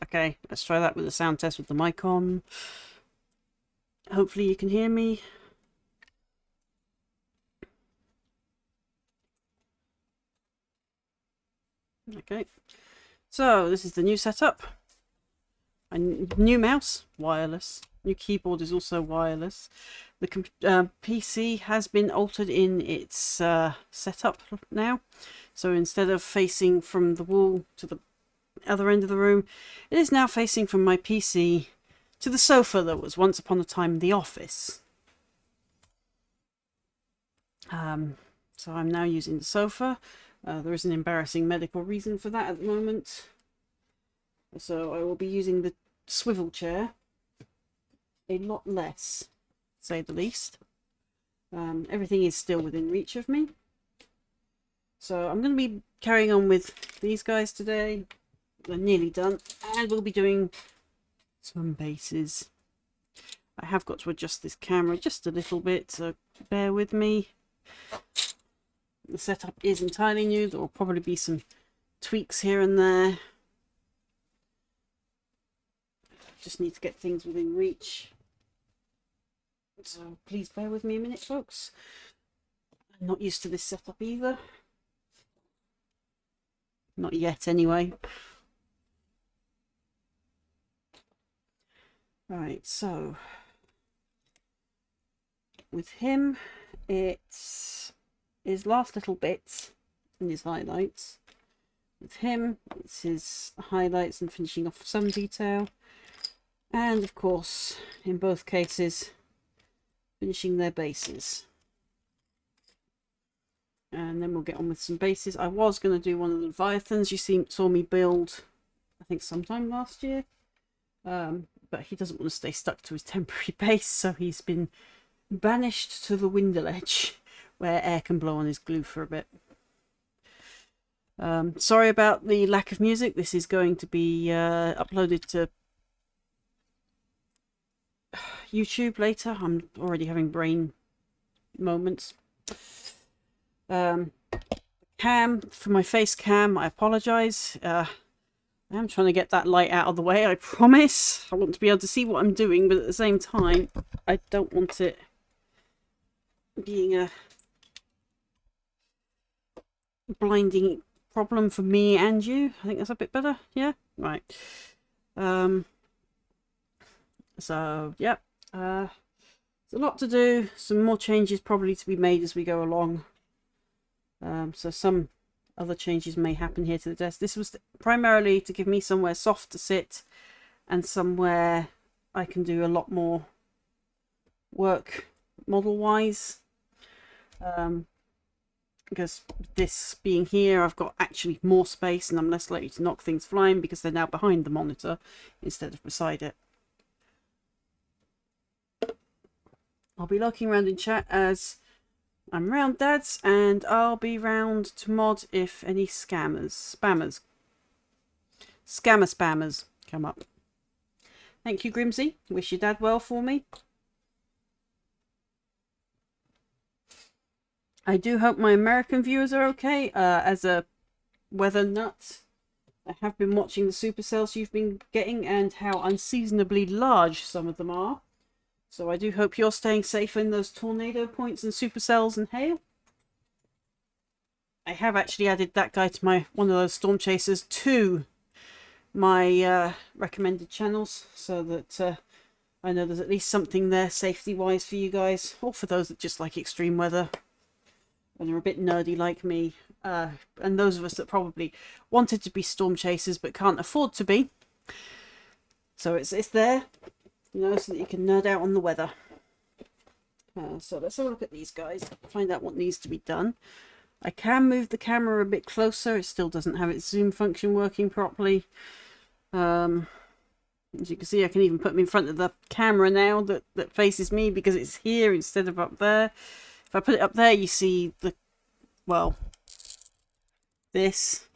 Okay, let's try that with a sound test with the mic on. Hopefully you can hear me. Okay, so this is the new setup. A new mouse, wireless. New keyboard is also wireless. The PC has been altered in its setup now. So instead of facing from the wall to the other end of the room, it is now facing from my PC to the sofa that was once upon a time the office. So I'm now using the sofa. There is an embarrassing medical reason for that at the moment. So I will be using the swivel chair a lot less, to say the least. Everything is still within reach of me. So I'm going to be carrying on with these guys today. They're nearly done. And we'll be doing some bases. I have got to adjust this camera just a little bit, so bear with me. The setup is entirely new. There will probably be some tweaks here and there. Just need to get things within reach. So please bear with me a minute, folks. I'm not used to this setup either. Not yet, anyway. Right, so with him, it's his last little bits and his highlights. With him, it's his highlights and finishing off some detail. And of course, in both cases, finishing their bases. And then we'll get on with some bases. I was going to do one of the Leviathans you saw me build, I think sometime last year. But he doesn't want to stay stuck to his temporary base, so he's been banished to the window ledge, where air can blow on his glue for a bit. Sorry about the lack of music. This is going to be uploaded to YouTube later. I'm already having brain moments. Cam, for my face cam, I apologise. I am trying to get that light out of the way, I promise. I want to be able to see what I'm doing, but at the same time, I don't want it being a blinding problem for me and you. I think that's a bit better. Yeah, right. So yeah, there's a lot to do. Some more changes probably to be made as we go along. So some other changes may happen here to the desk. This was primarily to give me somewhere soft to sit and somewhere I can do a lot more work model wise. Because this being here, I've got actually more space and I'm less likely to knock things flying because they're now behind the monitor instead of beside it. I'll be lurking around in chat as I'm round, dads, and I'll be round to mod if any spammers come up. Thank you, Grimsy. Wish your dad well for me. I do hope my American viewers are okay. As a weather nut, I have been watching the supercells you've been getting and how unseasonably large some of them are. So I do hope you're staying safe in those tornado points and supercells and hail. I have actually added that guy to one of those storm chasers to my recommended channels, so that I know there's at least something there safety wise for you guys, or for those that just like extreme weather and are a bit nerdy like me, and those of us that probably wanted to be storm chasers but can't afford to be. So it's there, you know, so that you can nerd out on the weather. So let's have a look at these guys, find out what needs to be done. I can move the camera a bit closer. It still doesn't have its zoom function working properly. As you can see, I can even put them in front of the camera now that faces me because it's here instead of up there. If I put it up there, you see this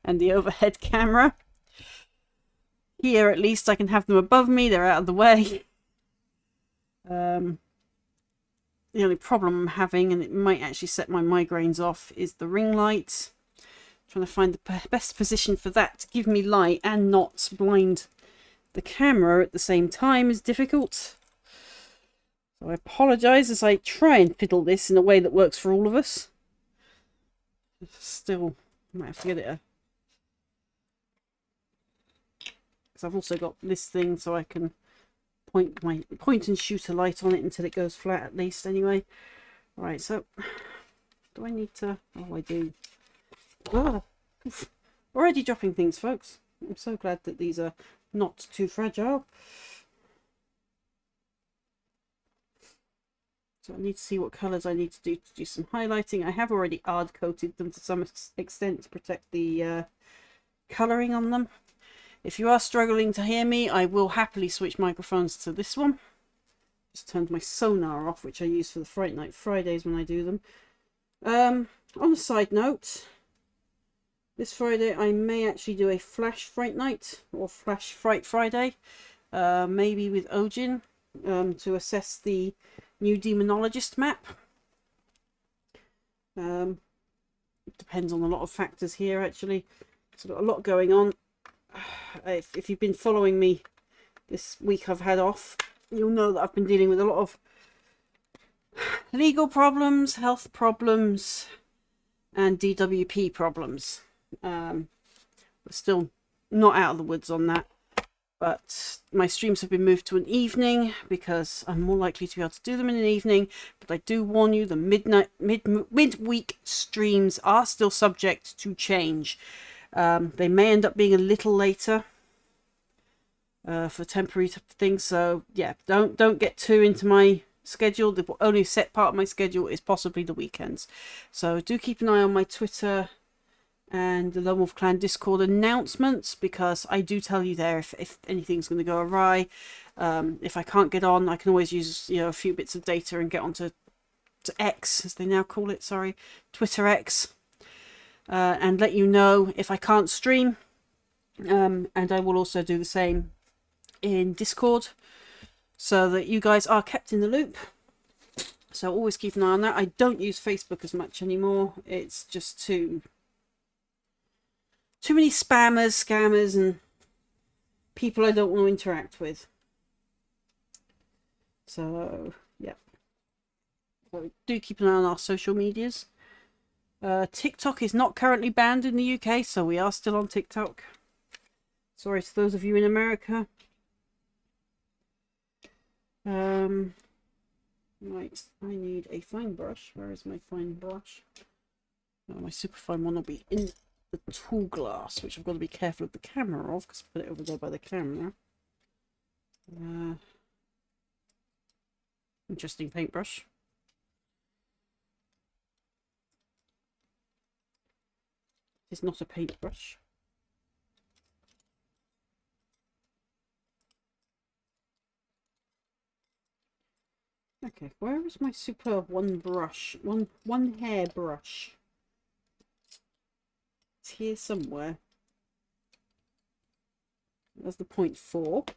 and the overhead camera. Here, at least, I can have them above me. They're out of the way. The only problem I'm having, and it might actually set my migraines off, is the ring light. Trying to find the best position for that to give me light and not blind the camera at the same time is difficult. So I apologise as I try and fiddle this in a way that works for all of us. Still, I might have to get it because I've also got this thing so I can point and shoot a light on it until it goes flat at least anyway. Right, so do I need to... Oh, I do. Ah, already dropping things, folks. I'm so glad that these are not too fragile. So I need to see what colours I need to do some highlighting. I have already hard coated them to some extent to protect the colouring on them. If you are struggling to hear me, I will happily switch microphones to this one. Just turned my sonar off, which I use for the Fright Night Fridays when I do them. On a side note, this Friday I may actually do a Flash Fright Night or Flash Fright Friday, maybe with Ojin, to assess the new Demonologist map. It depends on a lot of factors here actually. So got a lot going on. If you've been following me this week I've had off, you'll know that I've been dealing with a lot of legal problems, health problems, and DWP problems. We're still not out of the woods on that, but my streams have been moved to an evening because I'm more likely to be able to do them in an evening. But I do warn you, the midweek streams are still subject to change. They may end up being a little later for temporary things. So yeah, don't get too into my schedule. The only set part of my schedule is possibly the weekends. So do keep an eye on my Twitter and the Lone Wolf Clan Discord announcements, because I do tell you there if anything's going to go awry. If I can't get on, I can always use a few bits of data and get onto X, as they now call it, sorry, Twitter X, and let you know if I can't stream. And I will also do the same in Discord, so that you guys are kept in the loop. So always keep an eye on that. I don't use Facebook as much anymore. It's just too many spammers, scammers, and people I don't want to interact with. So yeah, so do keep an eye on our social medias. TikTok is not currently banned in the UK, so we are still on TikTok. Sorry to those of you in America. Right, I need a fine brush. Where is my fine brush? Oh, my super fine one will be in the tool glass, which I've got to be careful of the camera of, because I put it over there by the camera. Interesting paintbrush. It's not a paintbrush. Okay, where is my super one brush? One hair brush. It's here somewhere. There's the 0.4.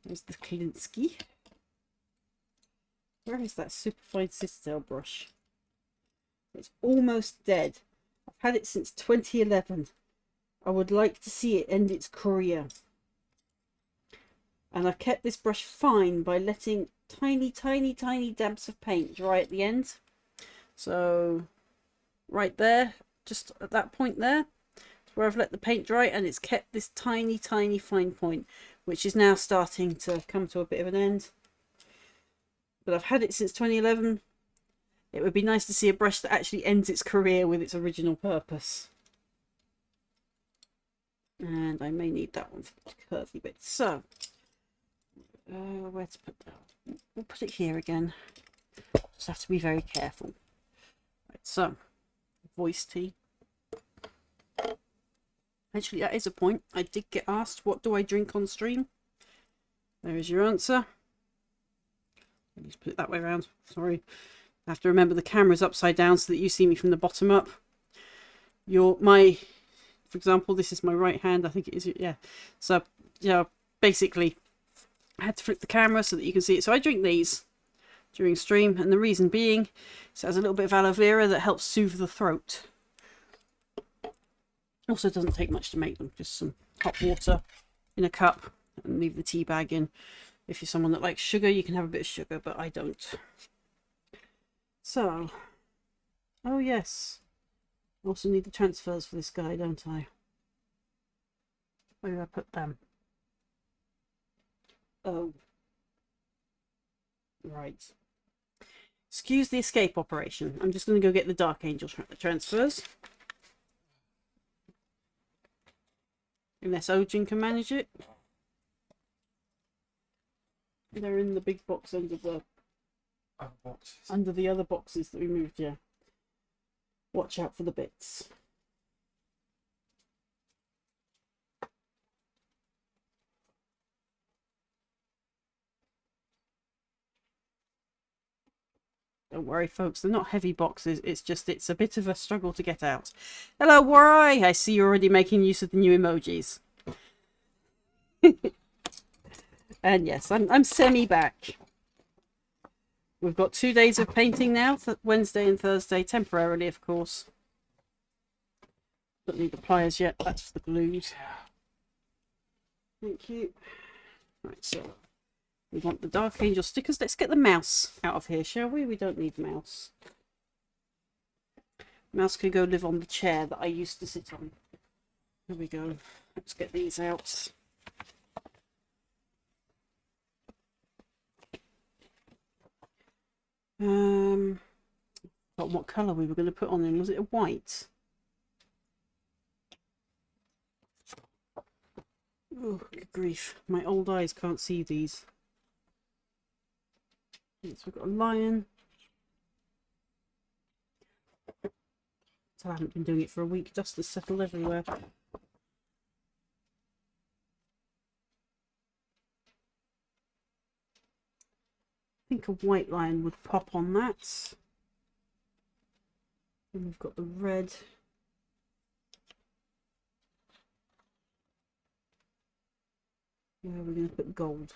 There's the Klinsky. Where is that superfine Citadel brush? It's almost dead. I've had it since 2011. I would like to see it end its career. And I've kept this brush fine by letting tiny dabs of paint dry at the end. So right there, just at that point there, is where I've let the paint dry, and it's kept this tiny fine point, which is now starting to come to a bit of an end. But I've had it since 2011. It would be nice to see a brush that actually ends its career with its original purpose. And I may need that one for the curvy bits. So where to put that? We'll put it here again. Just have to be very careful. Right, so voice tea. Actually, that is a point. I did get asked, what do I drink on stream? There is your answer. Let me just put it that way around. Sorry. I have to remember the camera's upside down so that you see me from the bottom up. For example, this is my right hand. I think it is. Yeah. So, basically, I had to flip the camera so that you can see it. So I drink these during stream, and the reason being, it has a little bit of aloe vera that helps soothe the throat. Also, it doesn't take much to make them. Just some hot water in a cup and leave the tea bag in. If you're someone that likes sugar, you can have a bit of sugar, but I don't. So, oh yes, I also need the transfers for this guy, don't I? Where did I put them? Oh, right. Excuse the escape operation. I'm just going to go get the Dark Angel transfers. Unless Ojin can manage it. They're in the big box under the under the other boxes that we moved, yeah. Watch out for the bits. Don't worry, folks, they're not heavy boxes. It's a bit of a struggle to get out. Hello, Warai! I see you're already making use of the new emojis. And yes, I'm semi-back. We've got 2 days of painting now, Wednesday and Thursday, temporarily, of course. Don't need the pliers yet, that's for the glues. Thank you. Right, so we want the Dark Angel stickers. Let's get the mouse out of here, shall we? We don't need mouse. Mouse can go live on the chair that I used to sit on. There we go. Let's get these out. What colour we were going to put on him? Was it a white? Oh, good grief. My old eyes can't see these. So we've got a lion. So I haven't been doing it for a week. Dust has settled everywhere. I think a white lion would pop on that. And we've got the red. Where are we going to put gold?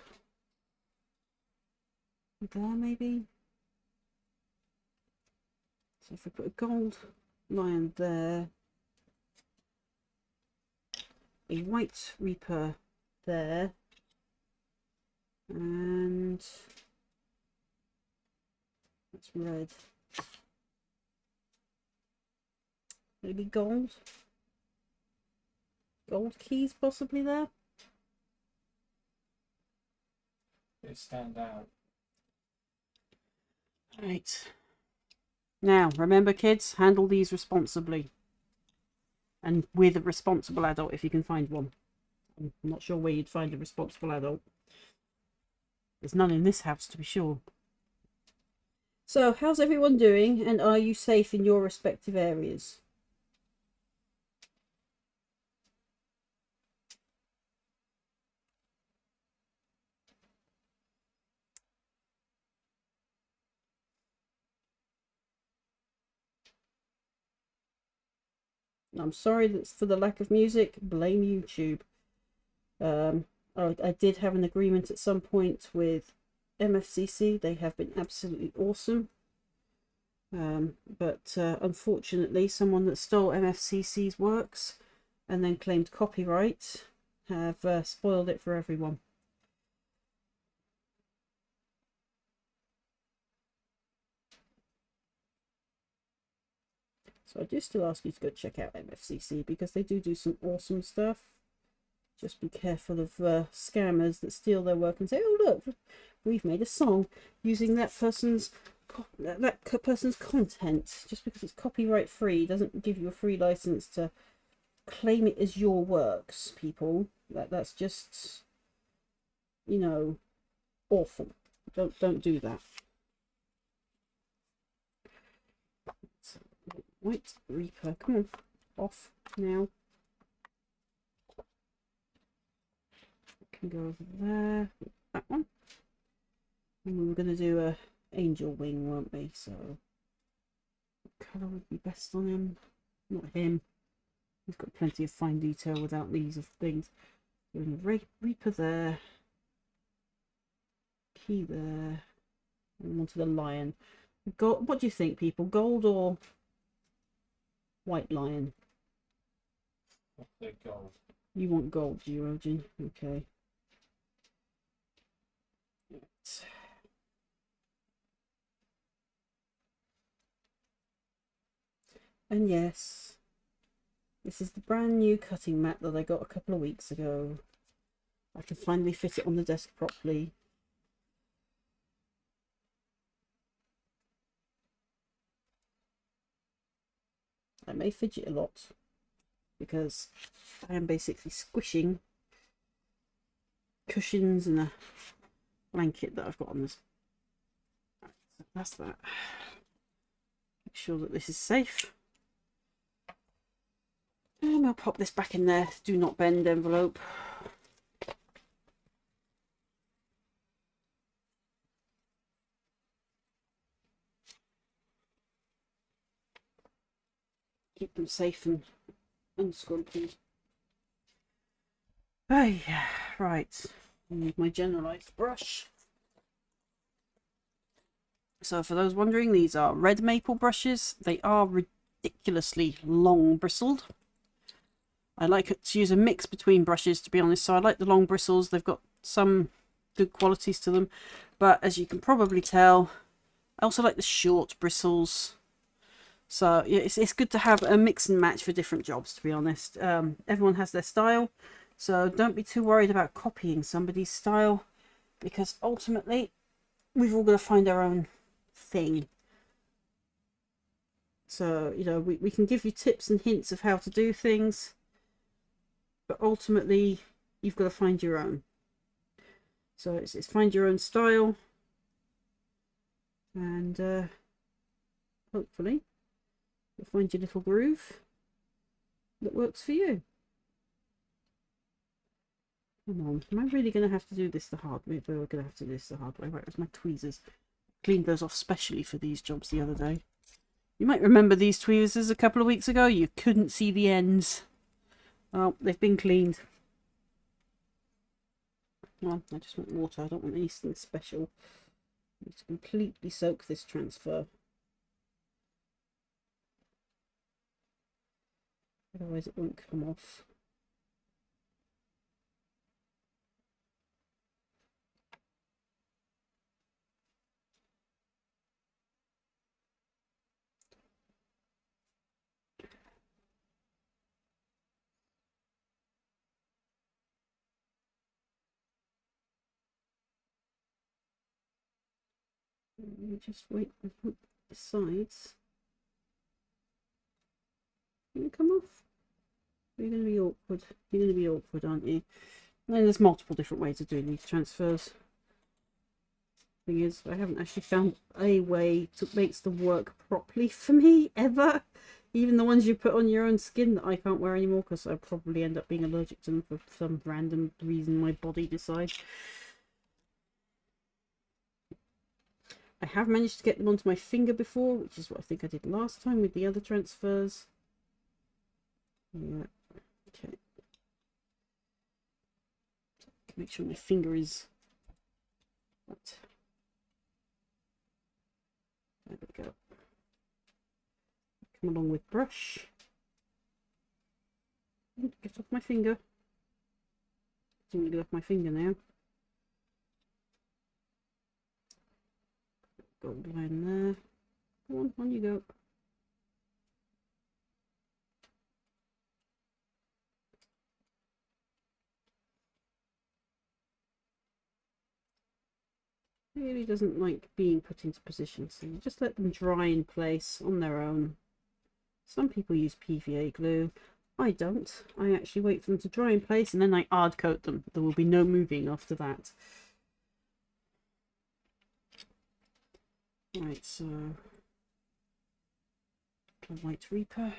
There, maybe? So if we put a gold lion there, a white reaper there, and that's red. Maybe gold? Gold keys possibly there? They stand out. Right. Now, remember kids, handle these responsibly. And with a responsible adult if you can find one. I'm not sure where you'd find a responsible adult. There's none in this house, to be sure. So, how's everyone doing? And are you safe in your respective areas? I'm sorry that's for the lack of music. Blame YouTube. I did have an agreement at some point with MFCC. They have been absolutely awesome. But unfortunately, someone that stole MFCC's works and then claimed copyright have spoiled it for everyone. So I do still ask you to go check out MFCC because they do some awesome stuff. Just be careful of scammers that steal their work and say, "Oh look, we've made a song using that person's content." Just because it's copyright free doesn't give you a free license to claim it as your works, people. That's just, you know, awful. Don't do that. White Reaper, come on, off now. Can go over there, that one. And we were going to do a angel wing, weren't we? So, what colour would be best on him? Not him. He's got plenty of fine detail without these things. Doing the Reaper there. Key there. And onto the lion. Gold, what do you think, people? Gold or white lion? What's the gold? You want gold, do you, Ojin? Okay. Right. And yes, this is the brand new cutting mat that I got a couple of weeks ago. I can finally fit it on the desk properly. I may fidget a lot because I am basically squishing cushions and a blanket that I've got on this. Right, so that's that. Make sure that this is safe. And I'll pop this back in there. Do not bend envelope. Keep them safe and unscrumpled. Oh yeah, right. I need my generalized brush. So for those wondering, these are red maple brushes. They are ridiculously long bristled. I like to use a mix between brushes, to be honest. So I like the long bristles. They've got some good qualities to them. But as you can probably tell, I also like the short bristles. So yeah, it's good to have a mix and match for different jobs, to be honest. Everyone has their style. So don't be too worried about copying somebody's style. Because ultimately, we've all got to find our own thing. So, you know, we can give you tips and hints of how to do things, but ultimately you've got to find your own. So it's find your own style, and hopefully you'll find your little groove that works for you. Come on, am I really going to have to do this the hard way? We're going to have to do this the hard way. Right, where's my tweezers? Cleaned those off specially for these jobs the other day. You might remember these tweezers a couple of weeks ago. You couldn't see the ends. Oh, they've been cleaned. Well, I just want water. I don't want anything special. I need to completely soak this transfer. Otherwise it won't come off. Let me just wait and hope the sides going to come off. You're going to be awkward. You're going to be awkward, aren't you? And there's multiple different ways of doing these transfers. Thing is, I haven't actually found a way that makes them work properly for me ever. Even the ones you put on your own skin that I can't wear anymore because I'll probably end up being allergic to them for some random reason my body decides. I have managed to get them onto my finger before, which is what I think I did last time with the other transfers. Yeah, okay. Make sure my finger is right. There we go. Come along with brush. Get off my finger. I'm going to get off my finger now. Gold line there. Go on you go. Really doesn't like being put into position, so you just let them dry in place on their own. Some people use PVA glue. I don't. I actually wait for them to dry in place and then I hard coat them. There will be no moving after that. Right, so White Reaper.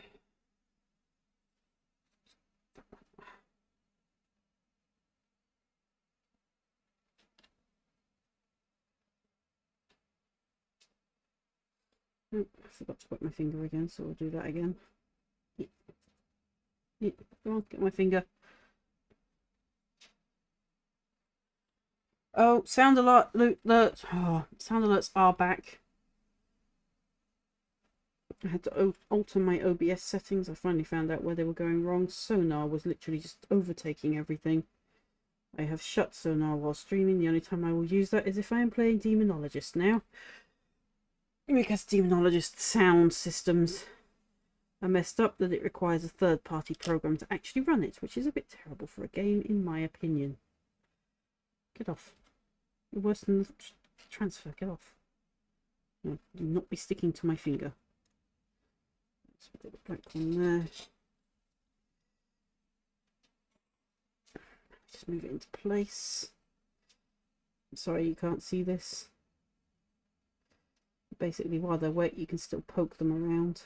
Oh, I forgot to put my finger again, so we'll do that again. Go on, get my finger. Oh, sound alert! Oh, sound alerts are back. I had to alter my OBS settings. I finally found out where they were going wrong. Sonar was literally just overtaking everything. I have shut Sonar while streaming. The only time I will use that is if I am playing Demonologist now. Because Demonologist sound systems are messed up that it requires a third-party program to actually run it, which is a bit terrible for a game, in my opinion. Get off. You're worse than the transfer. Get off. No, do not be sticking to my finger. Let's put the black one there. Just move it into place. I'm sorry you can't see this. Basically, while they're wet, you can still poke them around.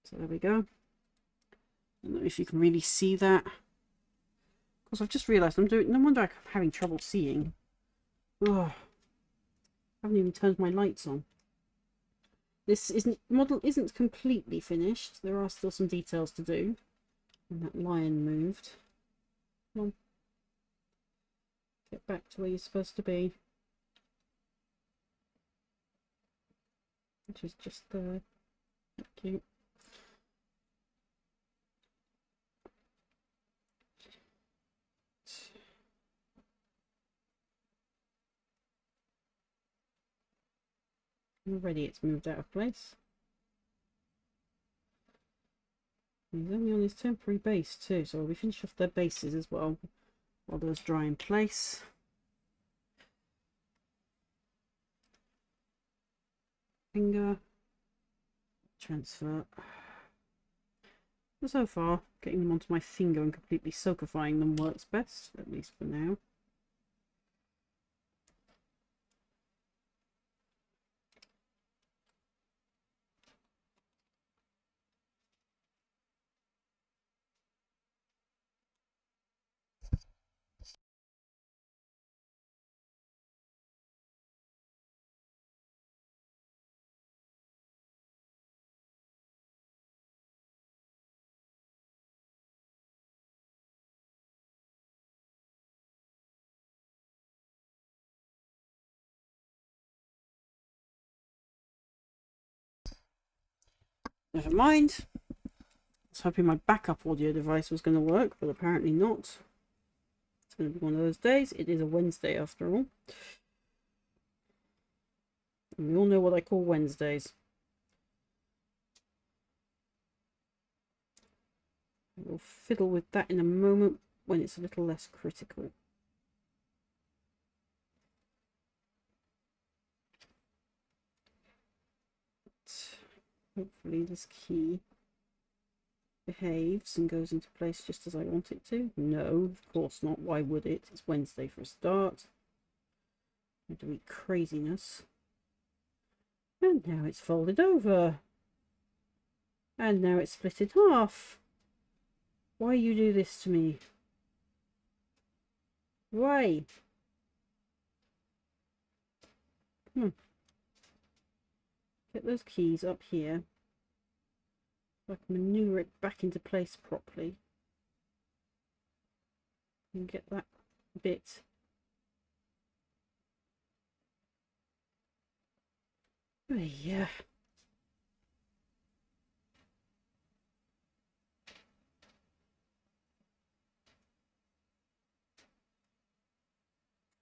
So there we go. I don't know if you can really see that. Because I've just realised I'm doing. No wonder I'm having trouble seeing. Oh, I haven't even turned my lights on. This model isn't completely finished. There are still some details to do. And that lion moved. Come on. Get back to where you're supposed to be. Which is just there. Thank you. Already it's moved out of place. He's only on his temporary base too, so we finish off their bases as well while those dry in place. Finger. Transfer. So far, getting them onto my finger and completely soakifying them works best, at least for now. Never mind. I was hoping my backup audio device was going to work, but apparently not. It's going to be one of those days. It is a Wednesday after all. And we all know what I call Wednesdays. We'll fiddle with that in a moment when it's a little less critical. Hopefully this key behaves and goes into place just as I want it to. No, of course not. Why would it? It's Wednesday for a start. To be craziness. And now it's folded over. And now it's split in half. Why you do this to me? Why? Get those keys up here. So I can maneuver it back into place properly. And get that bit. Oh, yeah.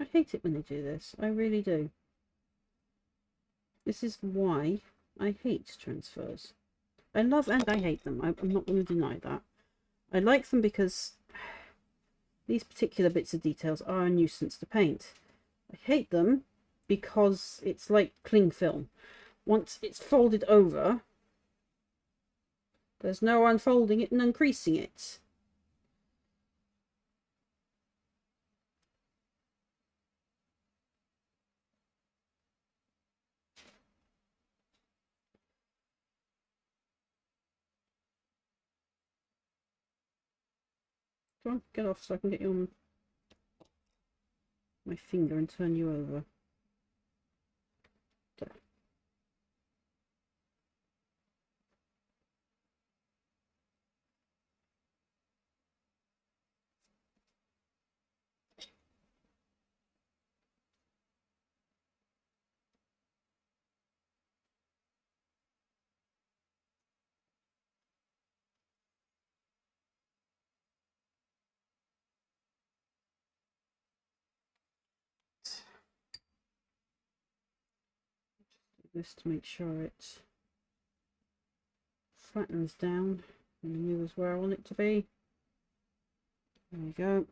I hate it when they do this. I really do. This is why I hate transfers. I love and I hate them. I'm not going to deny that. I like them because these particular bits of details are a nuisance to paint. I hate them because it's like cling film. Once it's folded over, there's no unfolding it and uncreasing it. Come on, get off so I can get you on my finger and turn you over. There. this to make sure it flattens down and the new is where I want it to be. There we go.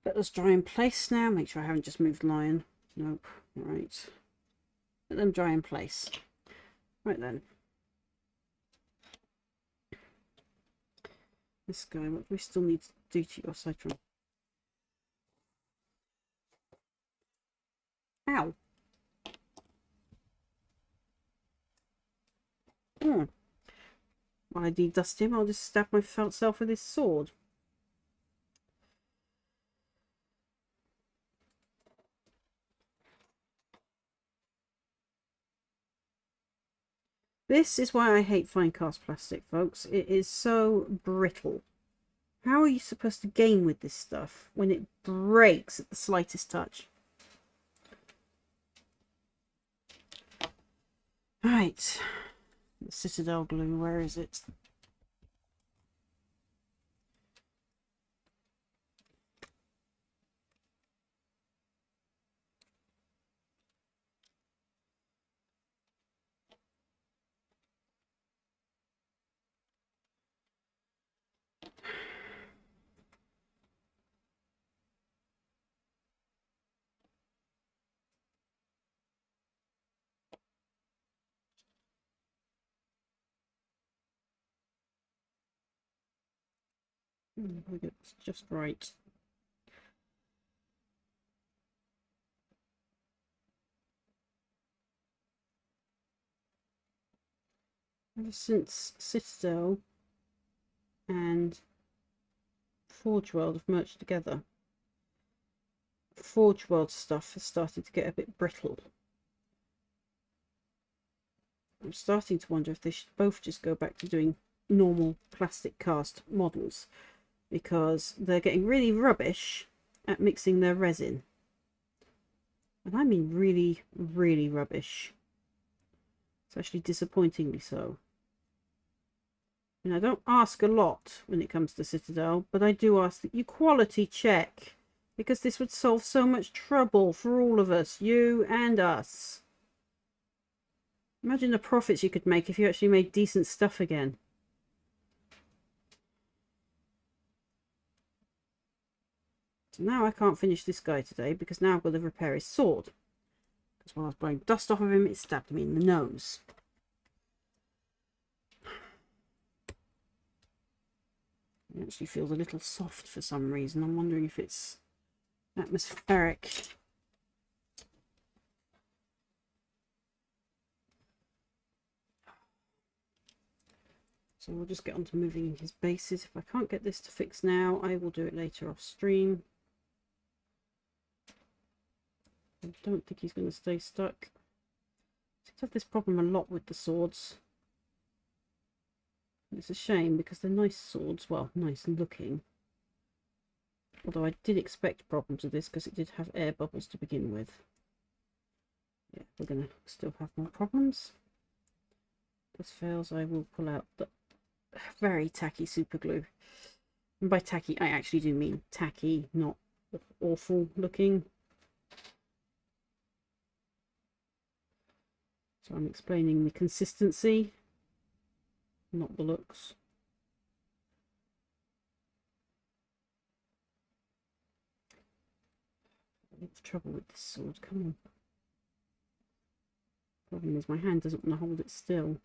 Let those dry in place now. Make sure I haven't just moved line. Nope. Right. Let them dry in place. Right then. This guy, what do we still need to do to your Citron? Ow! While I de-dust him, I'll just stab myself with his sword. This is why I hate fine cast plastic, folks. It is so brittle. How are you supposed to game with this stuff when it breaks at the slightest touch? Right. The Citadel glue, where is it? I think it's just right. Ever since Citadel and Forge World have merged together, Forge World stuff has started to get a bit brittle. I'm starting to wonder if they should both just go back to doing normal plastic cast models, because they're getting really rubbish at mixing their resin. And I mean really, really rubbish. It's actually disappointingly so. And I don't ask a lot when it comes to Citadel, but I do ask that you quality check, because this would solve so much trouble for all of us, you and us. Imagine the profits you could make if you actually made decent stuff again. So now I can't finish this guy today, because now I've got to repair his sword. Because while I was blowing dust off of him, it stabbed me in the nose. It actually feels a little soft for some reason. I'm wondering if it's atmospheric. So we'll just get on to moving his bases. If I can't get this to fix now, I will do it later off stream. I don't think he's going to stay stuck. I seem to have this problem a lot with the swords. It's a shame because they're nice swords, well, nice looking. Although I did expect problems with this because it did have air bubbles to begin with. Yeah, we're going to still have more problems. If this fails, I will pull out the very tacky super glue. And by tacky, I actually do mean tacky, not awful looking. So I'm explaining the consistency, not the looks. I have trouble with this sword, come on. Problem is my hand doesn't want to hold it still.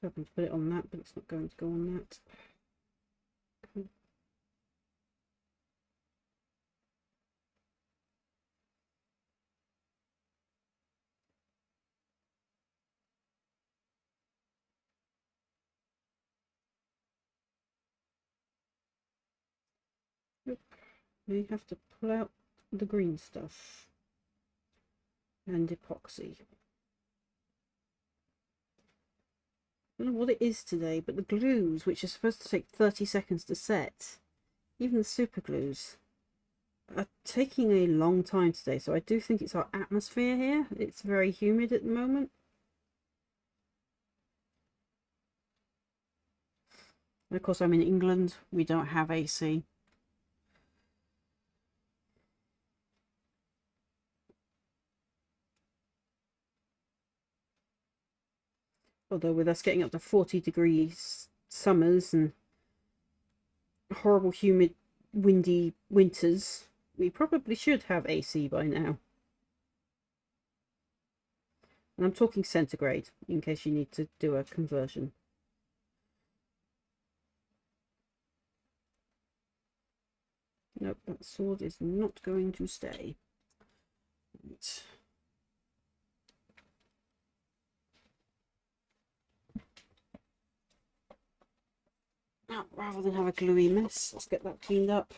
So I'm going to put it on that, but it's not going to go on that. Okay. Yep. We have to pull out the green stuff and epoxy. I don't know what it is today, but the glues, which are supposed to take 30 seconds to set, even the super glues, are taking a long time today, so I do think it's our atmosphere here. It's very humid at the moment. And of course, I'm in England. We don't have AC. Although with us getting up to 40 degrees summers and horrible, humid, windy winters, we probably should have AC by now. And I'm talking centigrade, in case you need to do a conversion. Nope, that sword is not going to stay. Right. Now, rather than have a gluey mess, let's get that cleaned up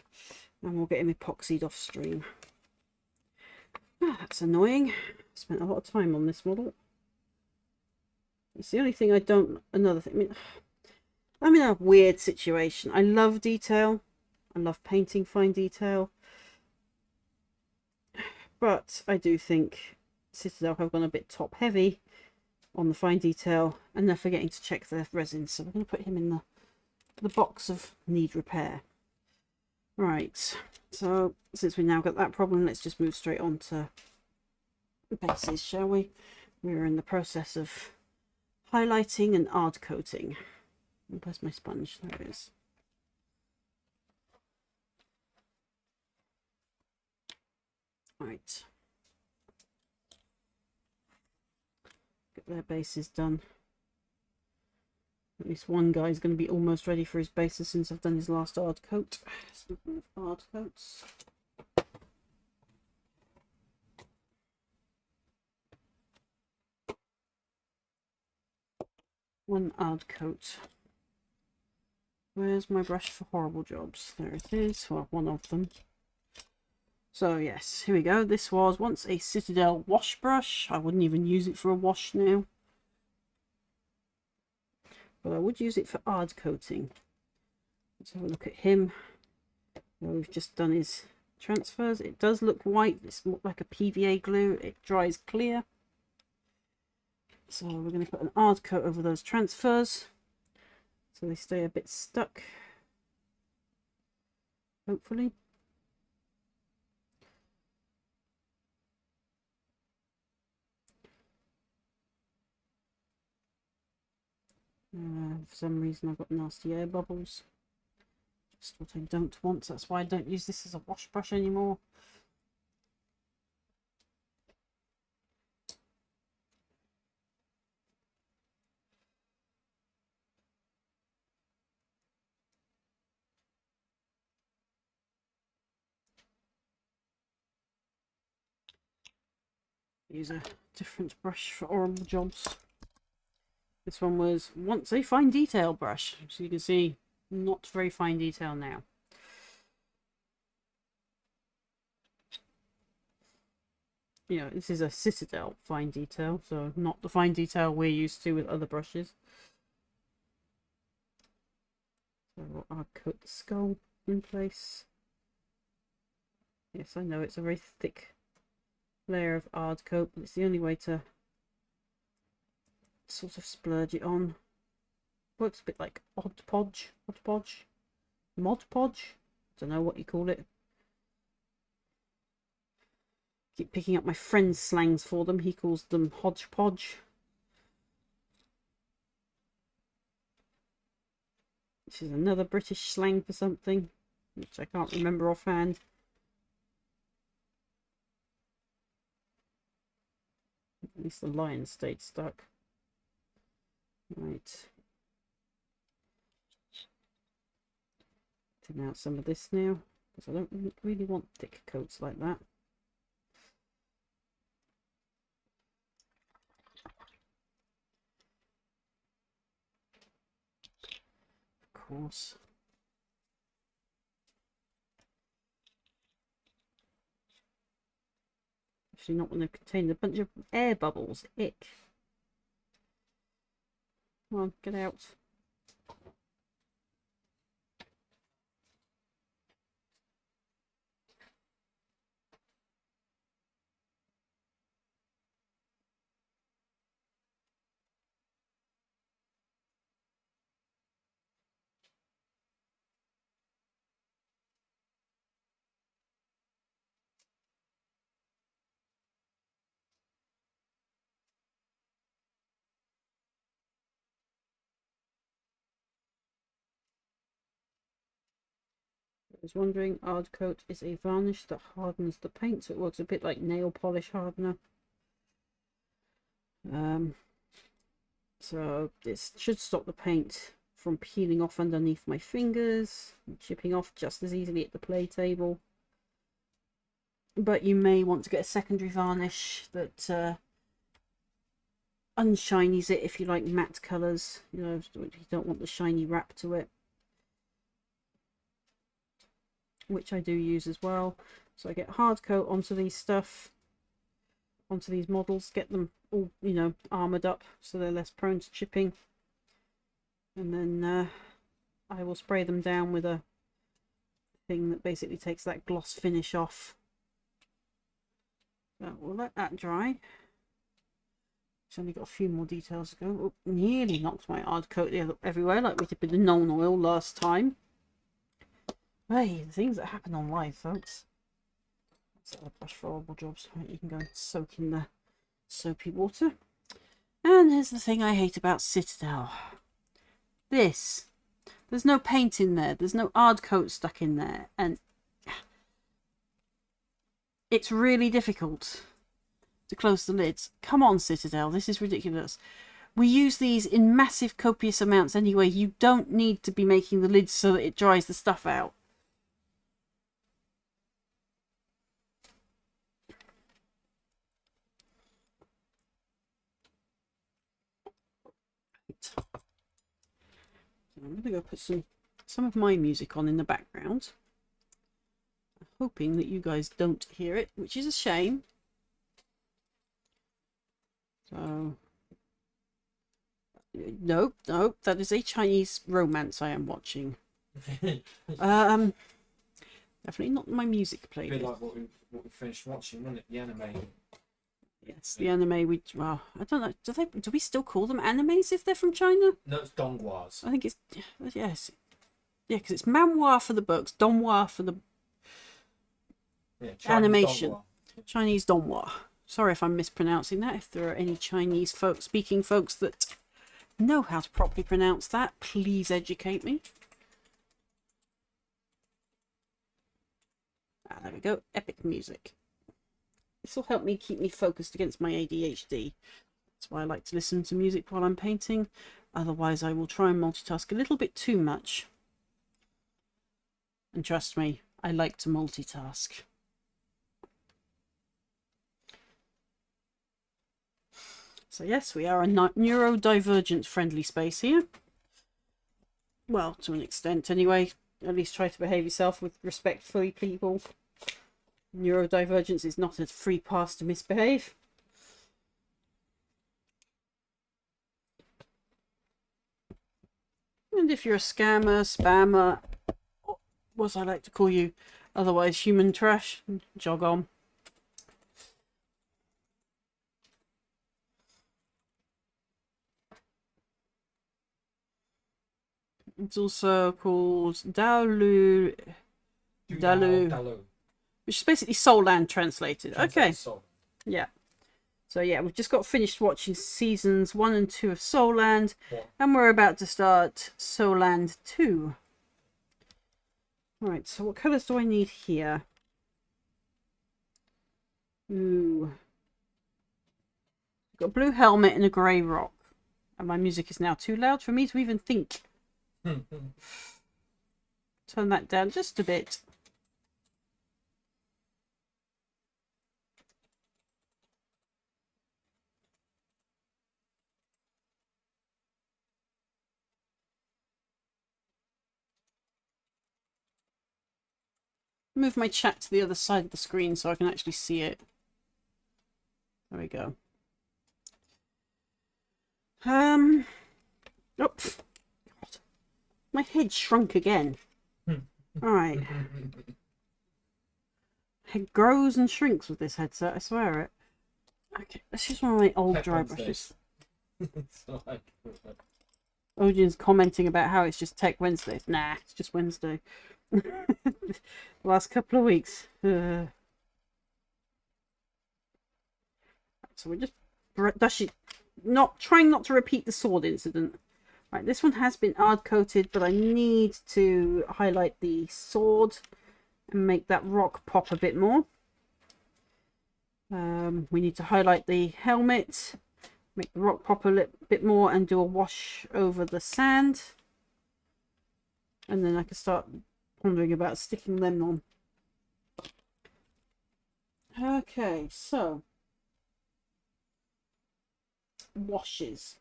and we'll get him epoxied off stream. Oh, that's annoying. Spent a lot of time on this model. It's the only thing I don't... Another thing, I mean, I'm in a weird situation. I love detail. I love painting fine detail. But I do think Citadel have gone a bit top heavy on the fine detail, and they're forgetting to check their resin. So we're going to put him in the box of need repair. Right, so since we now got that problem, let's just move straight on to bases, shall we? We're in the process of highlighting and ard coating. Where's my sponge? There it is. Right. Get their bases done. At least one guy's going to be almost ready for his bases since I've done his last ard coat. Speaking of ard coats. One ard coat. Where's my brush for horrible jobs? There it is. Well, one of them. So yes, here we go. This was once a Citadel wash brush. I wouldn't even use it for a wash now. But I would use it for ard coating. Let's have a look at him. Well, we've just done his transfers. It does look white. It's more like a PVA glue. It dries clear. So we're going to put an ard coat over those transfers so they stay a bit stuck, hopefully. For some reason I've got nasty air bubbles. Just what I don't want. That's why I don't use this as a wash brush anymore. Use a different brush for horrible jobs. This one was once a fine detail brush. So you can see, not very fine detail now. You know, this is a Citadel fine detail, so not the fine detail we're used to with other brushes. So I'll coat the skull in place. Yes, I know it's a very thick layer of ard coat, but it's the only way to sort of splurge it on. Works a bit like Mod Podge. Don't know what you call it. Keep picking up my friend's slangs for them. He calls them hodgepodge, which is another British slang for something, which I can't remember offhand. At least the line stayed stuck. Right. Thin out some of this now, because I don't really want thick coats like that. Of course. Actually not when they've contained a bunch of air bubbles. Ick. Come on, get out. was wondering, hard coat is a varnish that hardens the paint, so it works a bit like nail polish hardener. So this should stop the paint from peeling off underneath my fingers and chipping off just as easily at the play table. But you may want to get a secondary varnish that unshinies it if you like matte colours. You know, you don't want the shiny wrap to it, which I do use as well. So I get hard coat onto these onto these models, get them all, you know, armoured up so they're less prone to chipping, and then I will spray them down with a thing that basically takes that gloss finish off. So we'll let that dry. It's only got a few more details to go. Oh, nearly knocked my hard coat everywhere like we did with the Known Oil last time. Hey, the things that happen on live, folks. That's a brush for horrible jobs. Right, you can go and soak in the soapy water. And here's the thing I hate about Citadel. There's no paint in there. There's no hard coat stuck in there. And it's really difficult to close the lids. Come on, Citadel. This is ridiculous. We use these in massive, copious amounts anyway. You don't need to be making the lids so that it dries the stuff out. So I'm going to go put some of my music on in the background. I'm hoping that you guys don't hear it, which is a shame. So, no, that is a Chinese romance I am watching. Definitely not my music playlist. A bit like what we finished watching, wasn't it? The anime. Yes, the anime. Well, I don't know. Do we still call them animes if they're from China? No, it's donghwas. I think it's yes, yeah, because it's manhwa for the books, donghua for the animation. Donghua. Chinese donghua. Sorry if I'm mispronouncing that. If there are any Chinese speaking folks that know how to properly pronounce that, please educate me. Ah, there we go. Epic music. This will help me keep me focused against my ADHD. That's why I like to listen to music while I'm painting. Otherwise, I will try and multitask a little bit too much. And trust me, I like to multitask. So yes, we are a neurodivergent friendly space here. Well, to an extent anyway. At least try to behave yourself with respectfully, people. Neurodivergence is not a free pass to misbehave. And if you're a scammer, spammer, what I like to call you, otherwise human trash, jog on. It's also called Dalu, which is basically Soul Land translated. Okay. Soul. Yeah. So yeah, we've just got finished watching seasons 1 and 2 of Soul Land, and we're about to start Soul Land 2. Right, so what colours do I need here? Ooh. I've got a blue helmet and a grey rock. And my music is now too loud for me to even think. Turn that down just a bit. Move my chat to the other side of the screen so I can actually see it. There we go. Oh, God. My head shrunk again. Alright. Head grows and shrinks with this headset, I swear it. Okay, let's use one of my old dry brushes. Odin's commenting about how it's just Tech Wednesdays. Nah, it's just Wednesday. The last couple of weeks. So we're just trying not to repeat the sword incident. Right, this one has been hard coated, but I need to highlight the sword and make that rock pop a bit more. We need to highlight the helmet, make the rock pop a little bit more, and do a wash over the sand. And then I can start pondering about sticking them on. Okay, so washes.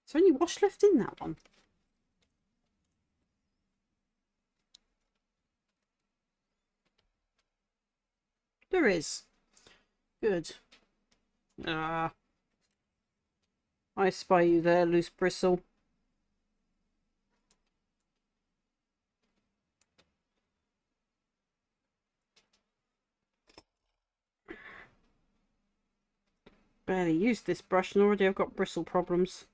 Is there any wash left in that one? There is. Good. I spy you there, loose bristle. Barely used this brush and already I've got bristle problems.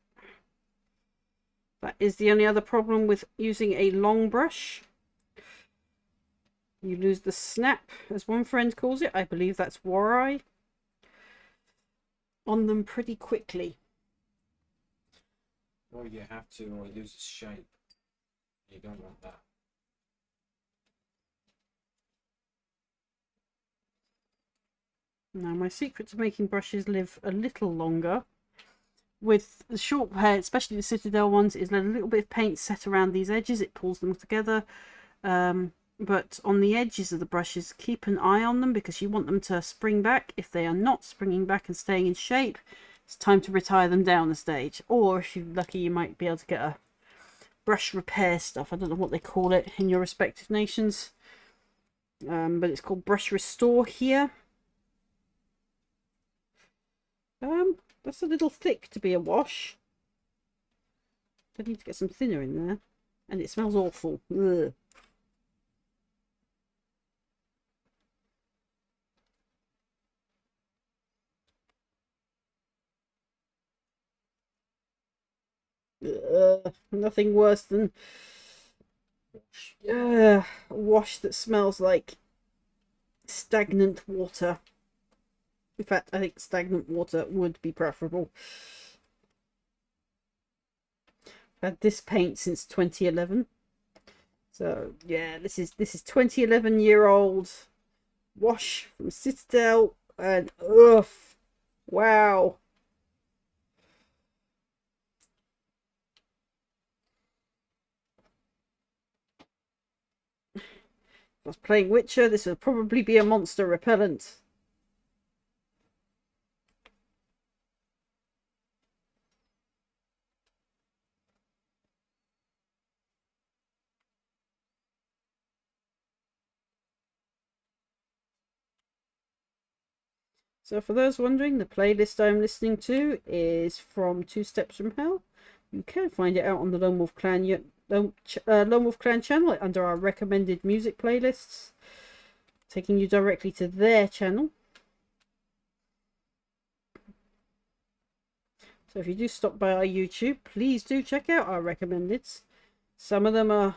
That is the only other problem with using a long brush. You lose the snap, as one friend calls it. I believe that's Warai. On them pretty quickly. Or you have to, or it loses shape. You don't want that. Now, my secret to making brushes live a little longer with the short hair, especially the Citadel ones, is let a little bit of paint set around these edges. It pulls them together. But on the edges of the brushes, keep an eye on them because you want them to spring back. If they are not springing back and staying in shape, it's time to retire them down a stage. Or if you're lucky, you might be able to get a brush repair stuff. I don't know what they call it in your respective nations. But it's called brush restore here. That's a little thick to be a wash. I need to get some thinner in there. And it smells awful. Ugh. Nothing worse than a wash that smells like stagnant water. In fact, I think stagnant water would be preferable. I've had this paint since 2011. So yeah, this is 2011-year-old wash from Citadel, and ugh, wow. If I was playing Witcher, this would probably be a monster repellent. So for those wondering, the playlist I'm listening to is from Two Steps from Hell. You can find it out on the Lone Wolf Clan channel under our recommended music playlists, taking you directly to their channel. So if you do stop by our YouTube, please do check out our recommendeds. Some of them are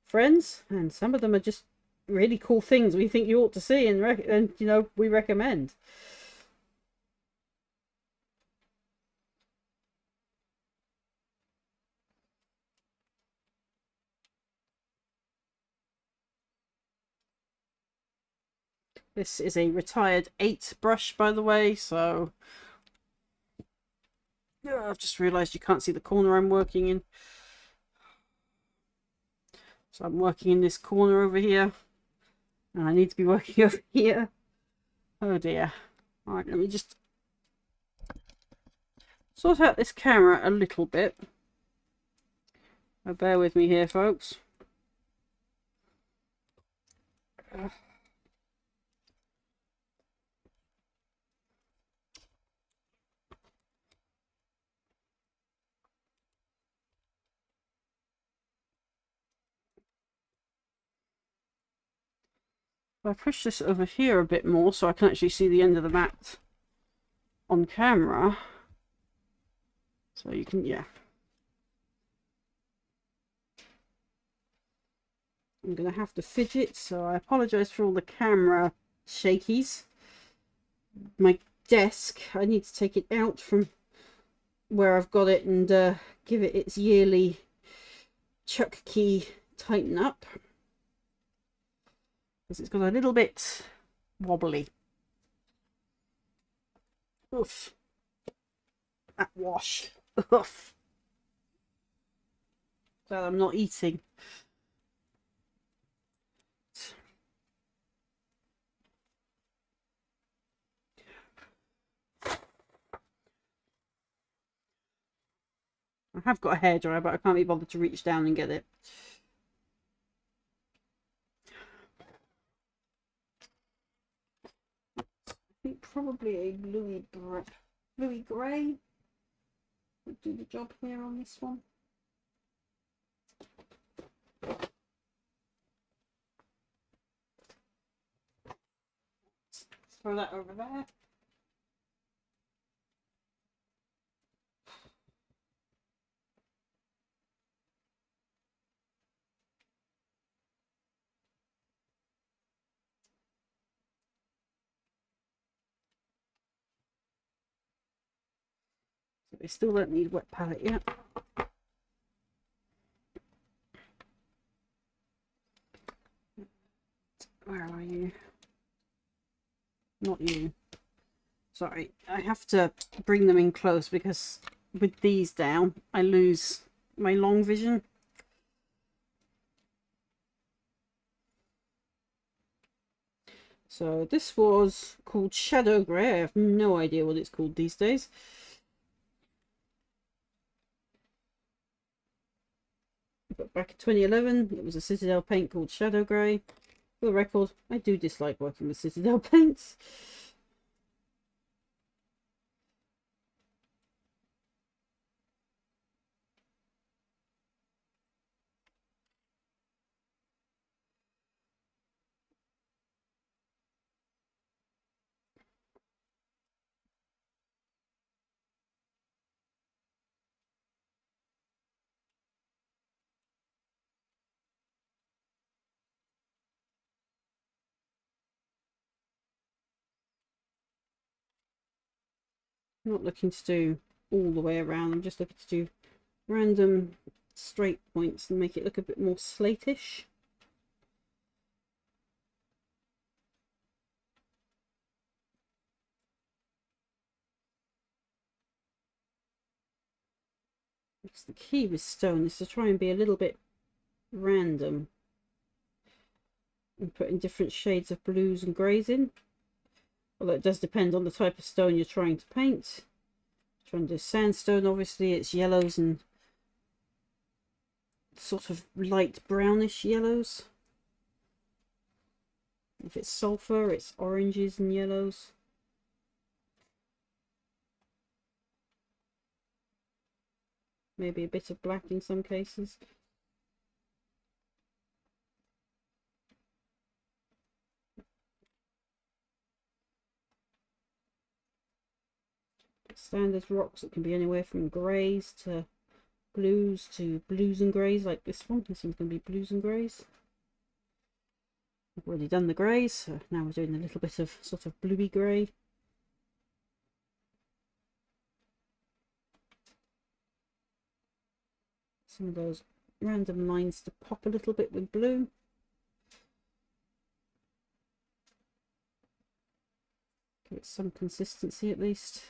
friends, and some of them are just really cool things we think you ought to see, and you know, we recommend. This is a retired 8 brush, by the way, so I've just realised you can't see the corner I'm working in. So I'm working in this corner over here, and I need to be working over here. Oh dear. Alright, let me just sort out this camera a little bit. Bear with me here, folks. If I push this over here a bit more so I can actually see the end of the mat on camera. So you can, yeah. I'm going to have to fidget, so I apologise for all the camera shakies. my desk. I need to take it out from where I've got it and give it its yearly chuck key tighten up, because it's got a little bit wobbly. Oof. That wash. Oof. Glad I'm not eating. I have got a hairdryer, but I can't be bothered to reach down and get it. I think probably a bluey grey would do the job here on this one. Throw that over there. So we still don't need wet palette yet. Where are you? Not you. Sorry, I have to bring them in close because with these down, I lose my long vision. So this was called Shadow Grey. I have no idea what it's called these days. But back in 2011, it was a Citadel paint called Shadow Grey. For the record, I do dislike working with Citadel paints. I'm not looking to do all the way around. I'm just looking to do random straight points and make it look a bit more slatish. Because the key with stone is to try and be a little bit random and putting different shades of blues and greys in. Although it does depend on the type of stone you're trying to paint. Trying to do sandstone, obviously it's yellows and sort of light brownish yellows. If it's sulfur, it's oranges and yellows. Maybe a bit of black in some cases. Standard rocks, it can be anywhere from greys to blues and greys, like this one. This one's going to be blues and greys. I've already done the greys, so now we're doing a little bit of sort of bluey grey. Some of those random lines to pop a little bit with blue. Give it some consistency at least.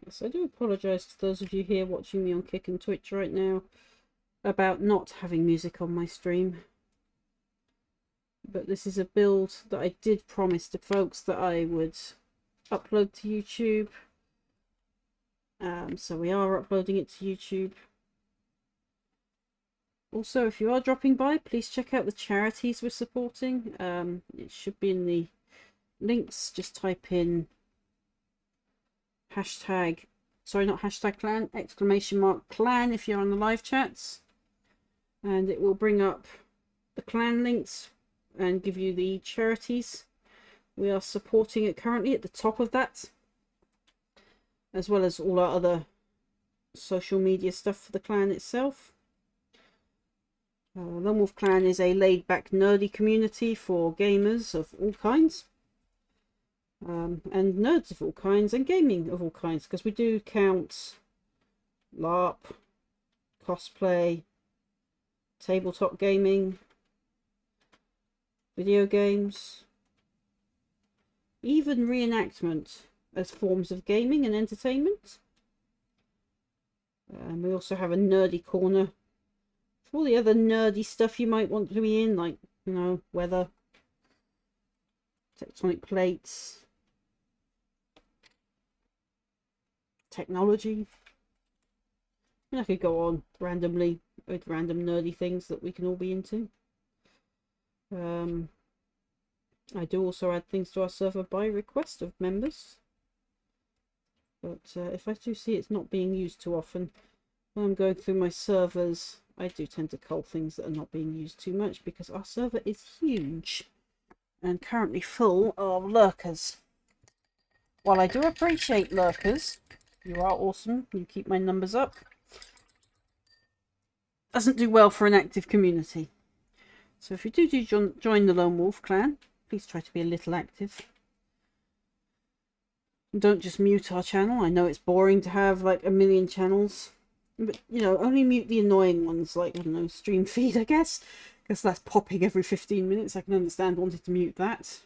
Yes, I do apologise to those of you here watching me on Kick and Twitch right now about not having music on my stream. But this is a build that I did promise to folks that I would upload to YouTube. So we are uploading it to YouTube. Also, if you are dropping by, please check out the charities we're supporting. It should be in the links. Just type in hashtag, sorry, not hashtag clan, exclamation mark clan if you're on the live chats. And it will bring up the clan links and give you the charities we are supporting it currently at the top of that, as well as all our other social media stuff for the clan itself. Lone Wolf Clan is a laid-back, nerdy community for gamers of all kinds, and nerds of all kinds, and gaming of all kinds, because we do count LARP, cosplay, tabletop gaming, video games, even reenactment as forms of gaming and entertainment. And we also have a nerdy corner for all the other nerdy stuff you might want to be in, like, you know, weather, tectonic plates, technology. And I could go on randomly with random nerdy things that we can all be into. I do also add things to our server by request of members. But if I do see it's not being used too often, when I'm going through my servers, I do tend to cull things that are not being used too much, because our server is huge and currently full of lurkers. While I do appreciate lurkers, you are awesome, you keep my numbers up, doesn't do well for an active community. So if you do join the Lone Wolf Clan, please try to be a little active. Don't just mute our channel. I know it's boring to have like a million channels, but you know, only mute the annoying ones, like, I don't know, stream feed, I guess, because that's popping every 15 minutes. I can understand wanting to mute that.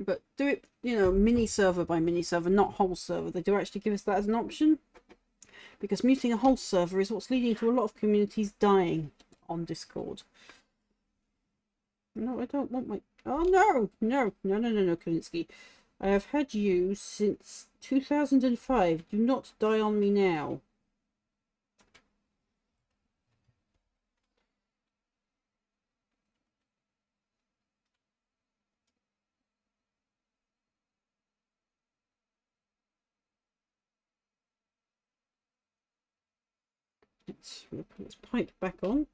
But do it, you know, mini server by mini server, not whole server. They do actually give us that as an option, because muting a whole server is what's leading to a lot of communities dying on Discord. No, I don't want my... Oh, no, Kalinsky. I have had you since 2005. Do not die on me now. Let's put this pipe back on.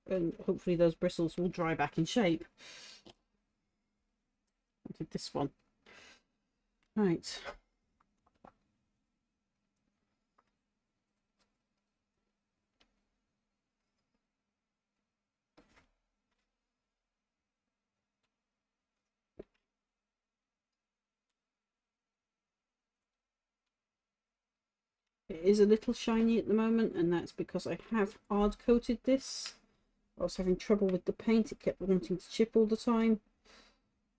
And hopefully those bristles will dry back in shape. I did this one. Right. It is a little shiny at the moment, and that's because I have hard coated this. I was having trouble with the paint. It kept wanting to chip all the time.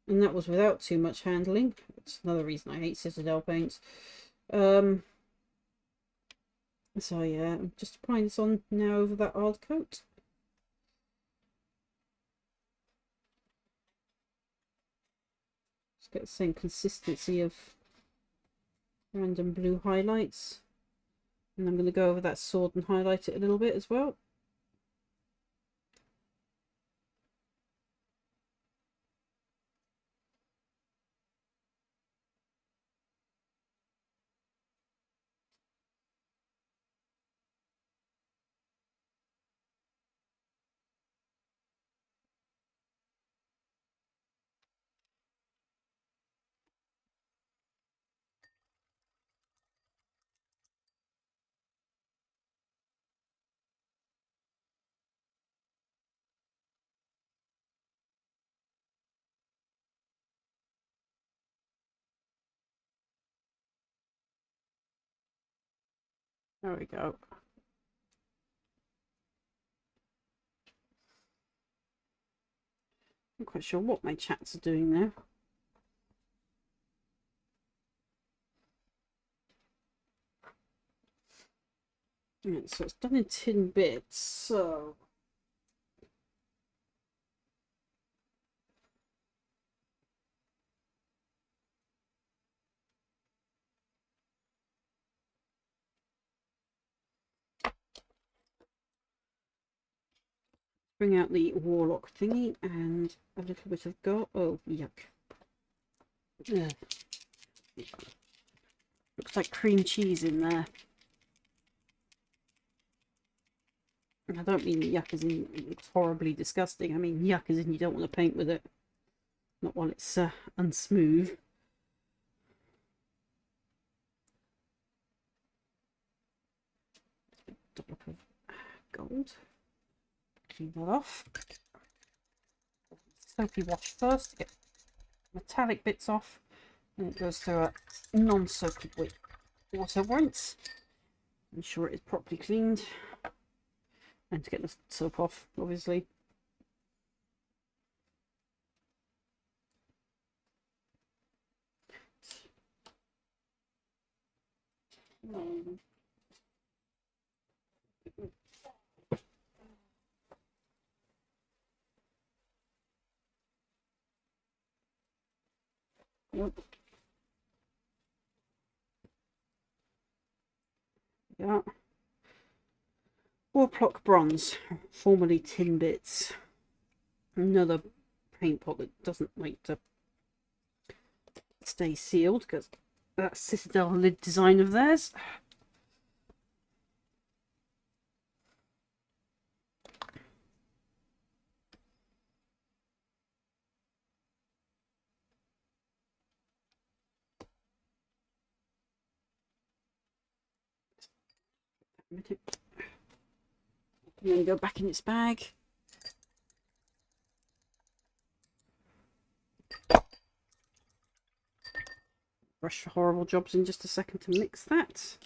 And that was without too much handling. It's another reason I hate Citadel paints. So yeah, I'm just applying this on now over that hard coat. Just get the same consistency of random blue highlights. And I'm going to go over that sword and highlight it a little bit as well. There we go. I'm quite sure what my chats are doing now. Right, so it's done in tin bits, so... Bring out the warlock thingy and a little bit of gold. Oh, yuck. Yeah. Looks like cream cheese in there. I don't mean yuck as in it looks horribly disgusting. I mean yuck as in you don't want to paint with it. Not while it's unsmooth. Dollop of gold. Clean that off. Soapy wash first to get metallic bits off. And it goes through a non-soapy water rinse. Ensure it is properly cleaned. And to get the soap off, obviously. Yep. Yeah. Warplock bronze, formerly tin bits. Another paint pot that doesn't like to stay sealed because that Citadel lid design of theirs. And then go back in its bag. Brush for horrible jobs in just a second to mix that.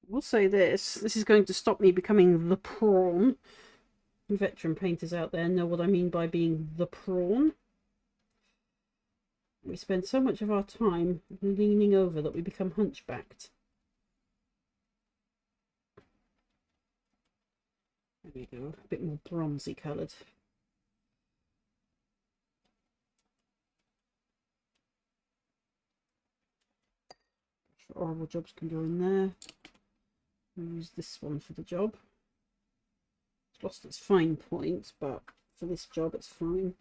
We'll say this is going to stop me becoming the prawn. Veteran painters out there know what I mean by being the prawn. We spend so much of our time leaning over that we become hunchbacked. There we go, a bit more bronzy coloured. Horrible jobs can go in there. I'll use this one for the job. It's lost its fine point, but for this job it's fine.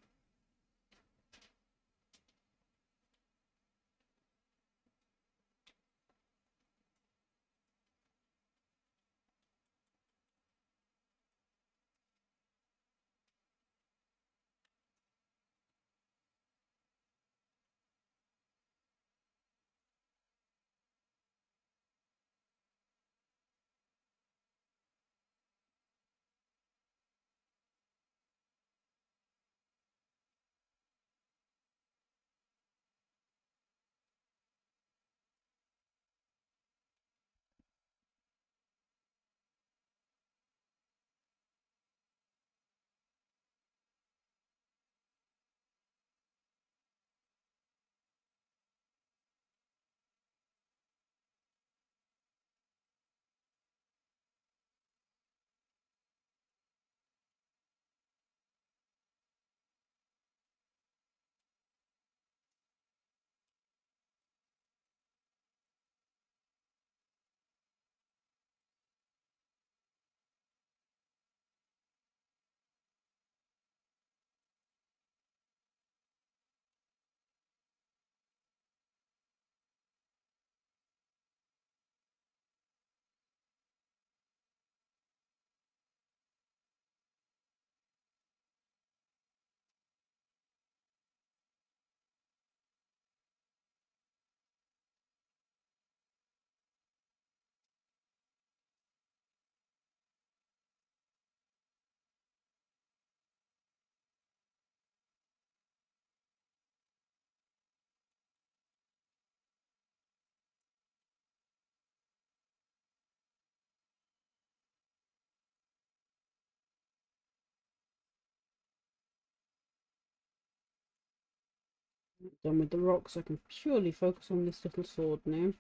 Done with the rocks, I can purely focus on this little sword now.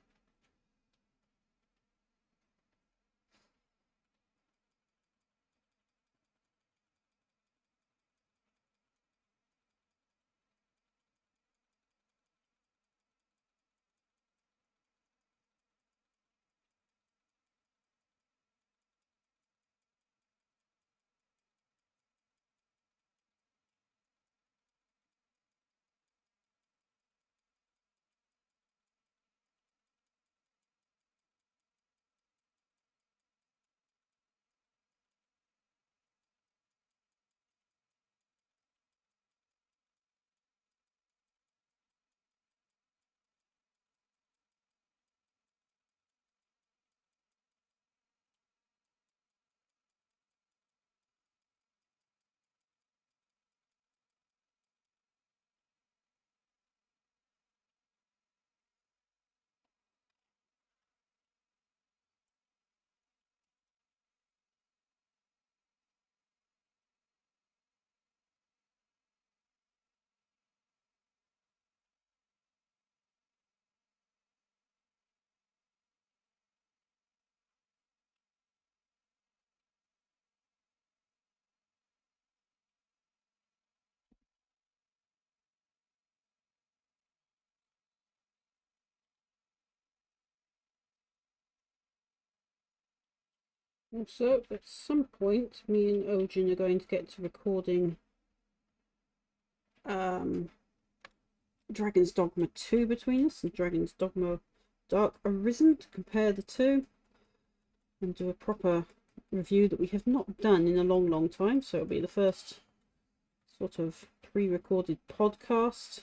Also, at some point, me and Ojin are going to get to recording Dragon's Dogma 2 between us and Dragon's Dogma Dark Arisen to compare the two and do a proper review that we have not done in a long time. So it'll be the first sort of pre-recorded podcast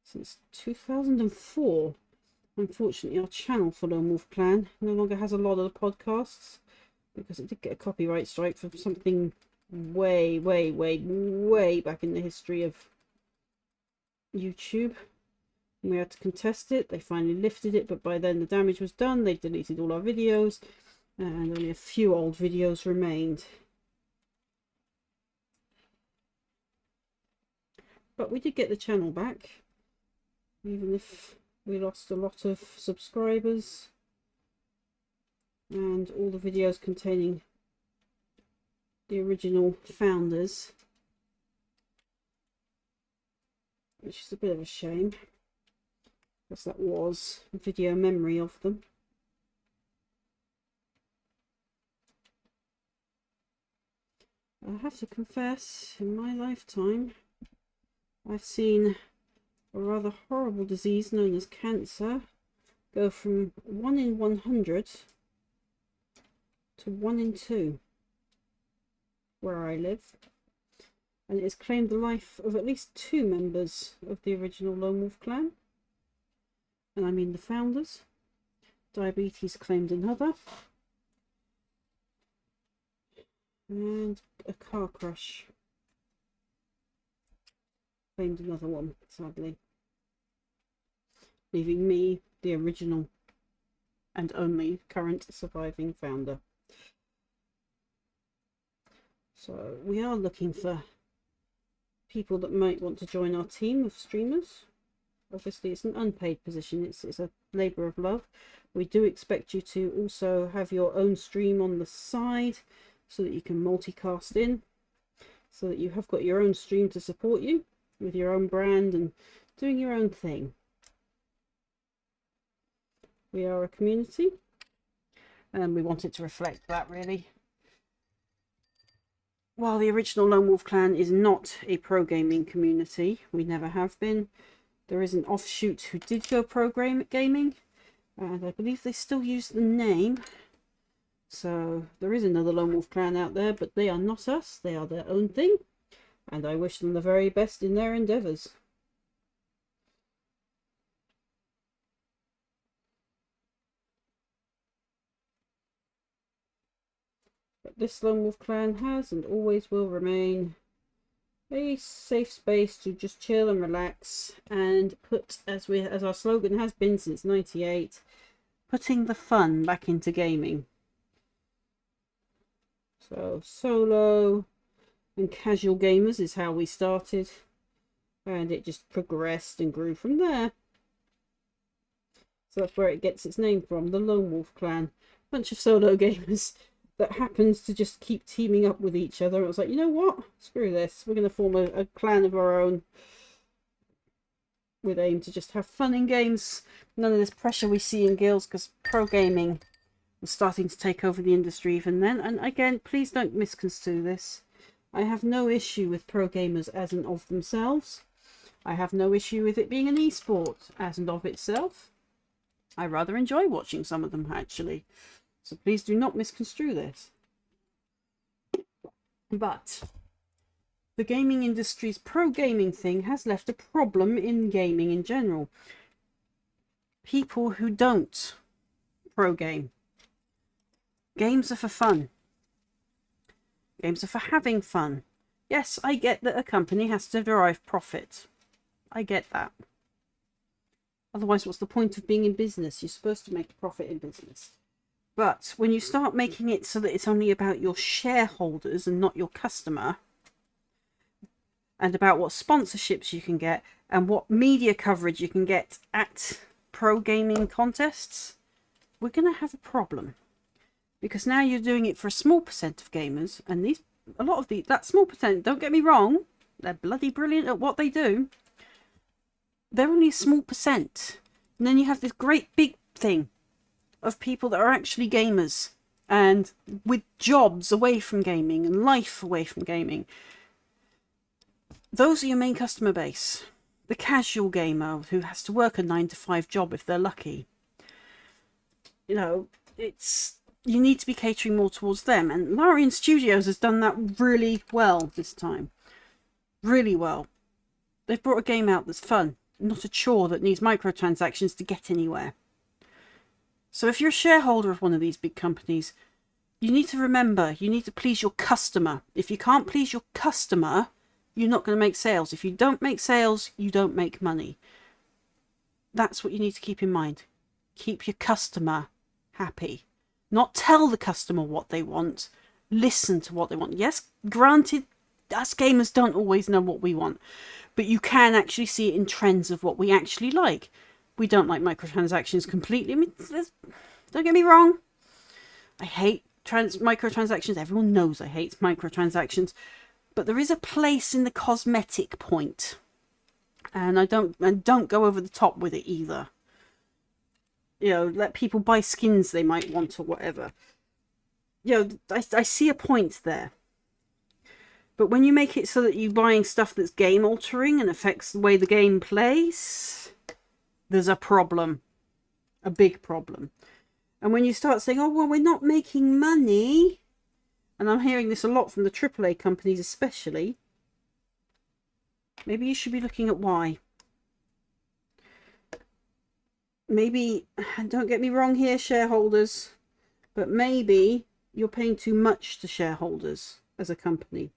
since 2004. Unfortunately, our channel for Lone Wolf Clan no longer has a lot of the podcasts because it did get a copyright strike for something way back in the history of YouTube. And we had to contest it. They finally lifted it, but by then the damage was done. They deleted all our videos and only a few old videos remained. But we did get the channel back, even if we lost a lot of subscribers, and all the videos containing the original founders, which is a bit of a shame because that was a video memory of them. I have to confess, in my lifetime I've seen a rather horrible disease known as cancer go from 1 in 100 to 1 in 2 where I live, and it has claimed the life of at least 2 members of the original Lone Wolf Clan, and I mean the founders. Diabetes claimed another, and a car crash claimed another one, sadly, leaving me the original and only current surviving founder. So we are looking for people that might want to join our team of streamers. Obviously it's an unpaid position, it's a labour of love. We do expect you to also have your own stream on the side so that you can multicast in, so that you have got your own stream to support you with your own brand and doing your own thing. We are a community and we want it to reflect that, really. While the original Lone Wolf Clan is not a pro gaming community, we never have been, there is an offshoot who did go pro gaming, and I believe they still use the name. So there is another Lone Wolf Clan out there, but they are not us, they are their own thing, and I wish them the very best in their endeavours. But this Lone Wolf Clan has and always will remain a safe space to just chill and relax and put, as our slogan has been since '98, putting the fun back into gaming. So solo and casual gamers is how we started, and it just progressed and grew from there. So that's where it gets its name from, the Lone Wolf Clan. Bunch of solo gamers that happens to just keep teaming up with each other. It was like, you know what? Screw this. We're going to form a clan of our own with aim to just have fun in games. None of this pressure we see in guilds, because pro gaming was starting to take over the industry even then. And again, please don't misconstrue this. I have no issue with pro gamers as and of themselves. I have no issue with it being an e-sport as and of itself. I rather enjoy watching some of them, actually. So please do not misconstrue this. But the gaming industry's pro-gaming thing has left a problem in gaming in general. People who don't pro-game. Games are for fun. Games are for having fun. Yes, I get that a company has to derive profit. I get that. Otherwise, what's the point of being in business? You're supposed to make a profit in business. But when you start making it so that it's only about your shareholders and not your customer, and about what sponsorships you can get and what media coverage you can get at pro gaming contests, we're going to have a problem. Because now you're doing it for a small percent of gamers, and that small percent, don't get me wrong, they're bloody brilliant at what they do. They're only a small percent. And then you have this great big thing of people that are actually gamers And with jobs away from gaming and life away from gaming, those are your main customer base. The casual gamer who has to work a 9 to 5 job if they're lucky. You know, you need to be catering more towards them. And Larian Studios has done that really well this time. Really well. They've brought a game out that's fun, not a chore that needs microtransactions to get anywhere. So if you're a shareholder of one of these big companies, you need to remember, you need to please your customer. If you can't please your customer, you're not going to make sales. If you don't make sales, you don't make money. That's what you need to keep in mind. Keep your customer happy. Not tell the customer what they want. Listen to what they want. Yes, granted, us gamers don't always know what we want, but you can actually see it in trends of what we actually like. We don't like microtransactions completely. I mean, don't get me wrong. I hate microtransactions. Everyone knows I hate microtransactions. But there is a place in the cosmetic point. And don't go over the top with it either. You know, let people buy skins they might want or whatever. You know, I see a point there. But when you make it so that you're buying stuff that's game altering and affects the way the game plays, there's a problem. A big problem. And when you start saying, oh, well, we're not making money, and I'm hearing this a lot from the AAA companies especially, maybe you should be looking at why. Maybe, don't get me wrong here, shareholders, but maybe you're paying too much to shareholders as a company.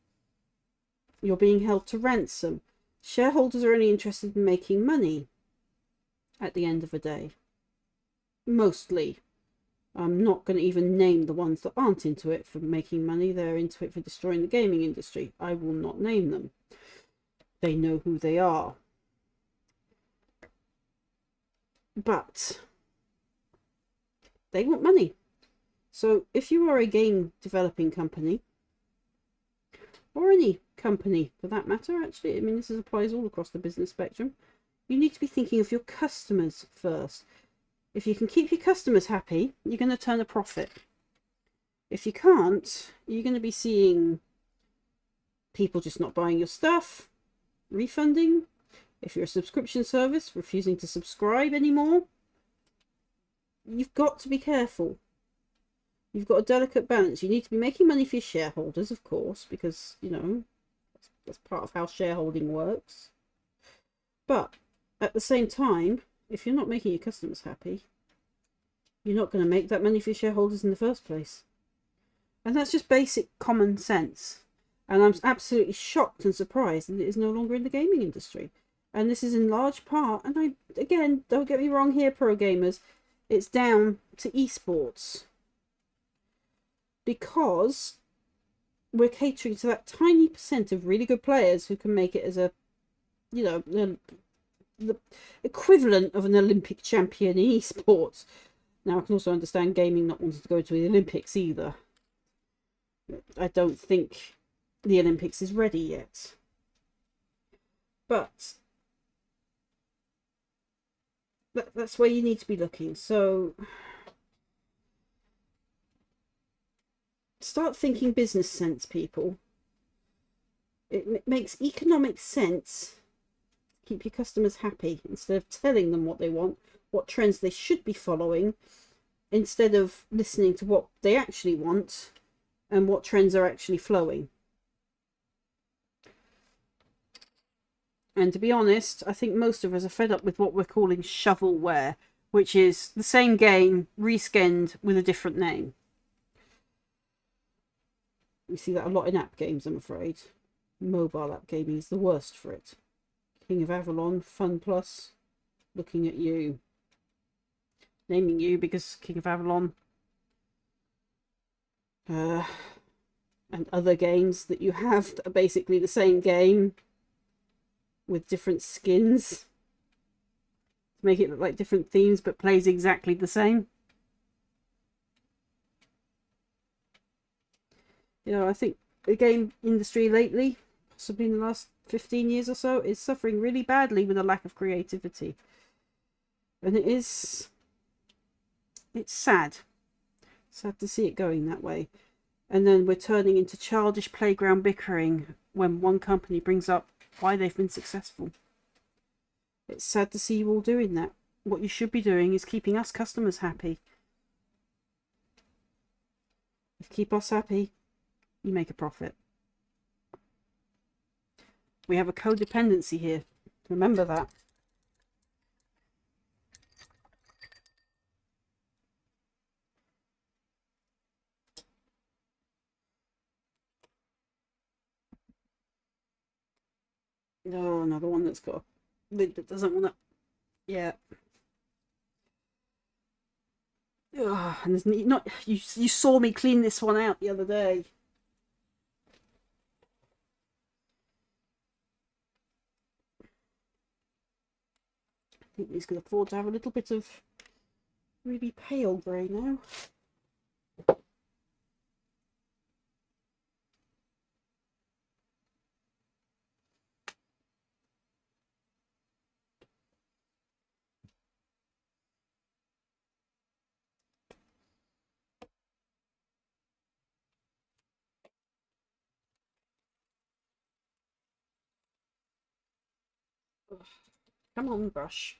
You're being held to ransom. Shareholders are only interested in making money at the end of the day. Mostly. I'm not going to even name the ones that aren't into it for making money. They're into it for destroying the gaming industry. I will not name them. They know who they are. But they want money. So if you are a game developing company, or any company for that matter, actually, I mean, this applies all across the business spectrum, you need to be thinking of your customers first. If you can keep your customers happy, you're going to turn a profit. If you can't, you're going to be seeing people just not buying your stuff, refunding. If you're a subscription service, refusing to subscribe anymore. You've got to be careful. You've got a delicate balance. You need to be making money for your shareholders, of course, because, you know, that's part of how shareholding works. But at the same time, if you're not making your customers happy, you're not going to make that money for your shareholders in the first place. And that's just basic common sense. And I'm absolutely shocked and surprised that it is no longer in the gaming industry. And this is in large part, and again, don't get me wrong here, pro gamers, it's down to esports. Because we're catering to that tiny percent of really good players who can make it as a, you know, the equivalent of an Olympic champion in esports. Now, I can also understand gaming not wanting to go to the Olympics either. I don't think the Olympics is ready yet. But that's where you need to be looking. So start thinking business sense, people. It makes economic sense. Keep your customers happy instead of telling them what they want, what trends they should be following, instead of listening to what they actually want and what trends are actually flowing. And to be honest, I think most of us are fed up with what we're calling shovelware, which is the same game reskinned with a different name. We see that a lot in app games, I'm afraid. Mobile app gaming is the worst for it. King of Avalon, Fun Plus, looking at you. Naming you because King of Avalon and other games that you have that are basically the same game with different skins to make it look like different themes but plays exactly the same. You know, I think the game industry lately, possibly in the last 15 years or so, is suffering really badly with a lack of creativity. And it's sad. Sad to see it going that way. And then we're turning into childish playground bickering when one company brings up why they've been successful. It's sad to see you all doing that. What you should be doing is keeping us customers happy. If you keep us happy, you make a profit. We have a codependency here. Remember that. Oh, another one that's got a lid that doesn't want to... Yeah. Oh, and there's not... You saw me clean this one out the other day. I think these can afford to have a little bit of really pale grey now. Ugh. Come on, brush.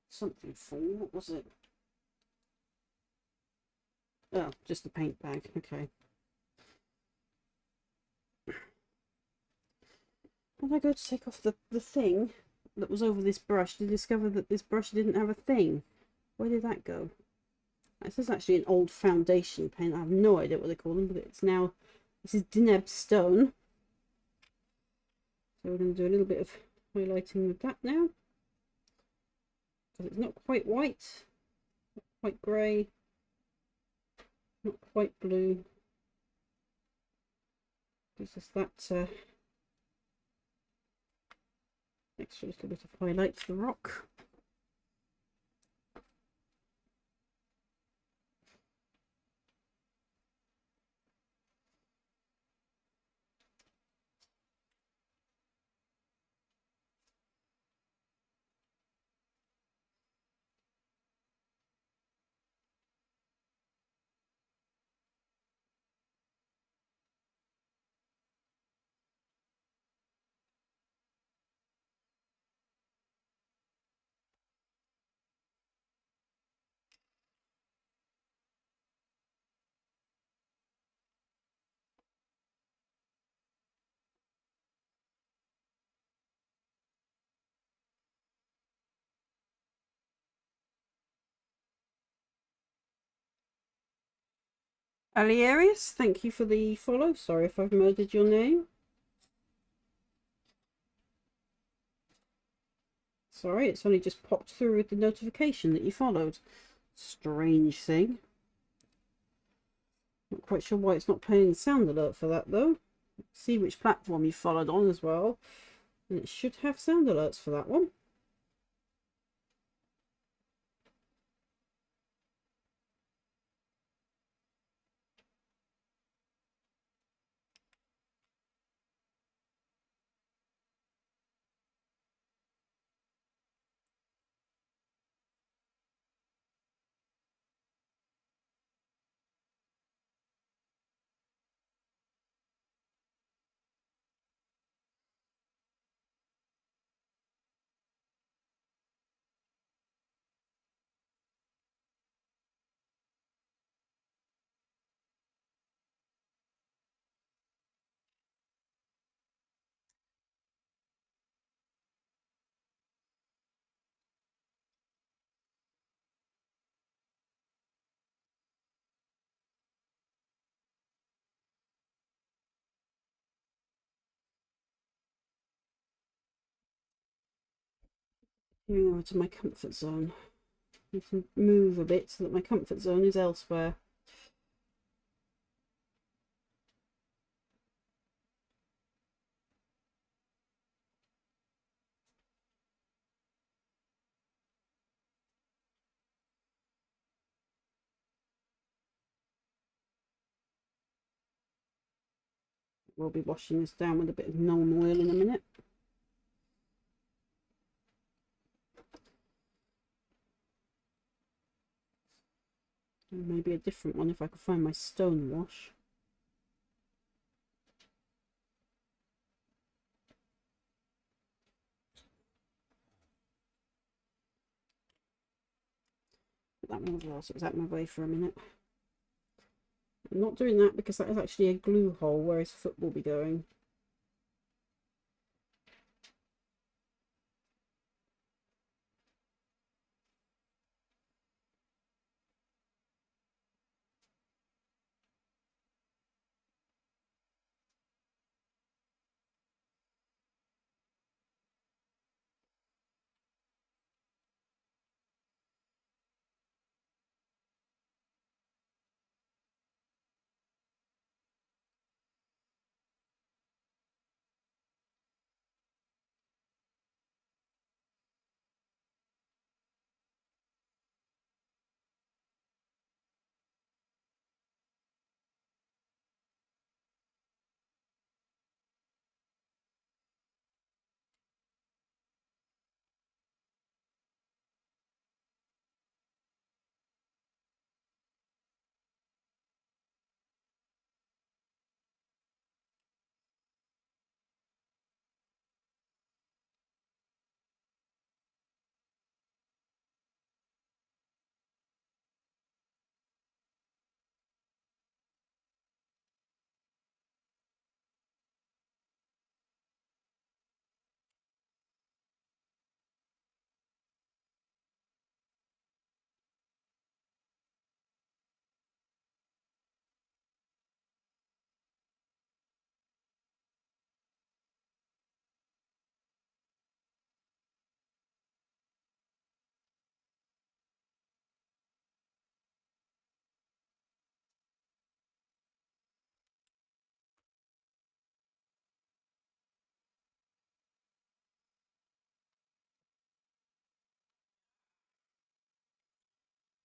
Something full. What was it? Oh, just a paint bag. Okay. When I go to take off the thing that was over this brush to discover that this brush didn't have a thing. Where did that go? This is actually an old foundation paint. I have no idea what they call them, but it's now... This is Deneb Stone. So we're going to do a little bit of highlighting with that now. Because it's not quite white, not quite grey, not quite blue. Gives us that extra little bit of highlight to the rock. Aliarius, thank you for the follow. Sorry if I've murdered your name. Sorry, it's only just popped through with the notification that you followed. Strange thing. Not quite sure why it's not playing the sound alert for that though. See which platform you followed on as well. And it should have sound alerts for that one. Moving over to my comfort zone. I need to move a bit so that my comfort zone is elsewhere. We'll be washing this down with a bit of Nuln oil in a minute. And maybe a different one if I could find my stone wash. Put that one as well, so it was out my way for a minute. I'm not doing that because that is actually a glue hole where his foot will be going.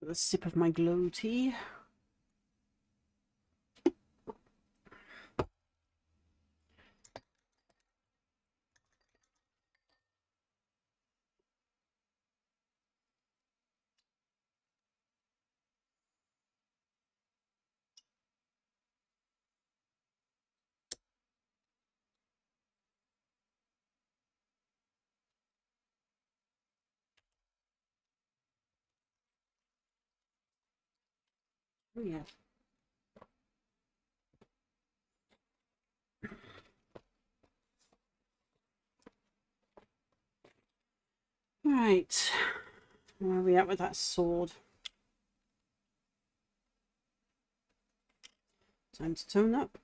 With a sip of my glow tea. Oh yeah. Right. Where are we at with that sword? Time to tone up.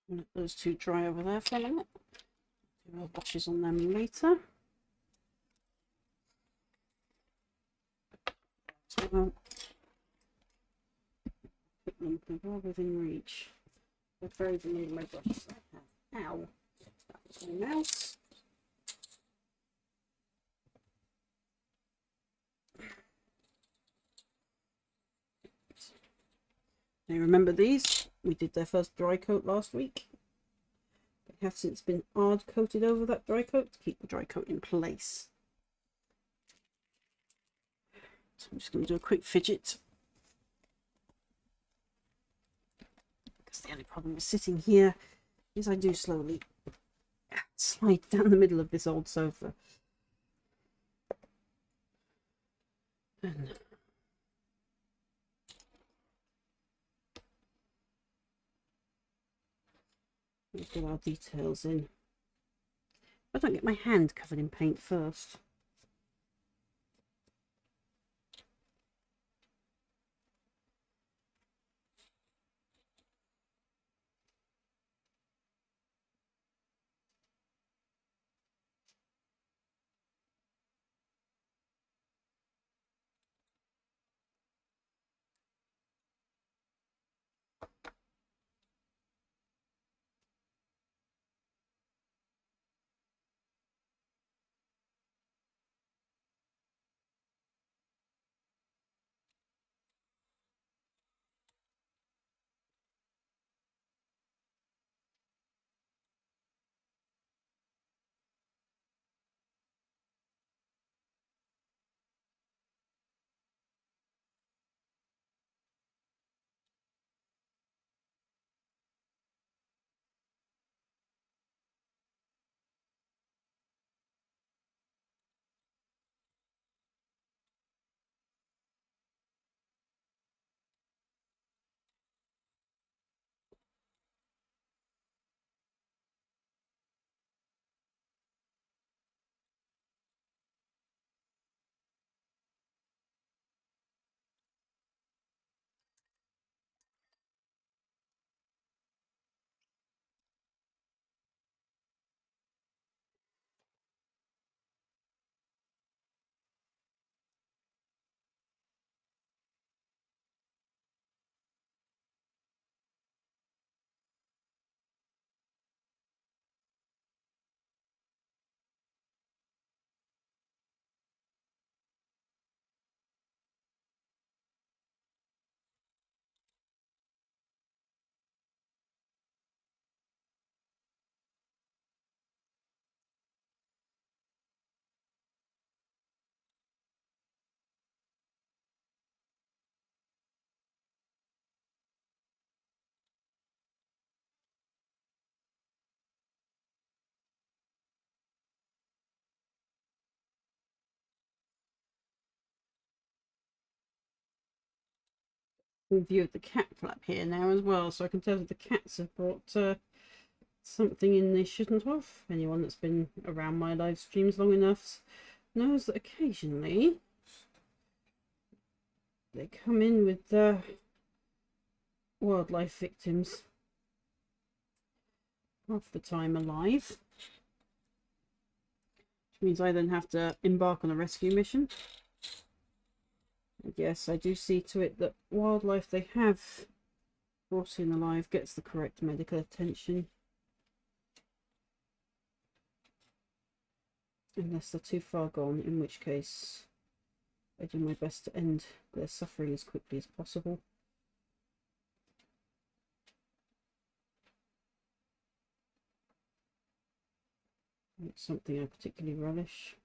Let those two dry over there for a minute. Do our washes on them later. So we'll put them well within reach. They're very familiar with my brushes I have. Ow! That was my mouse. Now remember these, we did their first dry coat last week. They have since been hard coated over that dry coat to keep the dry coat in place. So I'm just going to do a quick fidget. Because the only problem with sitting here is I do slowly slide down the middle of this old sofa. And we've got our details in. I don't get my hand covered in paint first. View of the cat flap here now as well, so I can tell that the cats have brought something in they shouldn't have. Anyone that's been around my live streams long enough knows that occasionally they come in with wildlife victims, half the time alive, which means I then have to embark on a rescue mission. And yes, I do see to it that wildlife they have brought in alive gets the correct medical attention. Unless they're too far gone, in which case I do my best to end their suffering as quickly as possible. It's something I particularly relish.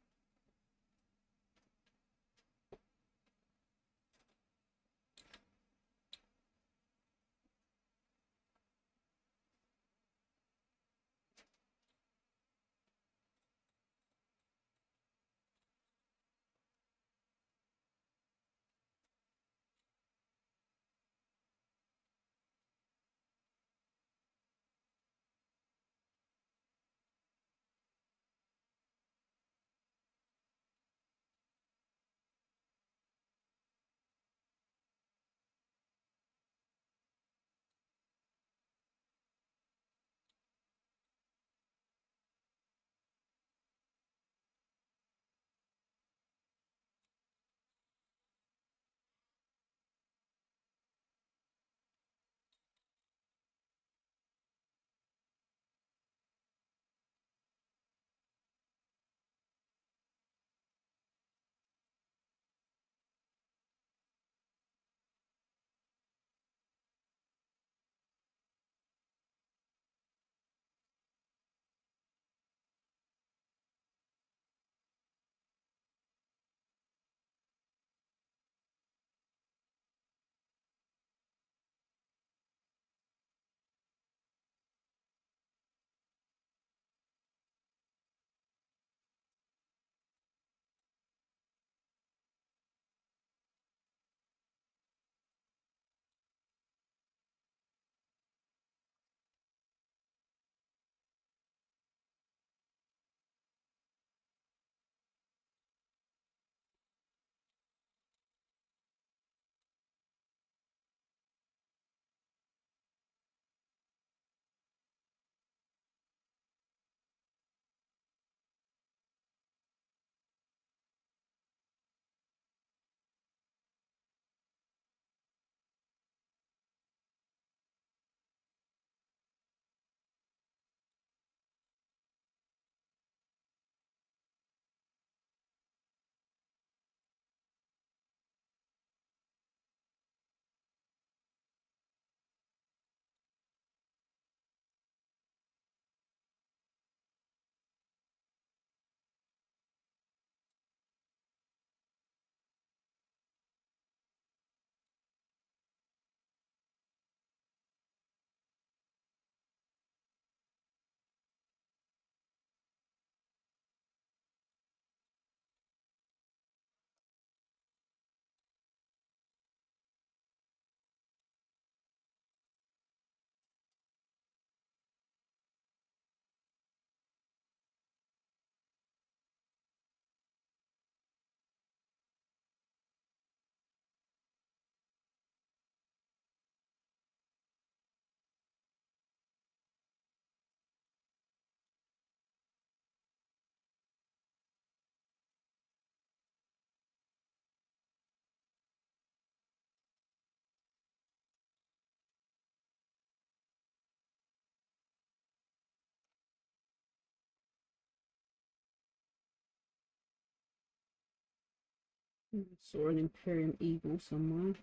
Saw an Imperium Eagle somewhere.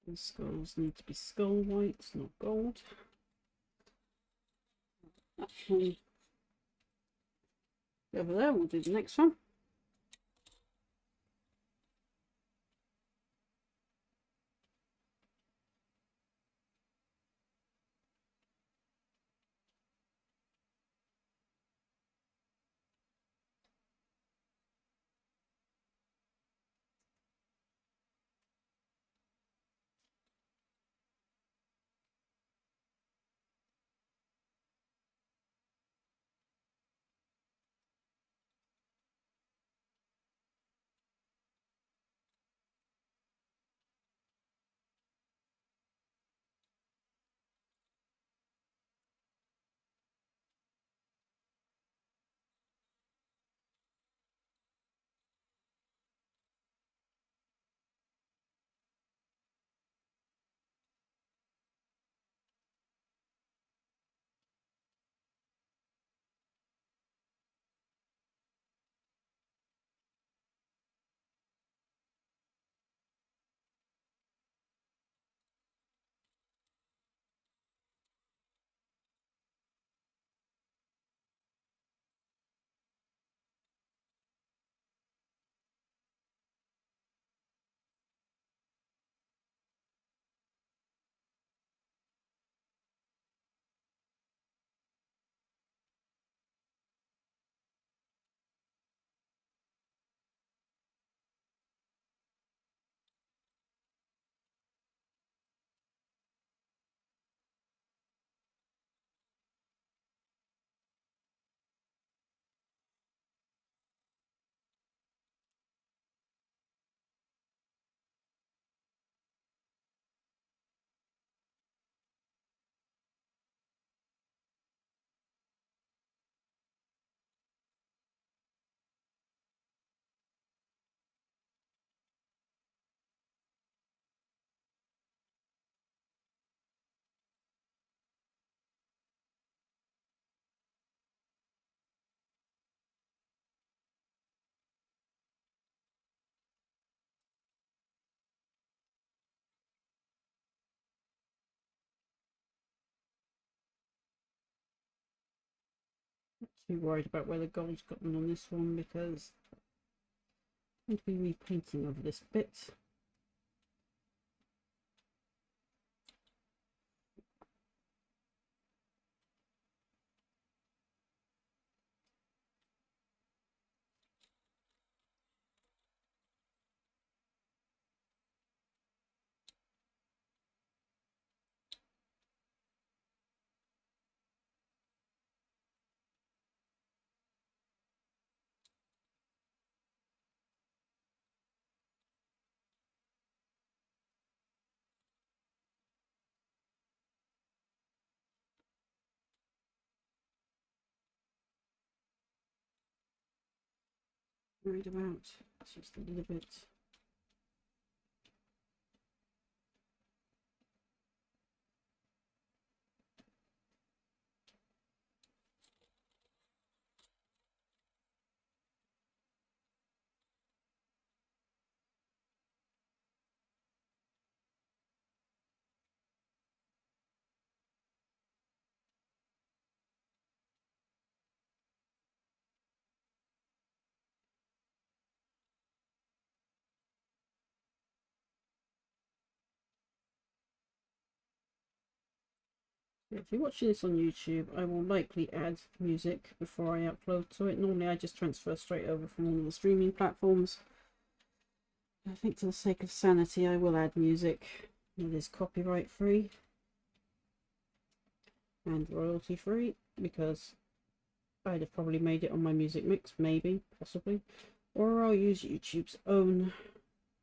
The skulls need to be skull white, not gold. Okay. Over there, we'll do the next one. Not too worried about where the gold's gotten on this one because I'm going to be repainting over this bit. Worried about just a little bit. If you're watching this on YouTube, I will likely add music before I upload to it. Normally I just transfer straight over from one of the streaming platforms. I think for the sake of sanity I will add music. It is copyright free. and royalty free, because I'd have probably made it on my music mix, maybe, possibly, or I'll use YouTube's own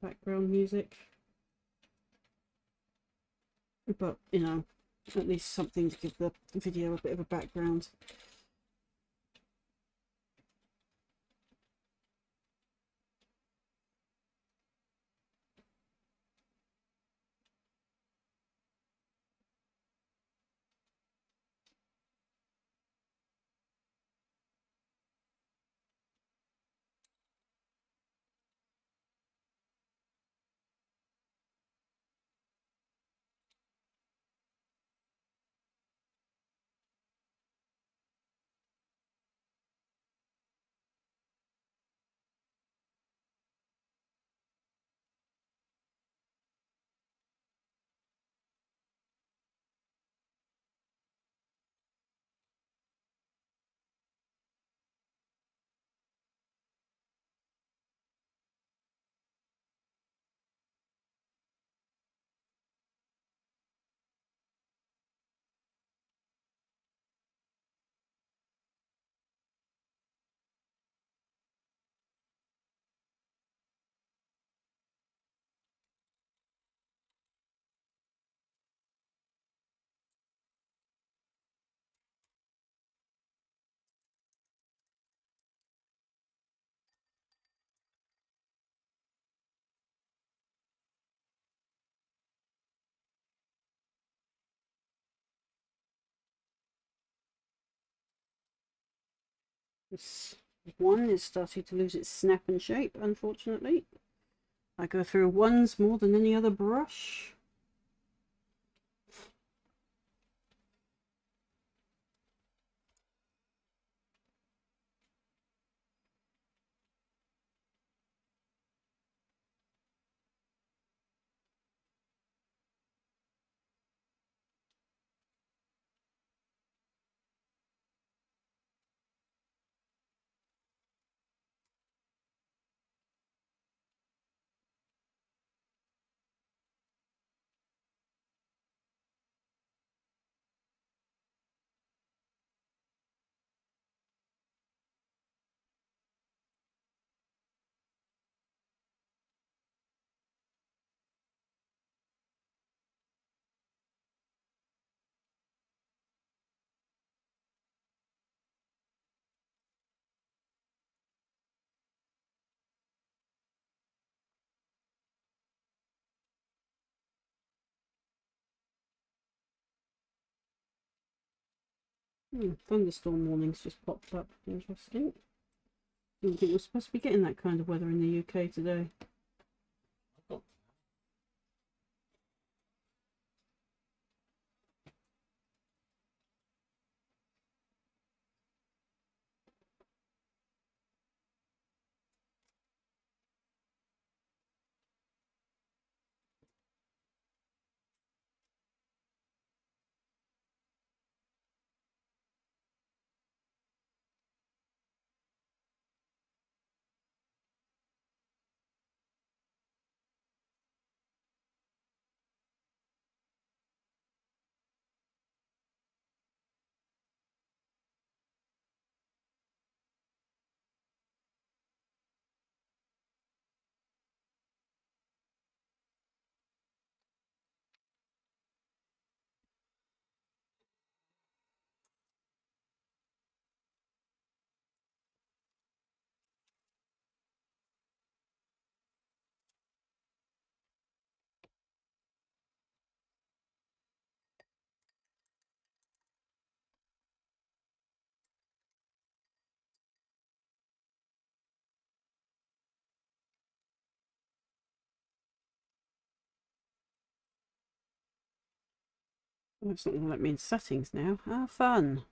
background music. But, you know, at least something to give the video a bit of a background. This one is starting to lose its snap and shape, unfortunately. I go through ones more than any other brush. Thunderstorm warnings just popped up. Interesting. Didn't think we're supposed to be getting that kind of weather in the UK today. Oh, it's not going to let me in settings now. How fun.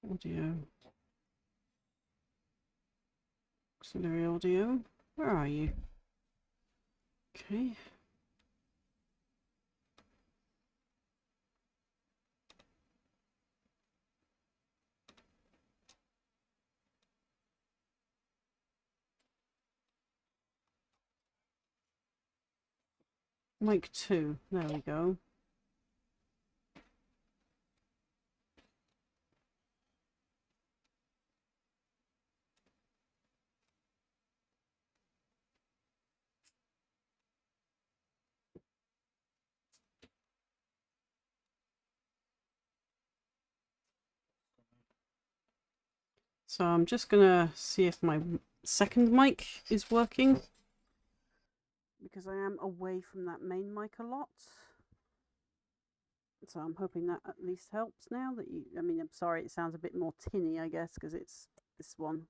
Audio. Auxiliary audio. Where are you? Okay. Mic 2. There we go. So I'm just gonna see if my second mic is working, because I am away from that main mic a lot. So I'm hoping that at least helps now that you, I mean, I'm sorry, it sounds a bit more tinny, I guess, because it's this one.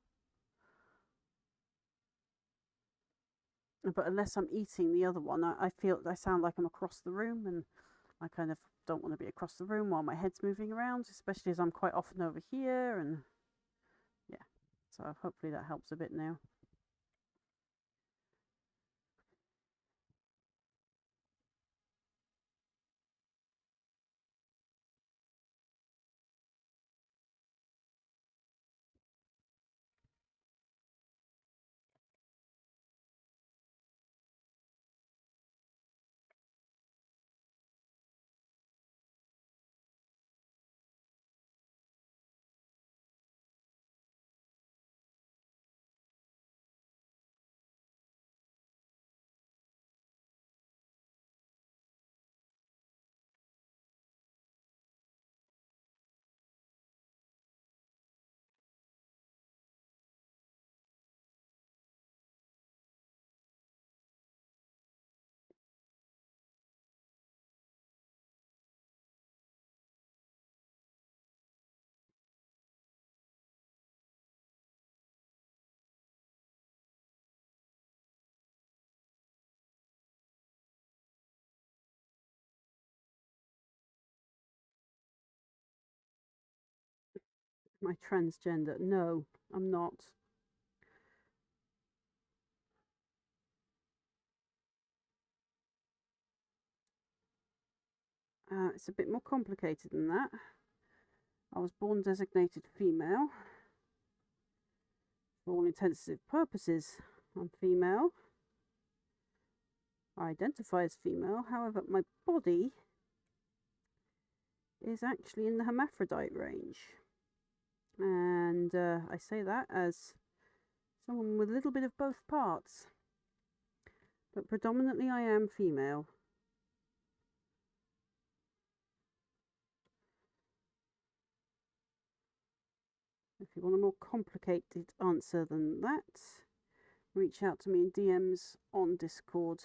But unless I'm eating the other one, I feel I sound like I'm across the room, and I kind of don't want to be across the room while my head's moving around, especially as I'm quite often over here, and yeah. So hopefully that helps a bit now. My transgender? No, I'm not. It's a bit more complicated than that. I was born designated female. For all intensive purposes, I'm female. I identify as female, however, my body is actually in the hermaphrodite range. And I say that as someone with a little bit of both parts. But predominantly I am female. If you want a more complicated answer than that, reach out to me in DMs on Discord.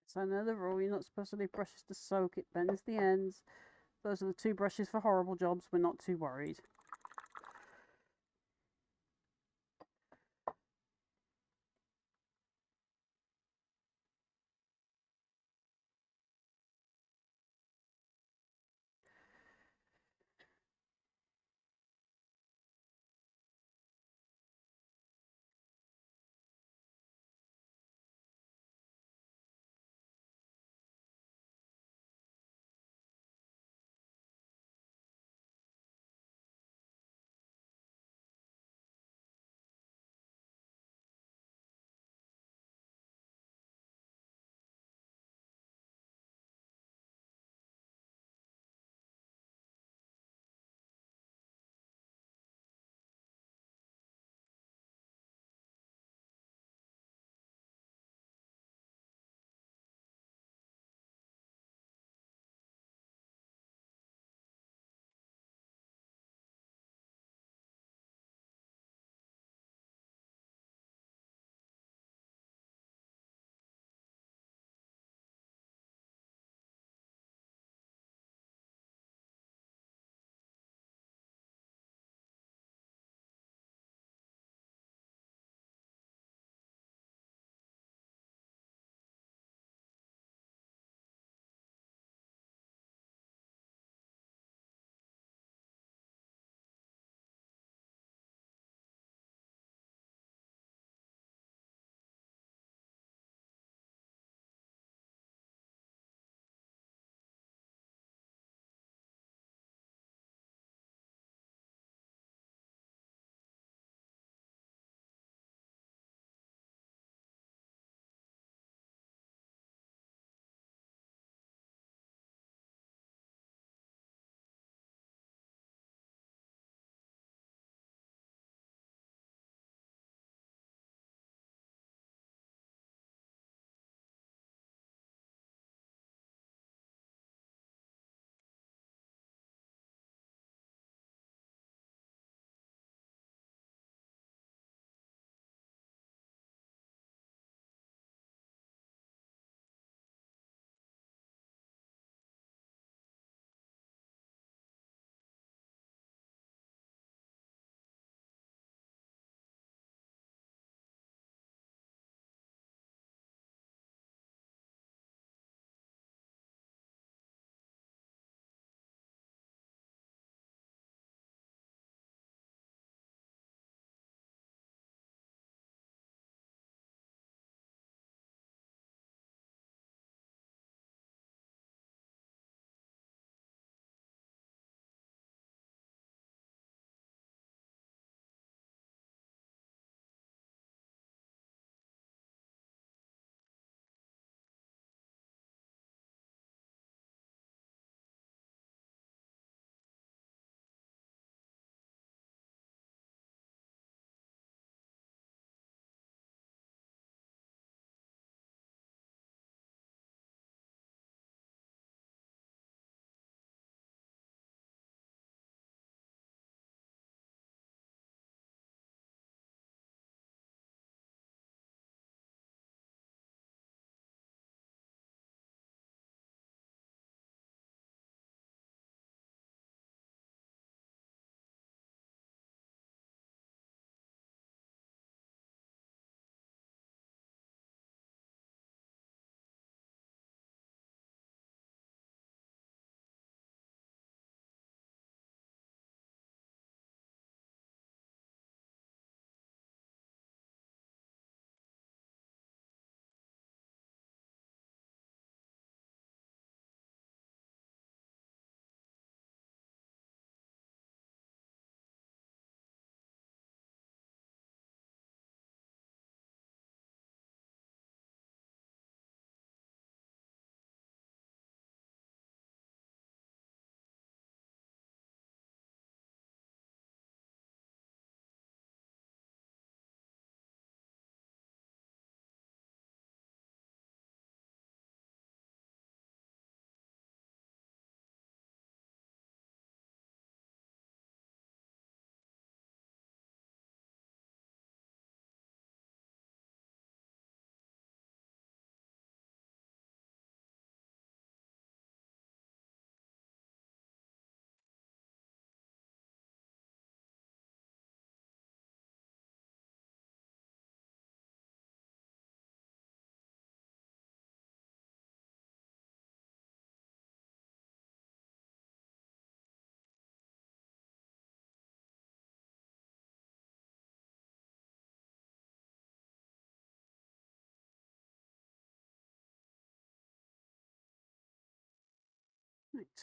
So I know the rule, you're not supposed to leave brushes to soak, it bends the ends. Those are the two brushes for horrible jobs, we're not too worried.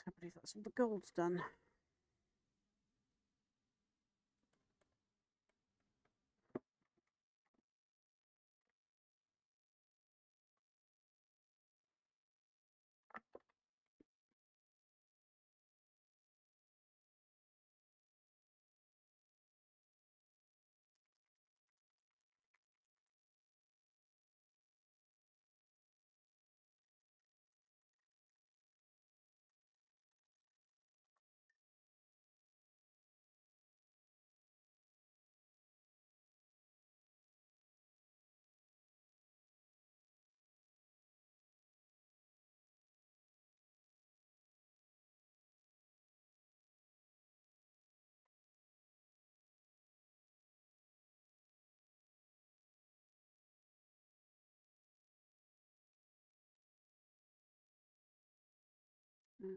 I believe that's all the gold's done. Mm.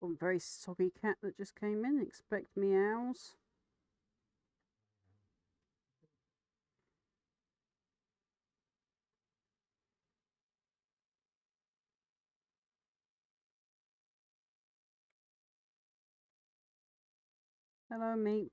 One very soggy cat that just came in. Expect meows. Hello, Meep.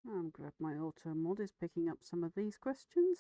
I'm glad my auto mod is picking up some of these questions.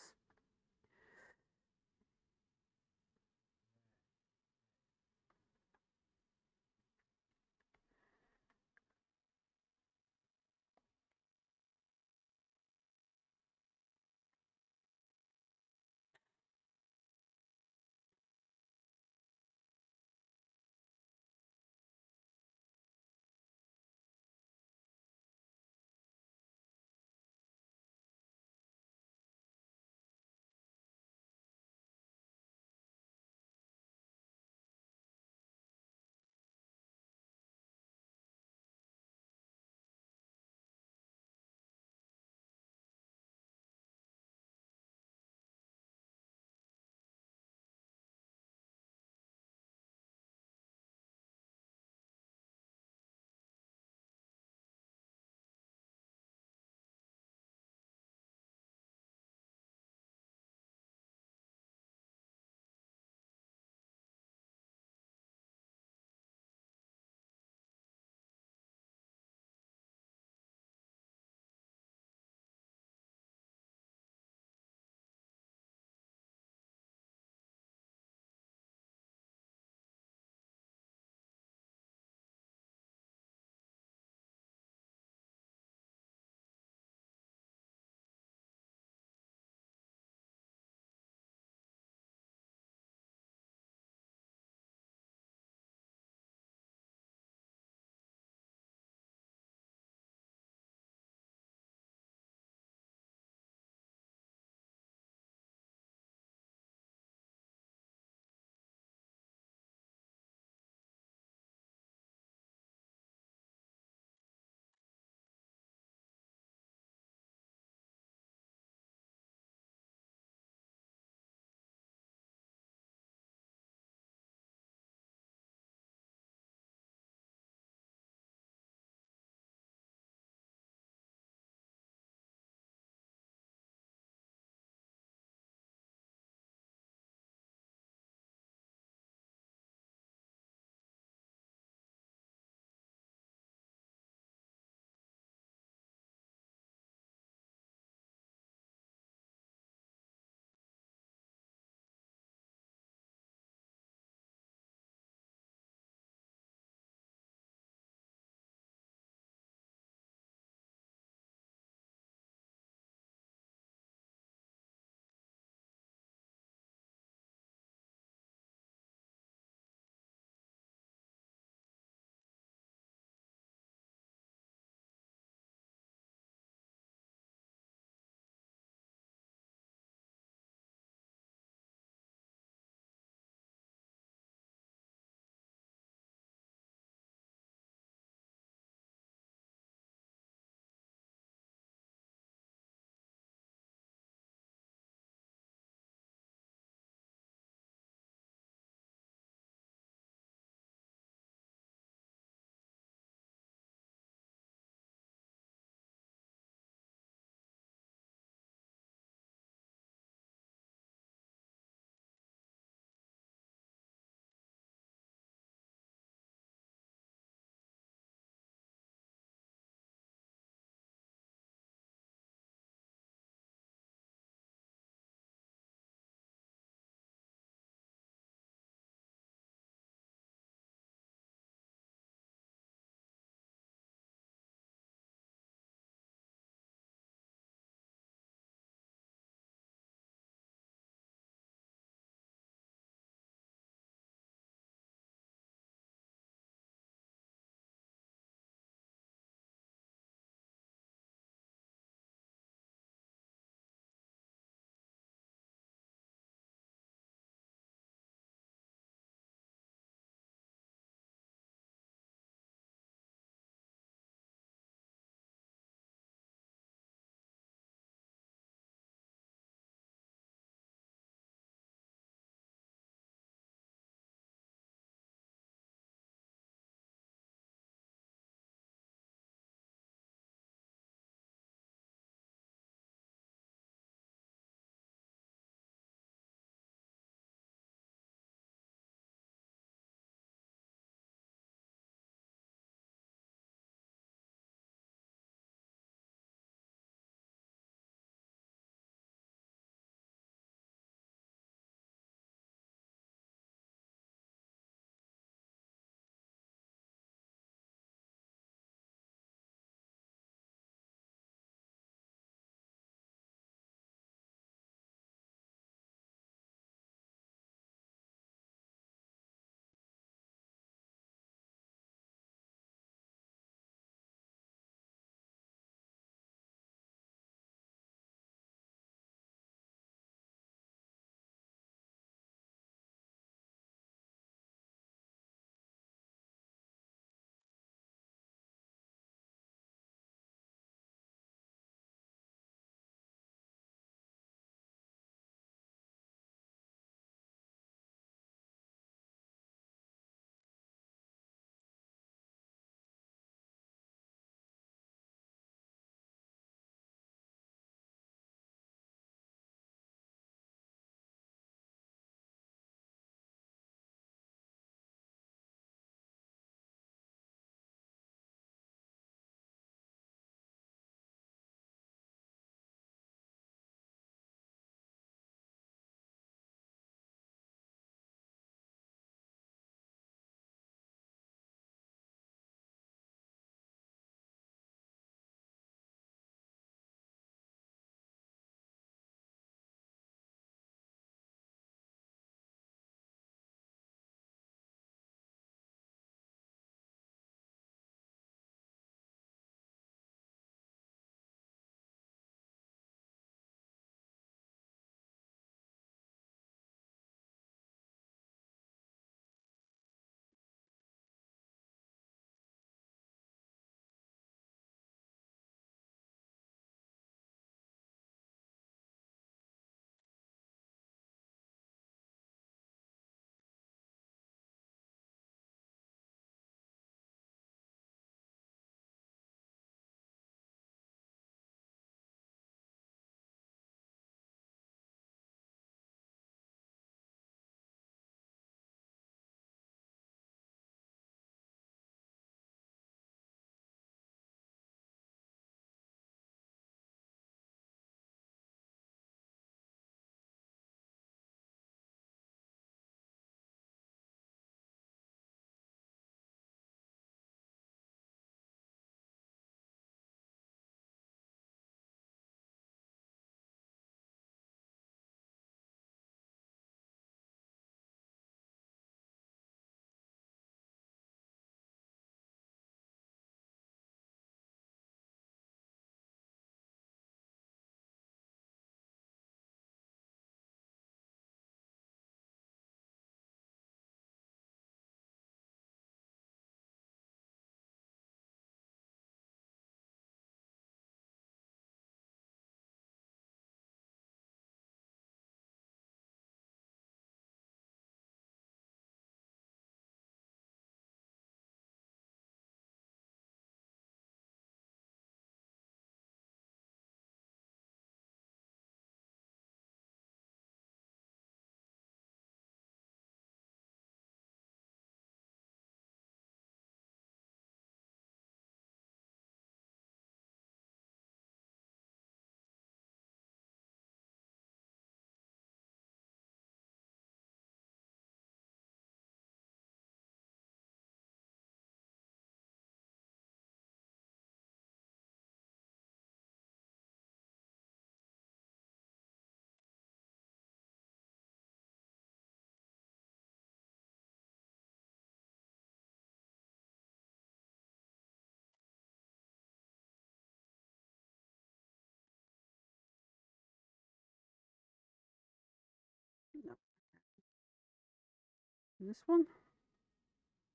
this one.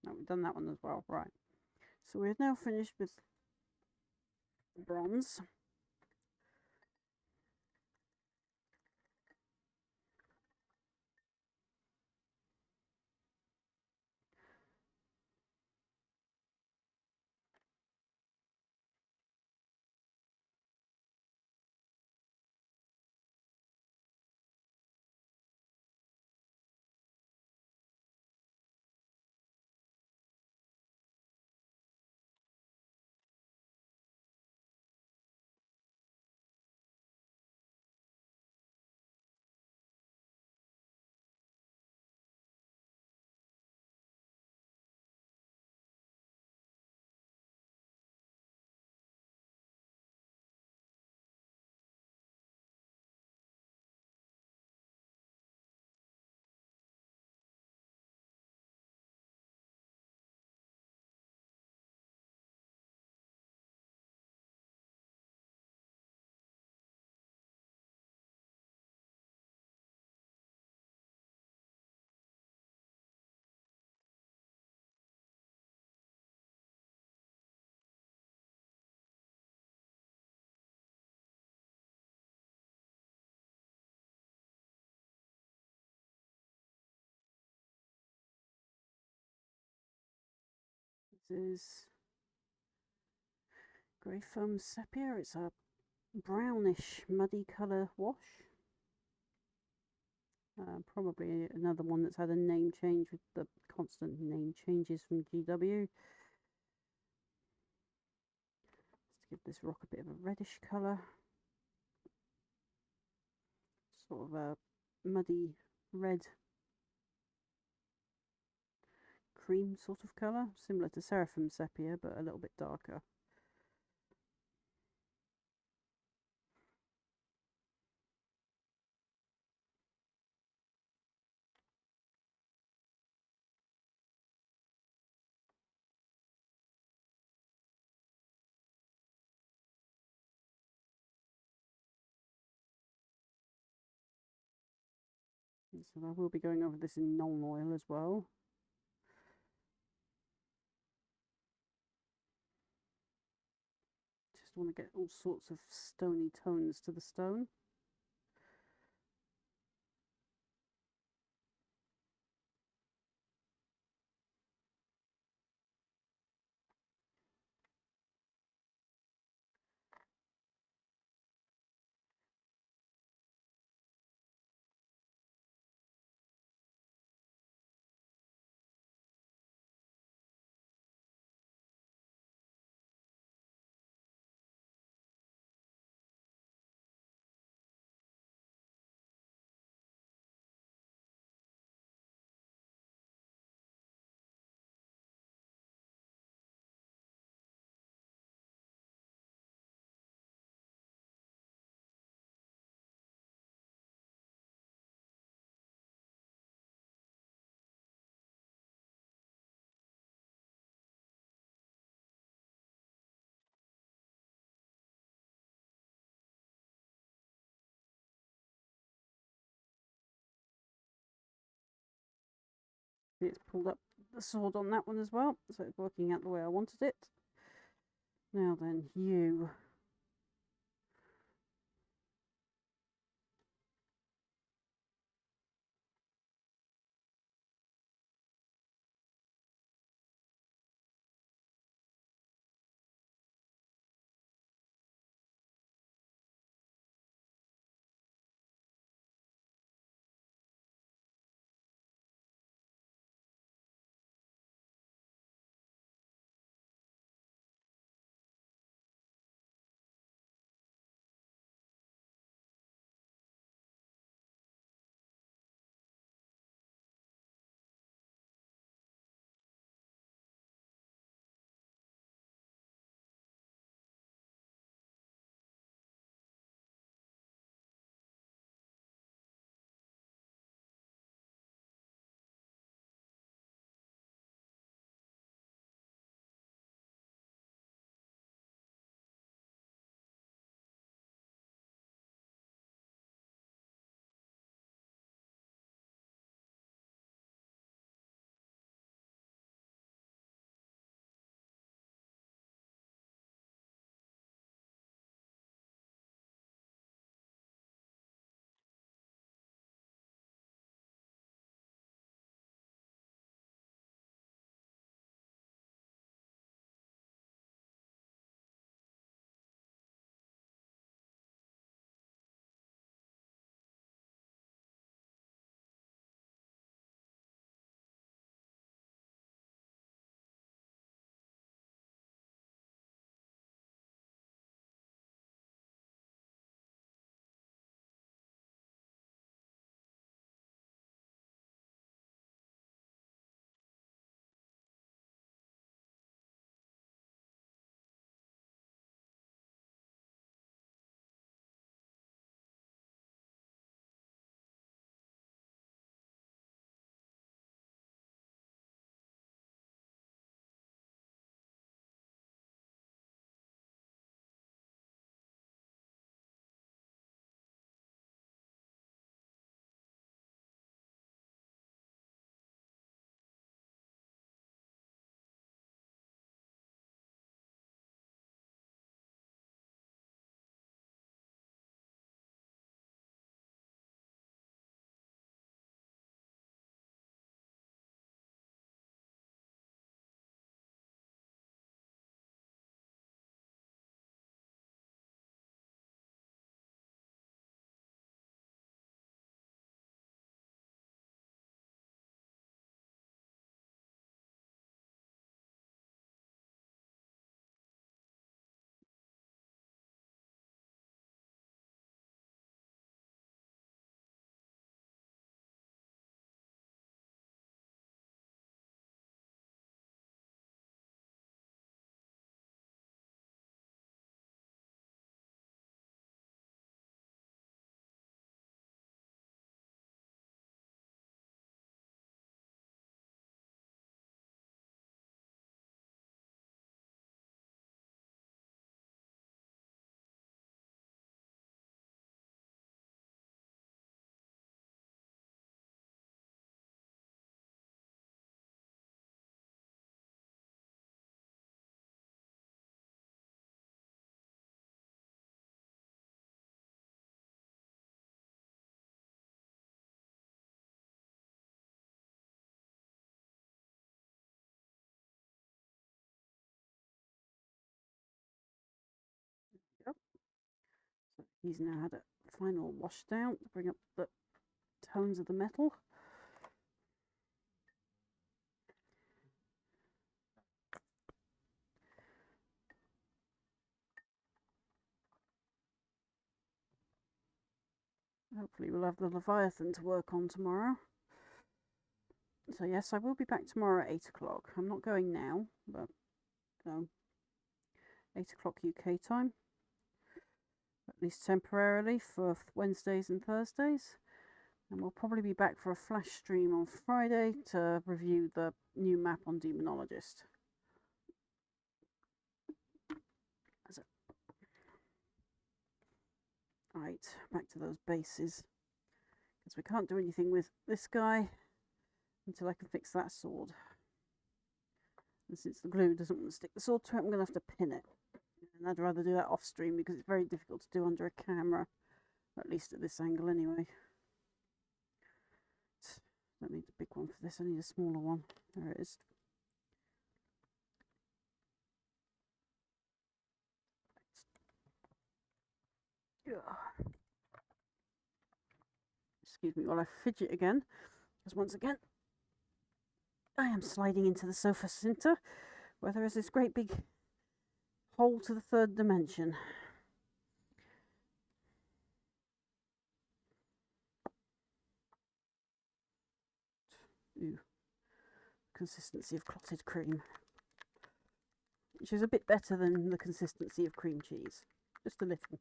No, we've done that one as well. Right. So we're now finished with the bronze. This is grey foam sepia. It's a brownish muddy colour wash. Probably another one that's had a name change with the constant name changes from GW. Just to give this rock a bit of a reddish colour. Sort of a muddy red cream sort of colour. Similar to Seraphim Sepia, but a little bit darker. So I will be going over this in Nuln Oil as well. Just want to get all sorts of stony tones to the stone. It's pulled up the sword on that one as well, so it's working out the way I wanted it. Now then, you. He's now had a final wash down to bring up the tones of the metal. Hopefully we'll have the Leviathan to work on tomorrow. So yes, I will be back tomorrow at 8 o'clock. I'm not going now, but 8 o'clock UK time. At least temporarily for Wednesdays and Thursdays. And we'll probably be back for a flash stream on Friday to review the new map on Demonologist. Right, back to those bases. Because we can't do anything with this guy until I can fix that sword. And since the glue doesn't want to stick the sword to it, I'm going to have to pin it. And I'd rather do that off stream because it's very difficult to do under a camera. At least at this angle anyway. Don't need a big one for this, I need a smaller one. There it is. Excuse me while I fidget again, because once again I am sliding into the sofa centre where there is this great big hole to the third dimension. Ooh. Consistency of clotted cream, which is a bit better than the consistency of cream cheese, just a little.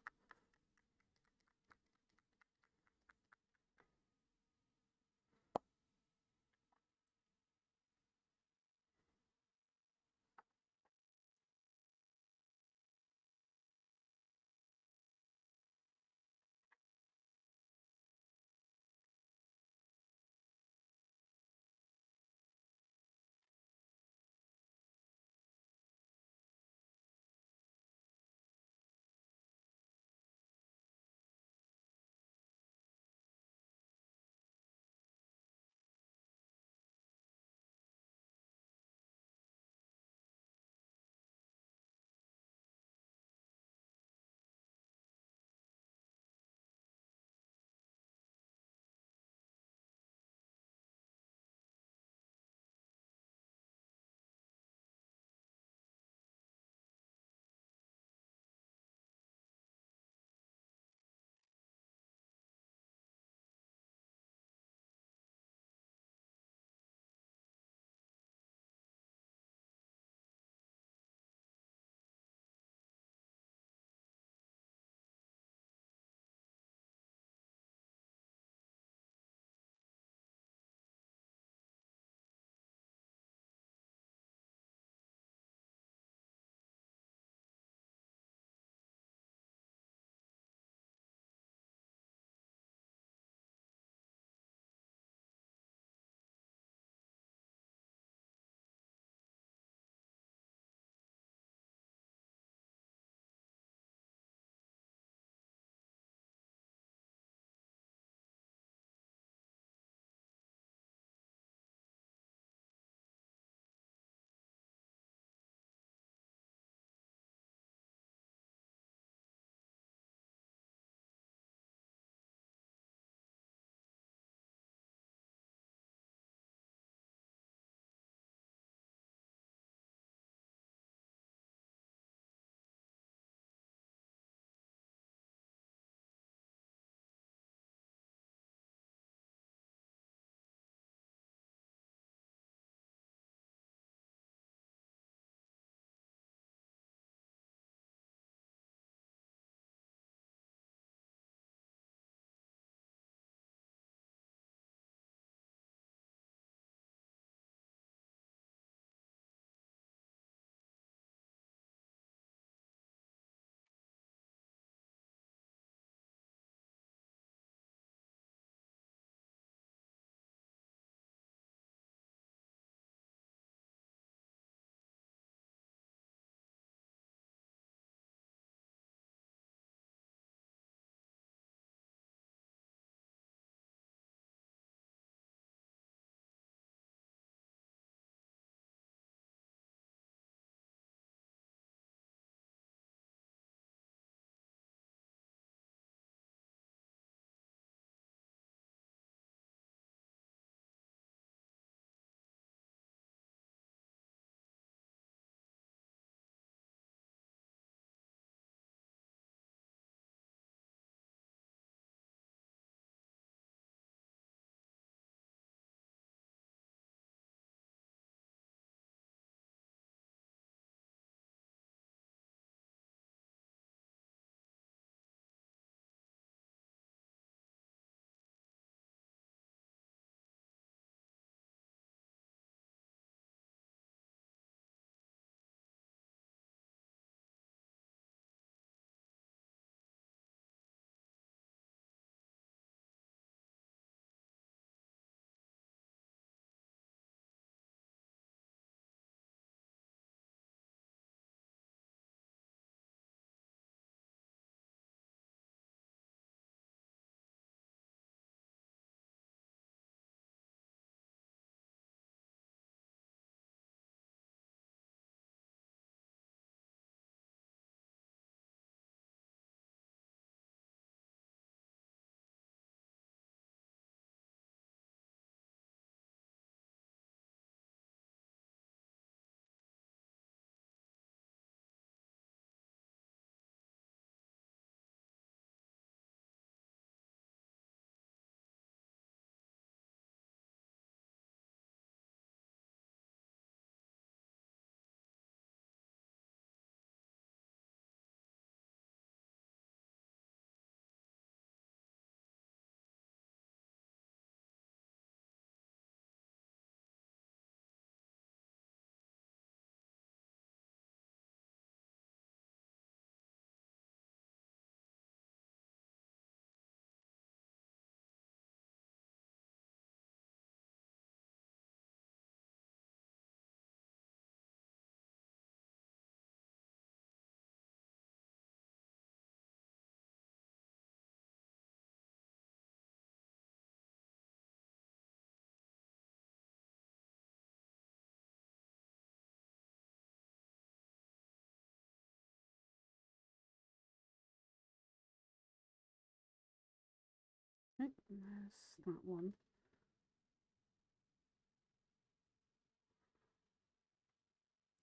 Okay, there's that one.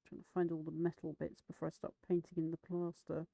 Trying to find all the metal bits before I start painting in the plaster.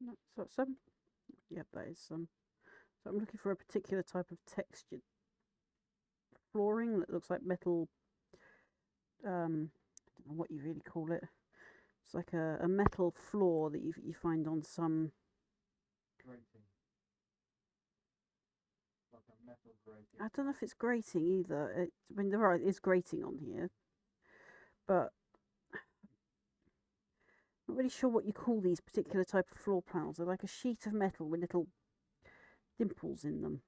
No, so some, yep, that is some. So I'm looking for a particular type of textured flooring that looks like metal. I don't know what you really call it. It's like a metal floor that you find on some. Grating. Like a metal grating. I don't know if it's grating either. I mean, is grating on here, but I'm not really sure what you call these particular type of floor panels. They're like a sheet of metal with little dimples in them.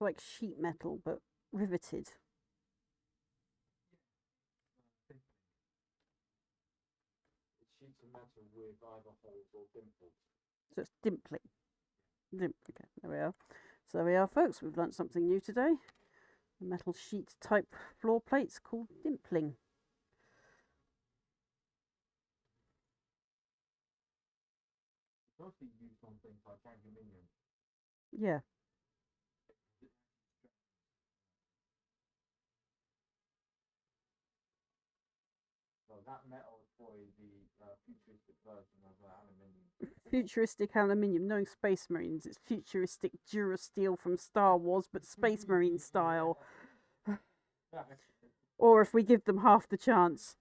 like sheet metal, but riveted. It's sheets of metal with either holes or dimples. So it's dimpling. Okay, there we are. So there we are, folks. We've learnt something new today. A metal sheet type floor plates called dimpling. It's mostly used on things like aluminium. Yeah. So that metal is probably the futuristic version of aluminium. Futuristic aluminium. Knowing Space Marines, it's futuristic Durasteel from Star Wars, but Space Marine style. Or if we give them half the chance,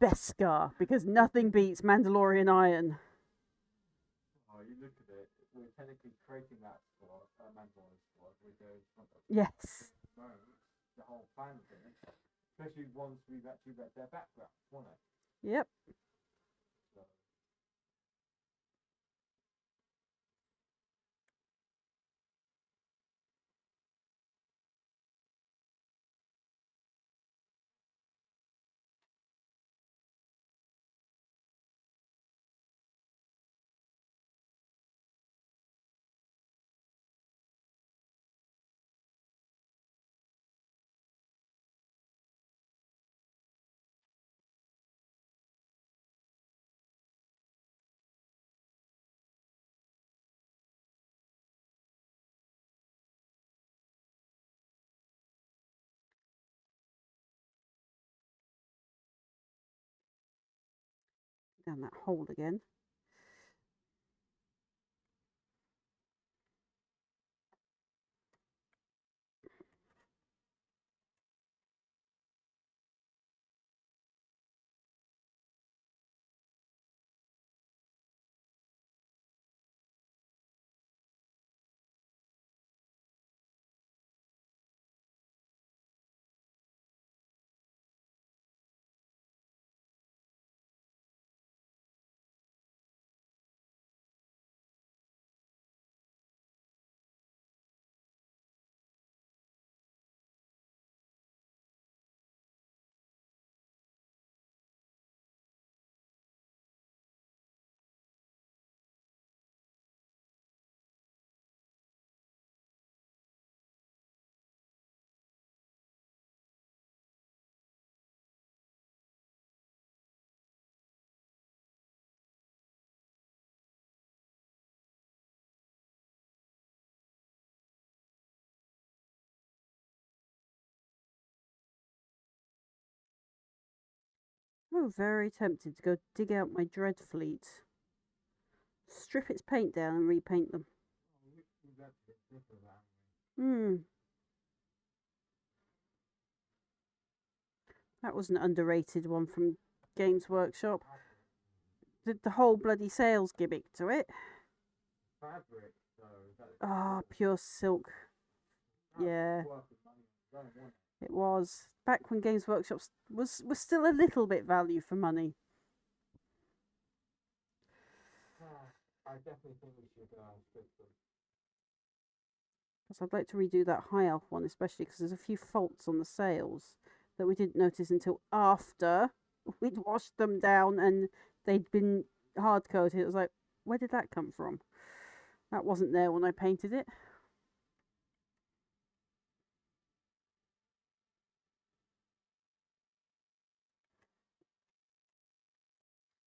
Beskar, because nothing beats Mandalorian iron. Oh, you look at it, we're technically creating that squad, Mandalorian squad, with those Yes. the whole plan thing, especially once we've actually read their background, wasn't it? Yep. So, Down that hole again. Oh, very tempted to go dig out my Dread fleet, strip its paint down and repaint them. That was an underrated one from Games Workshop. Did the whole bloody sales gimmick to it. fabric, Ah, pure silk. Yeah, it was. Back when Games Workshop was still a little bit value for money. I definitely think we should split them. Because I'd like to redo that High Elf one, especially because there's a few faults on the sails that we didn't notice until after we'd washed them down and they'd been hard coated. It was like, where did that come from? That wasn't there when I painted it.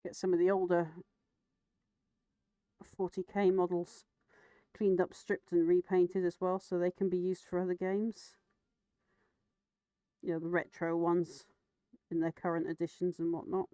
Get some of the older 40k models cleaned up, stripped and repainted as well, so they can be used for other games. You know, the retro ones in their current editions and whatnot.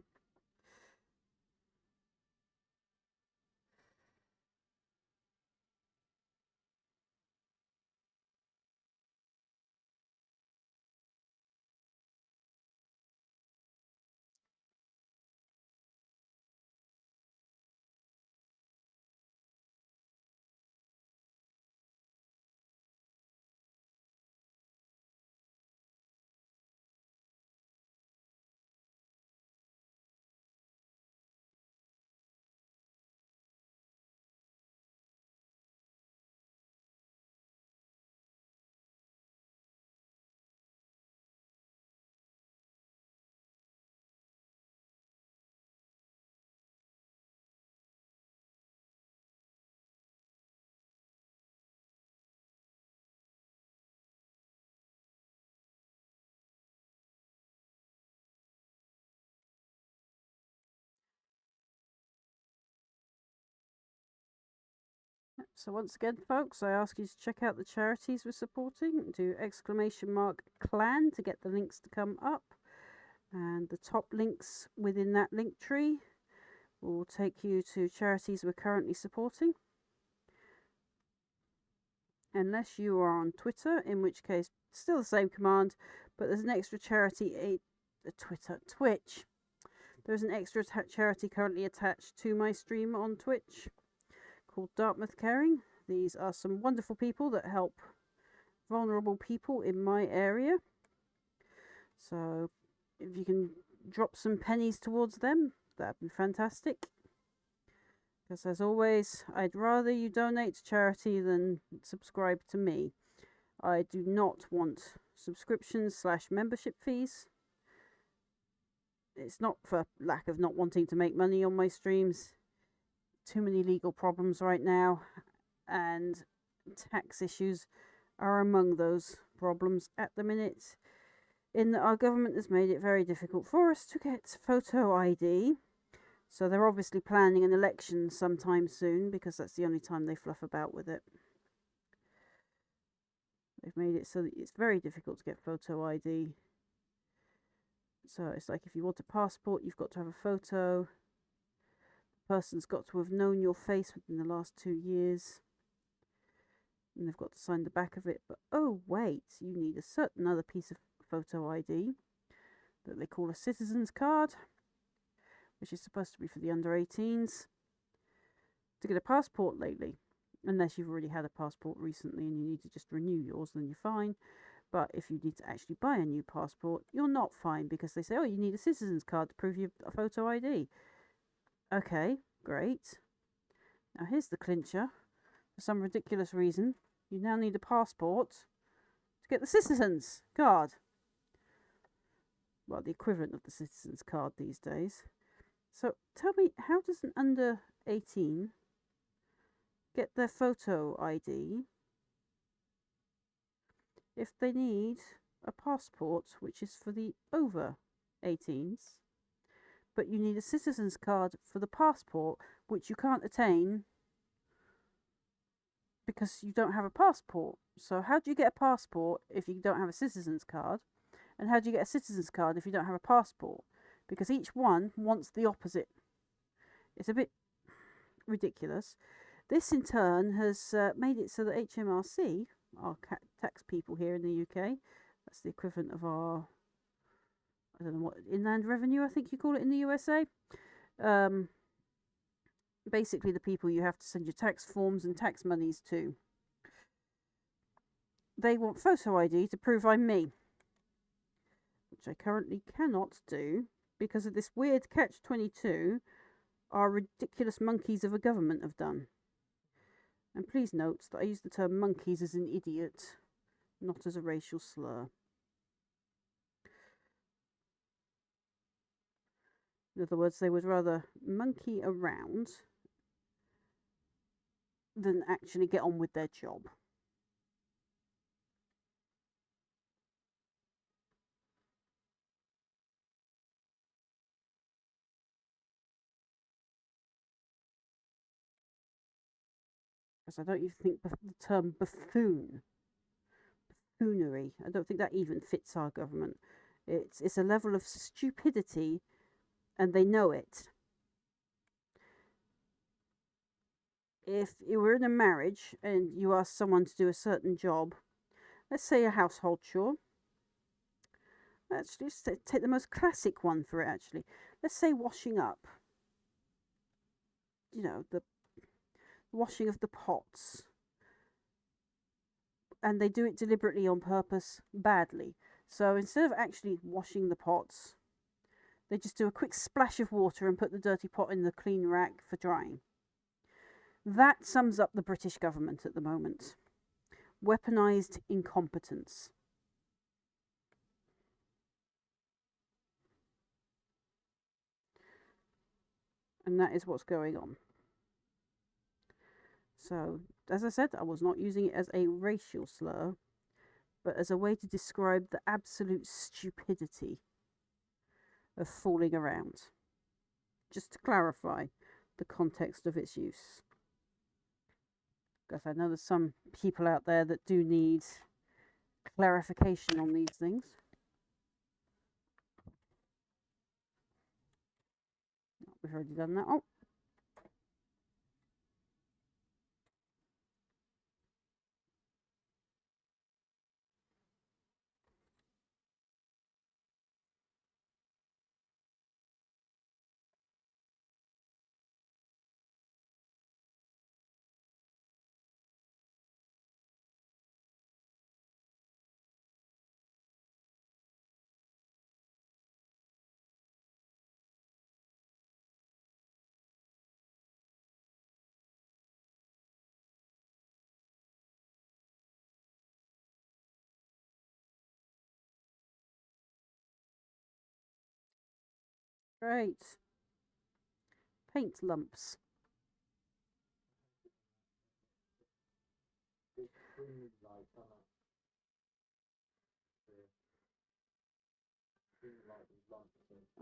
So once again, folks, I ask you to check out the charities we're supporting. Do !clan to get the links to come up. And the top links within that link tree will take you to charities we're currently supporting. Unless you are on Twitter, in which case, still the same command, but there's an extra charity, Twitch. There's an extra charity currently attached to my stream on Twitch called Dartmouth Caring. These are some wonderful people that help vulnerable people in my area. So if you can drop some pennies towards them, that'd be fantastic. Because as always, I'd rather you donate to charity than subscribe to me. I do not want subscriptions/membership fees. It's not for lack of not wanting to make money on my streams. Too many legal problems right now, and tax issues are among those problems at the minute, in that our government has made it very difficult for us to get photo ID. So they're obviously planning an election sometime soon, because that's the only time they fluff about with it. They've made it so that it's very difficult to get photo ID. So it's like if you want a passport, you've got to have a photo. The person's got to have known your face within the last 2 years. And they've got to sign the back of it. But oh wait, you need a certain other piece of photo ID that they call a citizen's card, which is supposed to be for the under 18s. To get a passport lately, unless you've already had a passport recently and you need to just renew yours, then you're fine. But if you need to actually buy a new passport, you're not fine, because they say, oh, you need a citizen's card to prove your photo ID. Okay, great. Now here's the clincher. For some ridiculous reason, you now need a passport to get the citizen's card. Well, the equivalent of the citizen's card these days. So tell me, how does an under 18 get their photo ID if they need a passport which is for the over 18s, but you need a citizen's card for the passport which you can't attain because you don't have a passport? So how do you get a passport if you don't have a citizen's card? And how do you get a citizen's card if you don't have a passport? Because each one wants the opposite. It's a bit ridiculous. This in turn has made it so that HMRC, our tax people here in the UK, that's the equivalent of our, I don't know what, inland revenue, I think you call it in the USA. Basically the people you have to send your tax forms and tax monies to. They want photo ID to prove I'm me, which I currently cannot do because of this weird catch-22 our ridiculous monkeys of a government have done. And please note that I use the term monkeys as an idiot, not as a racial slur. In other words, they would rather monkey around than actually get on with their job. Because I don't even think the term buffoonery, I don't think that even fits our government. It's a level of stupidity, and they know it. If you were in a marriage and you asked someone to do a certain job, let's say a household chore. Let's just take the most classic one for it, actually. Let's say washing up. You know, the washing of the pots. And they do it deliberately on purpose, badly. So instead of actually washing the pots, they just do a quick splash of water and put the dirty pot in the clean rack for drying. That sums up the British government at the moment. Weaponised incompetence. And that is what's going on. So, as I said, I was not using it as a racial slur, but as a way to describe the absolute stupidity of fooling around. Just to clarify the context of its use. because I know there's some people out there that do need clarification on these things. We've already done that. Oh. Great. Paint lumps.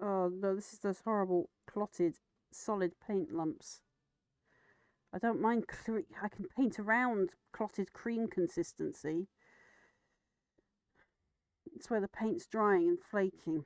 Oh no, this is those horrible clotted solid paint lumps. I don't mind, I can paint around clotted cream consistency. It's where the paint's drying and flaking.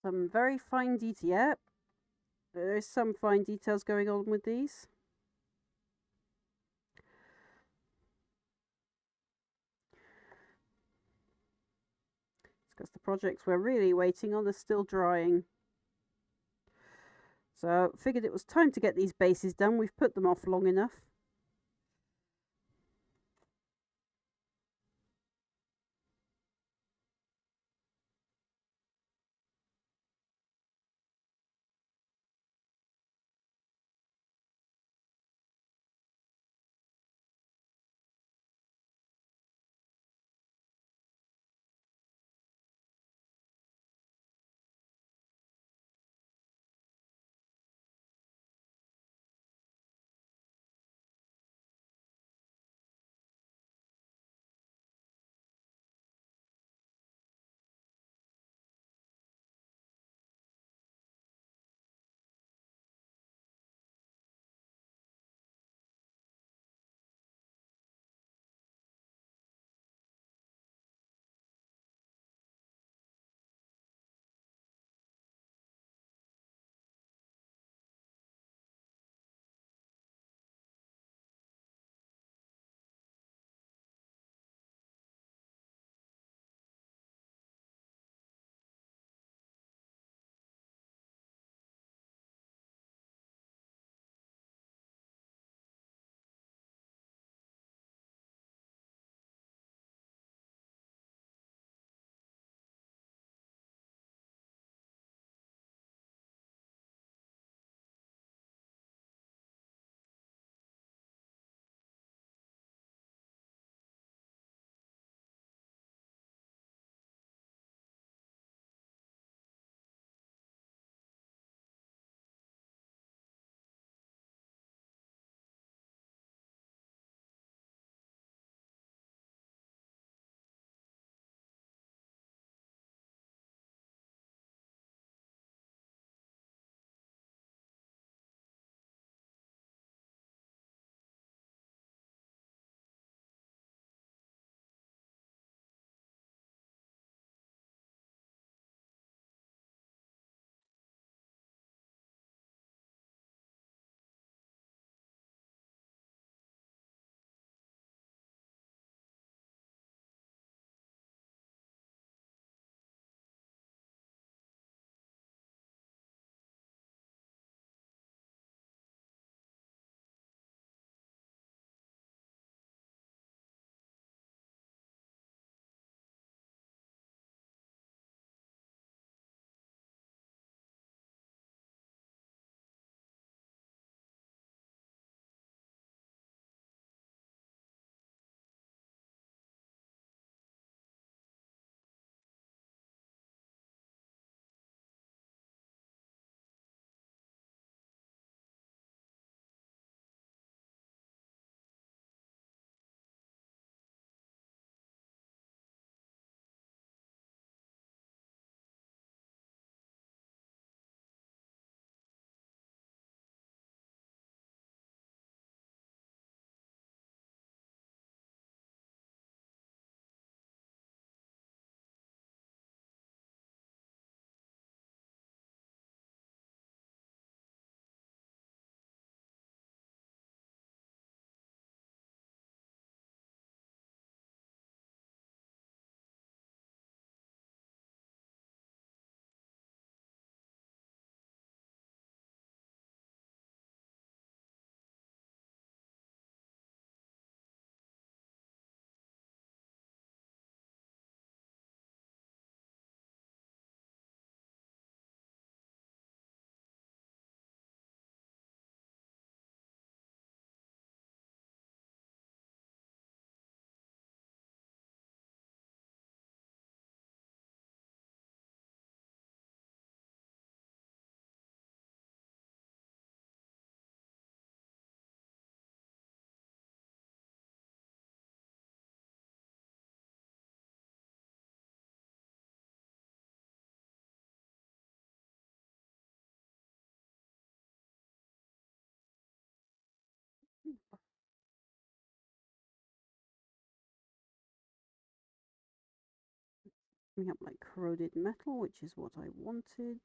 Some very fine detail. Yep. There's some fine details going on with these. It's because the projects we're really waiting on are still drying. So figured it was time to get these bases done. We've put them off long enough. Coming up like corroded metal, which is what I wanted.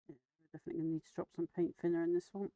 Yeah, we're definitely going to need to drop some paint thinner in this one.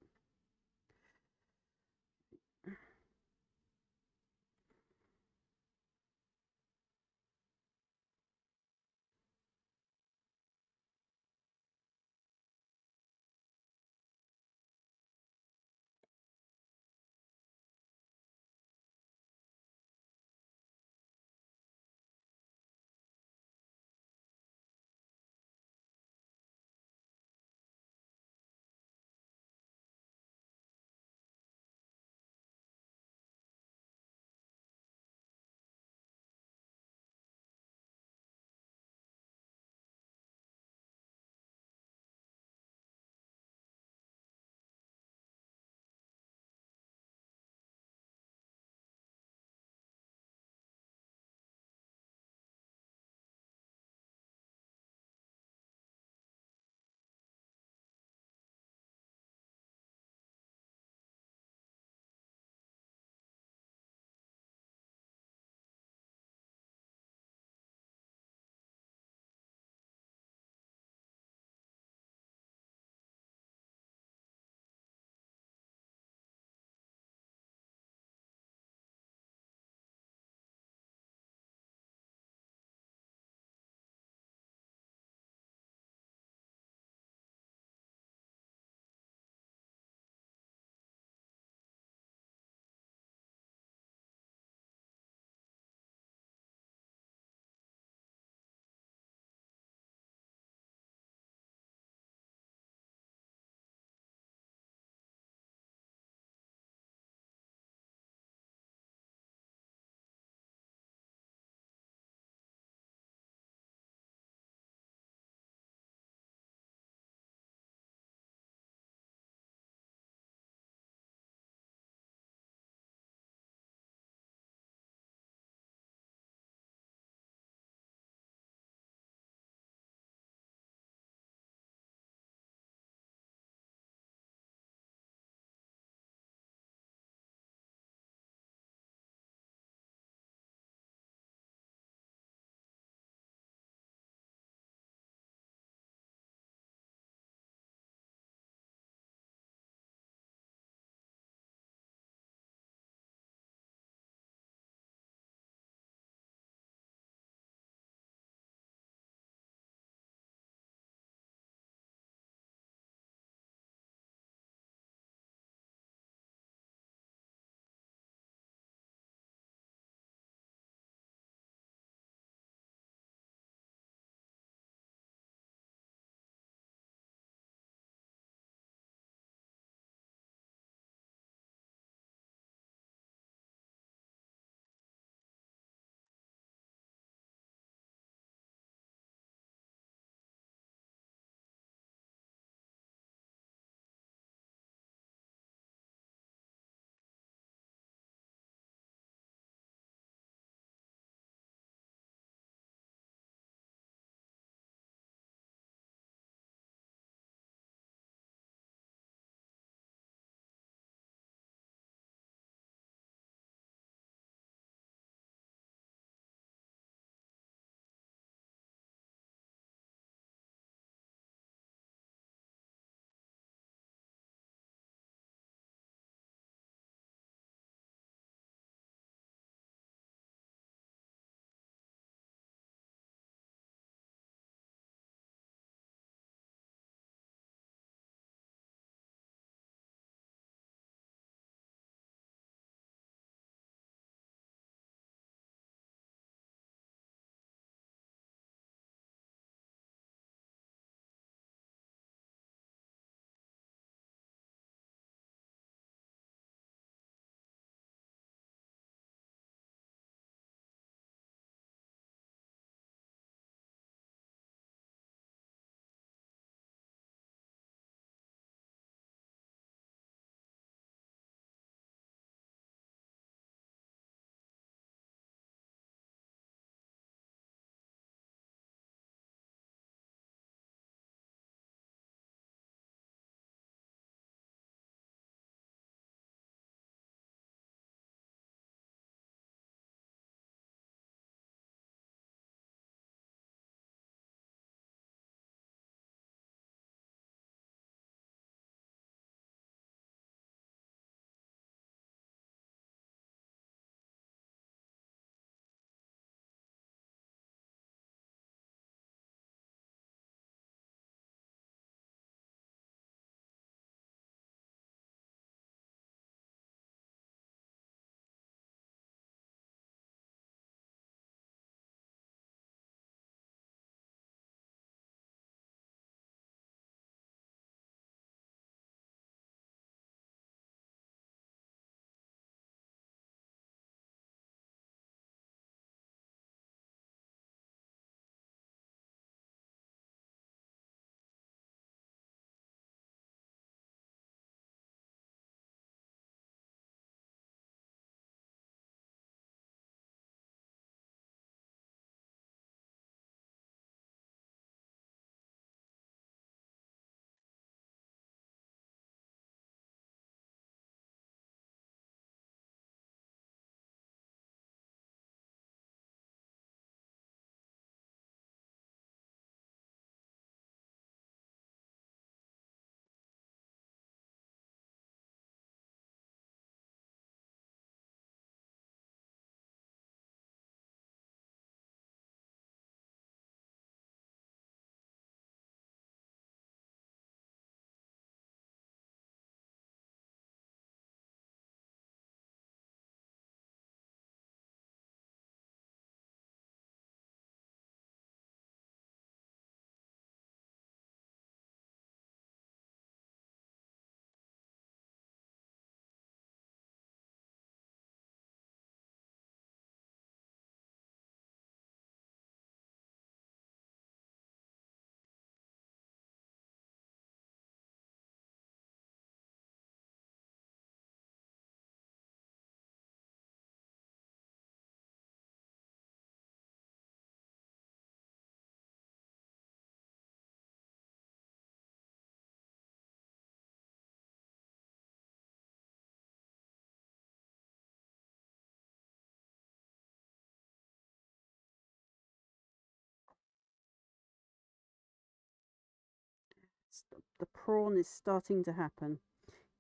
The prawn is starting to happen,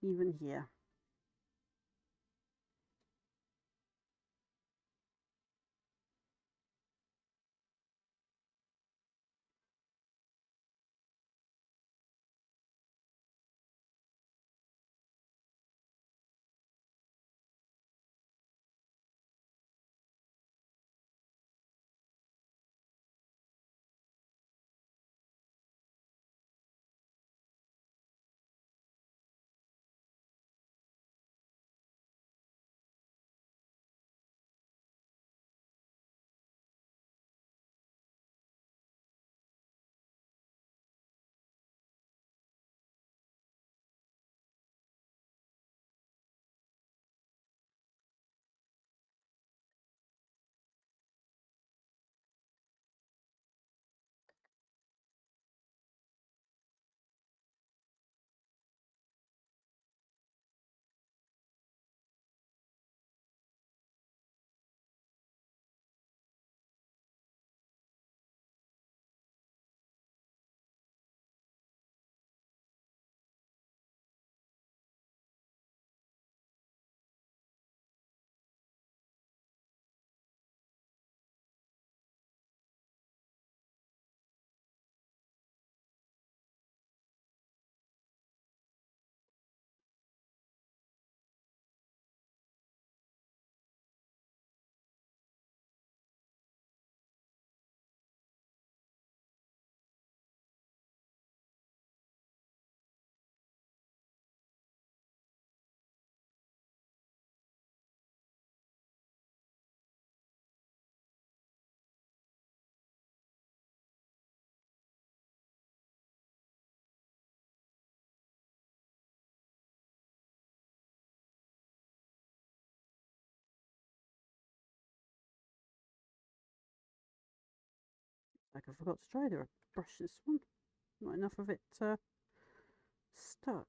even here. Like I forgot to try the brush this one. Not enough of it stuck.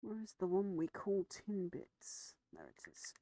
Where is the one we call tin bits? There it is.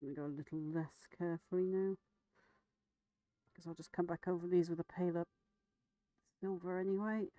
I'm going to go a little less carefully now, because I'll just come back over these with a paler silver anyway.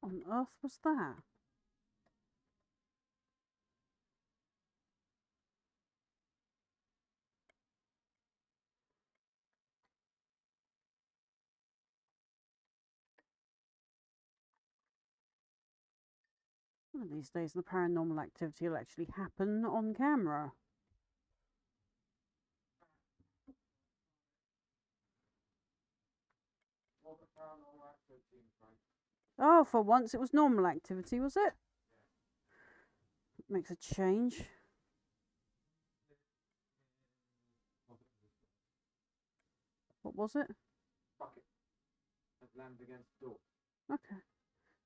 On earth was that? One of these days, the paranormal activity will actually happen on camera. What the paranormal activity in front? Oh, for once it was normal activity, was it? Makes a change. What was it? Bucket. It landed against the door. Okay.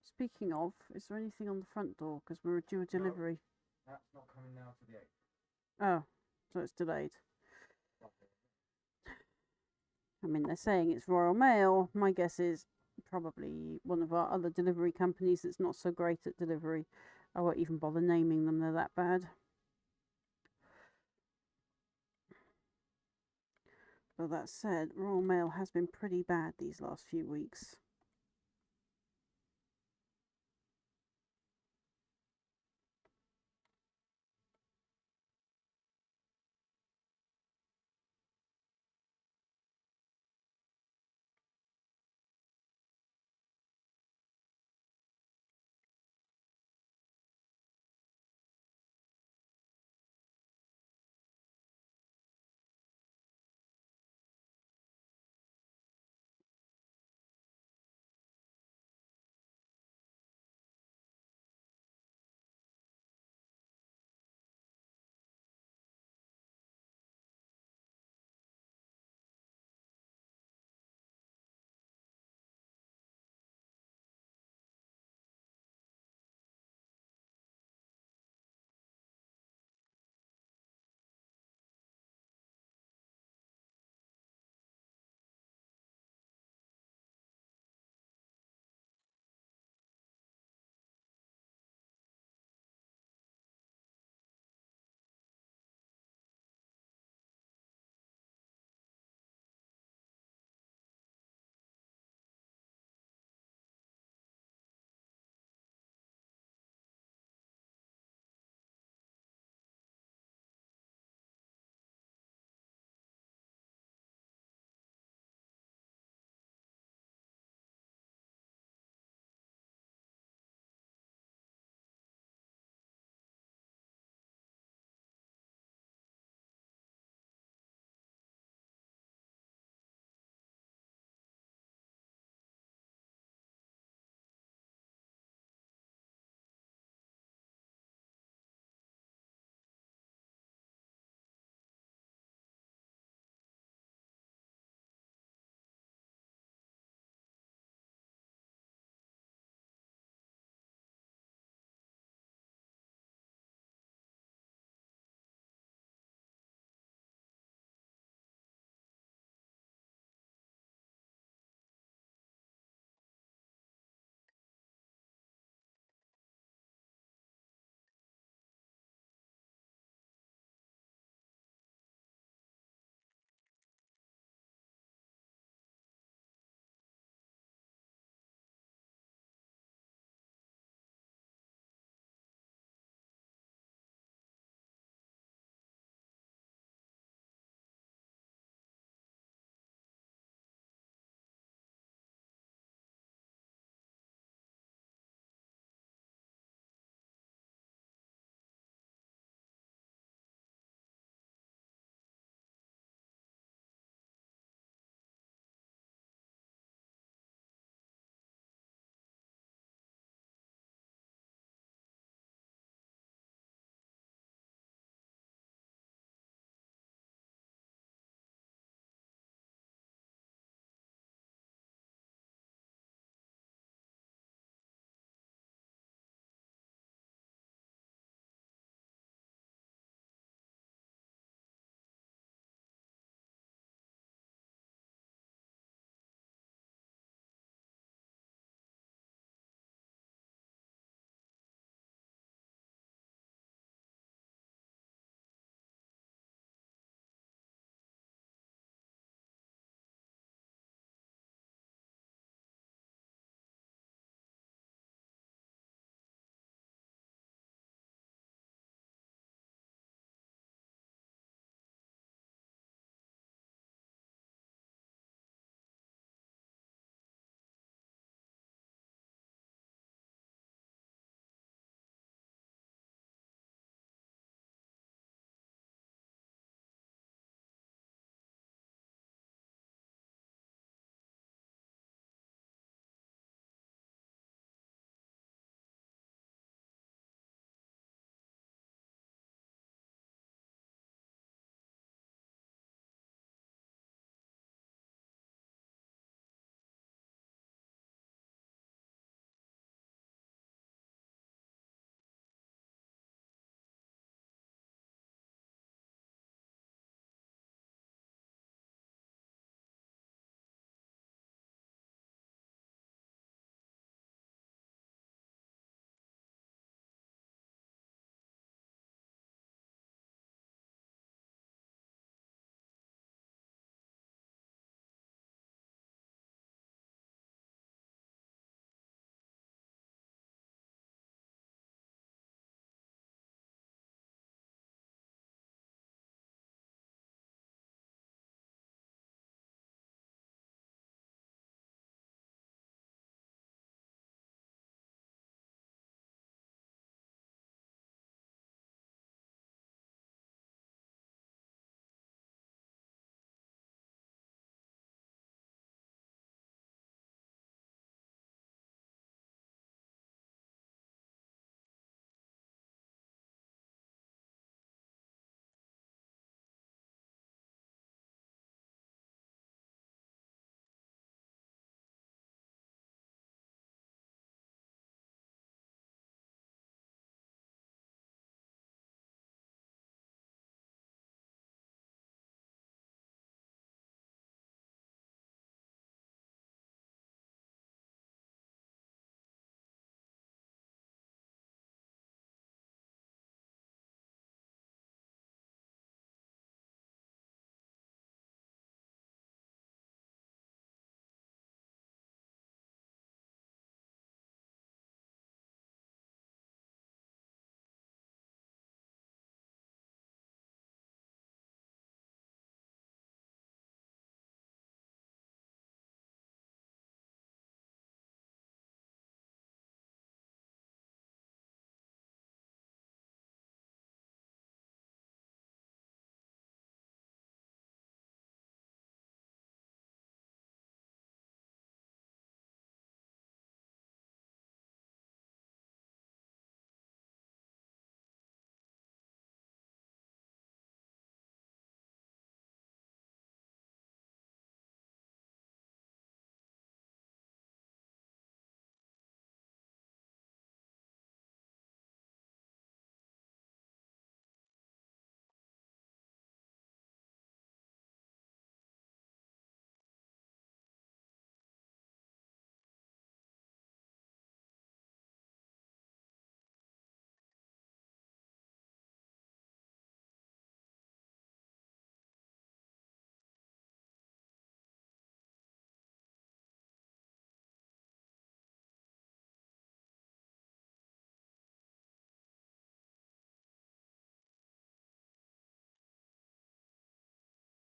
Speaking of, is there anything on the front door? Because we were due a delivery. That's not coming now to the 8th. Oh, so it's delayed. I mean, they're saying it's Royal Mail. My guess is probably one of our other delivery companies that's not so great at delivery. I won't even bother naming them, they're that bad. But that said, Royal Mail has been pretty bad these last few weeks.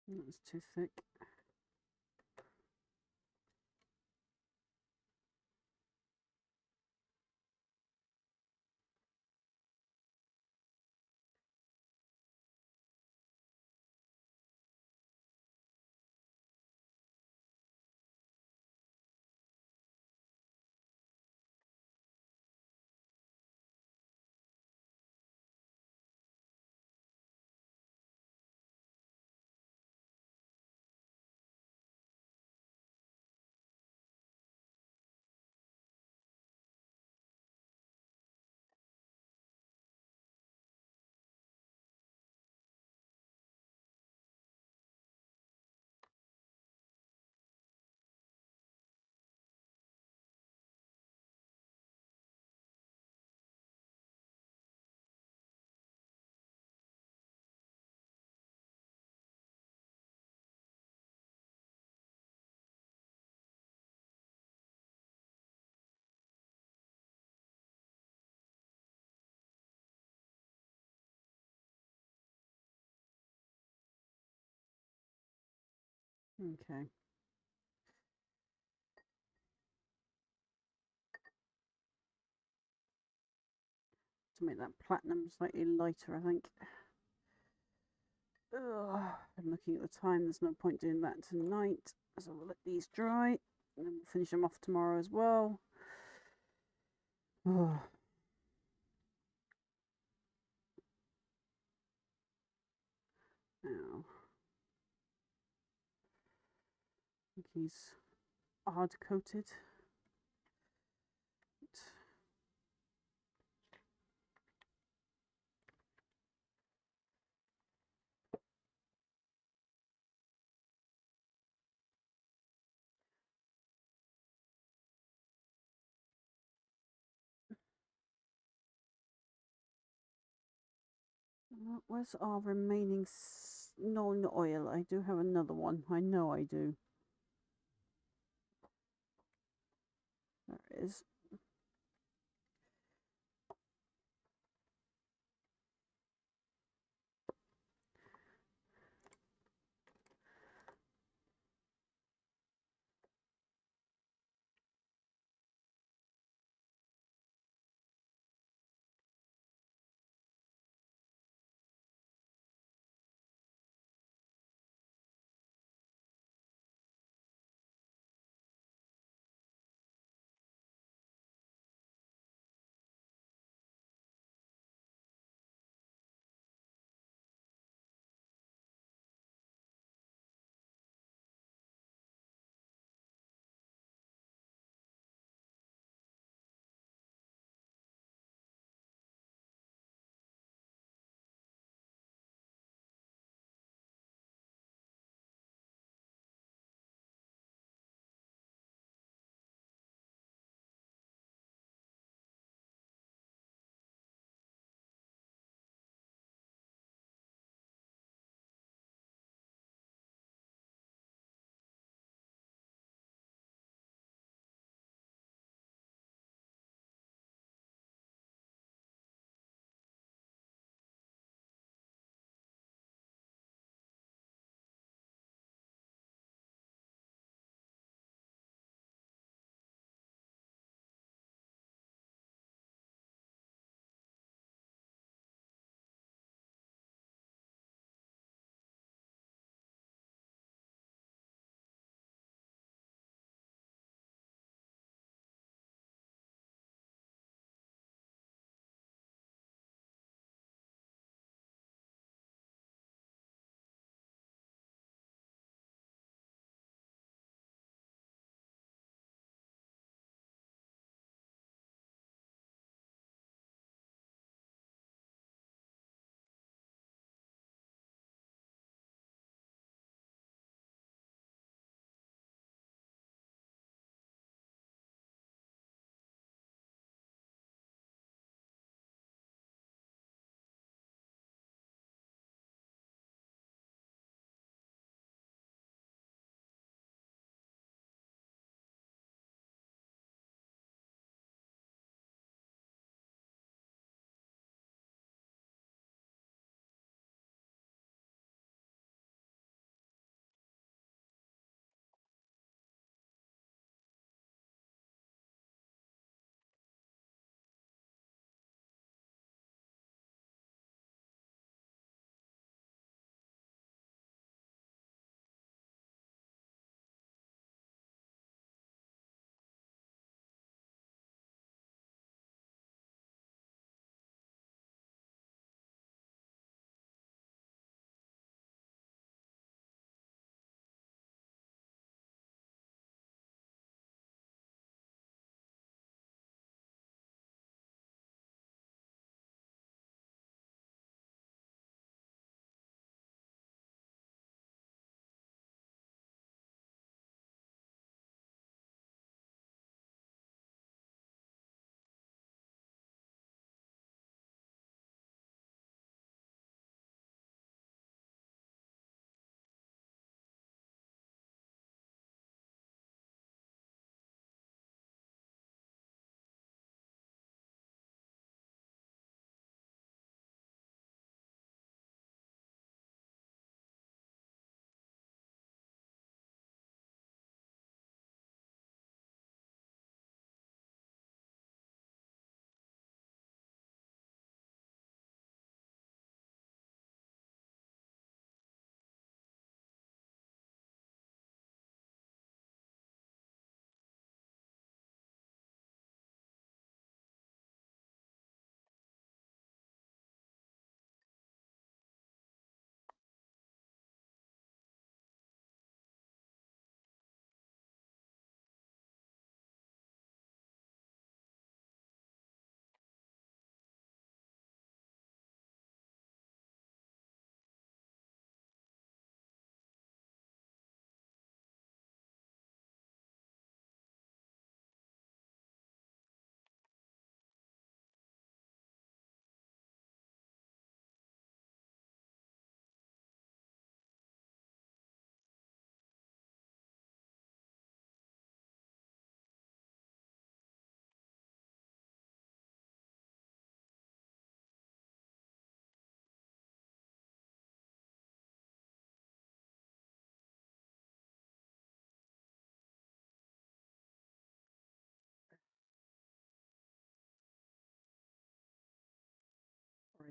That's too thick. Okay. To make that platinum slightly lighter, I think. Ugh. I'm looking at the time. There's no point doing that tonight. So we'll let these dry. And then we'll finish them off tomorrow as well. Ugh. Now, I think he's hard coated. Where's our remaining non-oil? I do have another one. I know I do. There it is.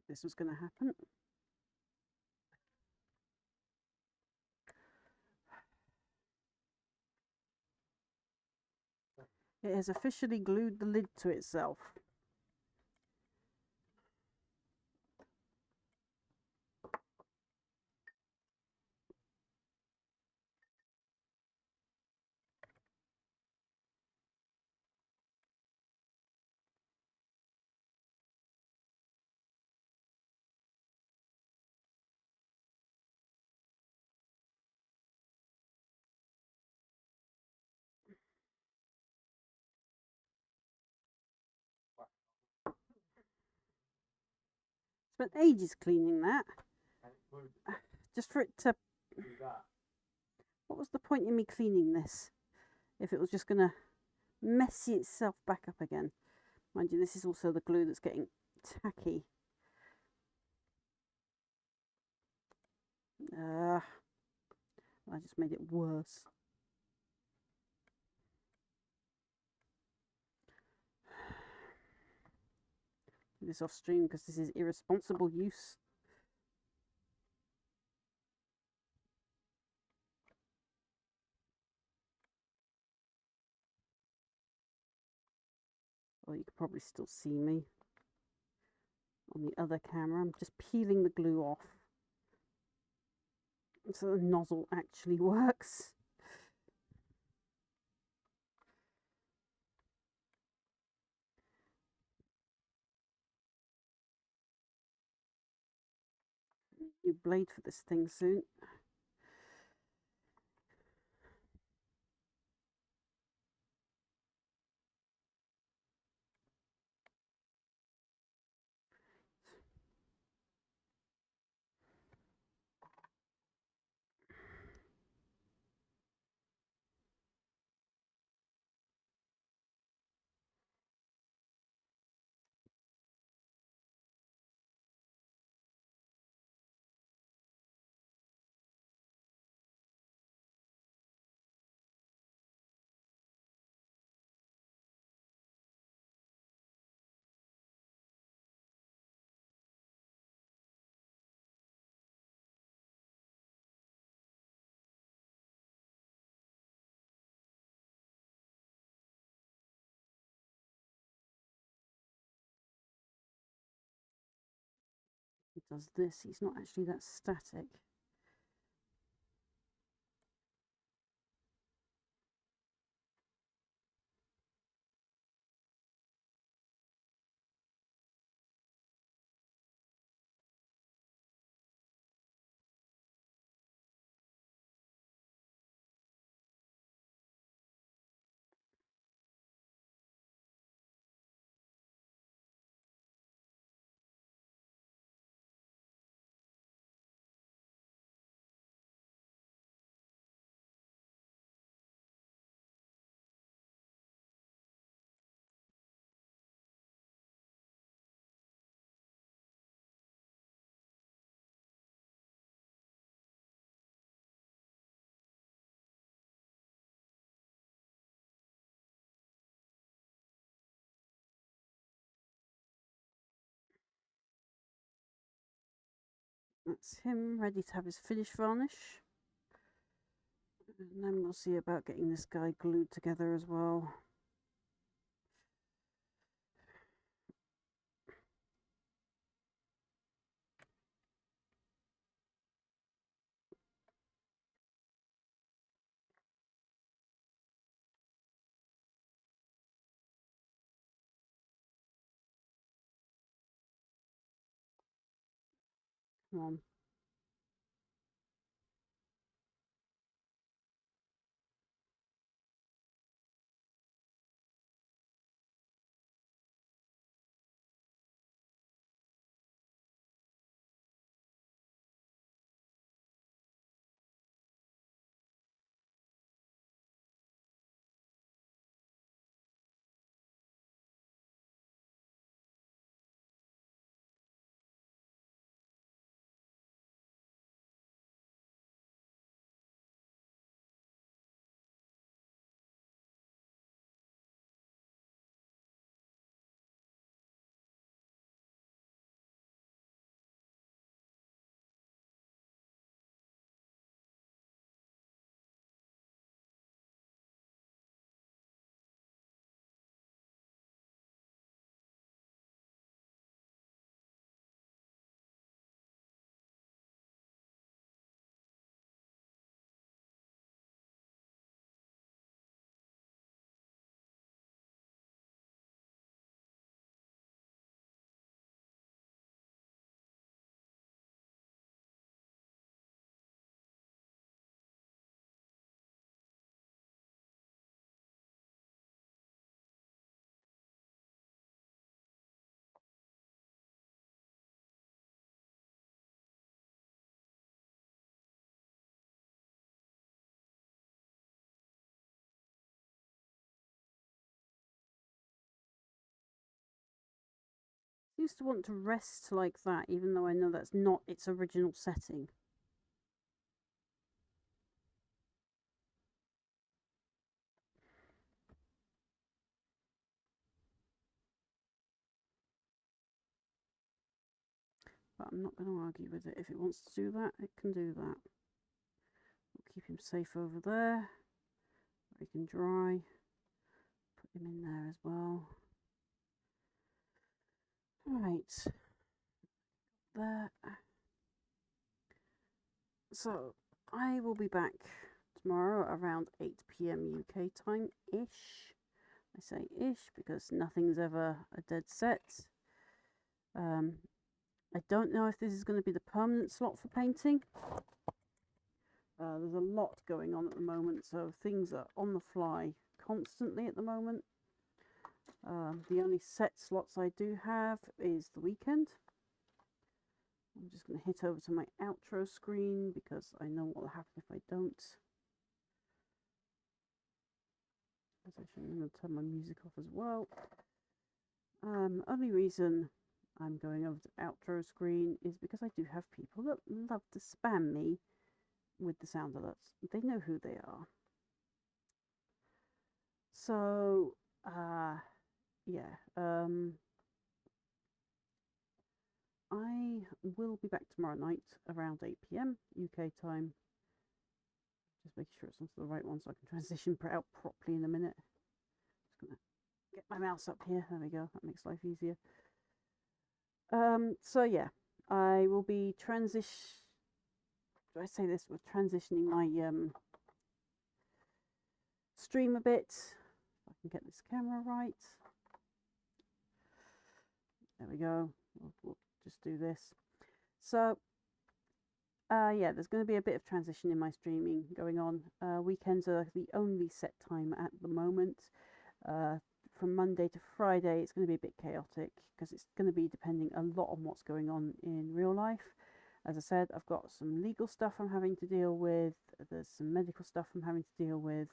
If this was going to happen. It has officially glued the lid to itself. Spent ages cleaning that. Just for it to... What was the point in me cleaning this? If it was just going to messy itself back up again. Mind you, this is also the glue that's getting tacky. I just made it worse. Do this off stream because this is irresponsible use. Well, you can probably still see me on the other camera. I'm just peeling the glue off so the nozzle actually works. New blade for this thing soon. He does this. He's not actually that static. That's him ready to have his finish varnish. And then we'll see about getting this guy glued together as well. Come on. used to want to rest like that, even though I know that's not its original setting. But I'm not going to argue with it. If it wants to do that, it can do that. We'll keep him safe over there, where he can dry. Put him in there as well. Right. There. So, I will be back tomorrow around 8 p.m. UK time-ish. I say ish because nothing's ever a dead set. I don't know if this is going to be the permanent slot for painting. There's a lot going on at the moment, so things are on the fly constantly at the moment. The only set slots I do have is the weekend. I'm just going to hit over to my outro screen because I know what will happen if I don't. I'm going to turn my music off as well. Only reason I'm going over to outro screen is because I do have people that love to spam me with the sound alerts. They know who they are. So, yeah. I will be back tomorrow night around 8 p.m. UK time. Just making sure it's onto the right one so I can transition out properly in a minute. Just gonna get my mouse up here. There we go. That makes life easier. So yeah, I will be We're transitioning my stream a bit. If I can get this camera right. There we go. We'll just do this. So yeah, there's going to be a bit of transition in my streaming going on. Weekends are the only set time at the moment. From Monday to Friday, it's going to be a bit chaotic because it's going to be depending a lot on what's going on in real life. As I said, I've got some legal stuff I'm having to deal with. There's some medical stuff I'm having to deal with.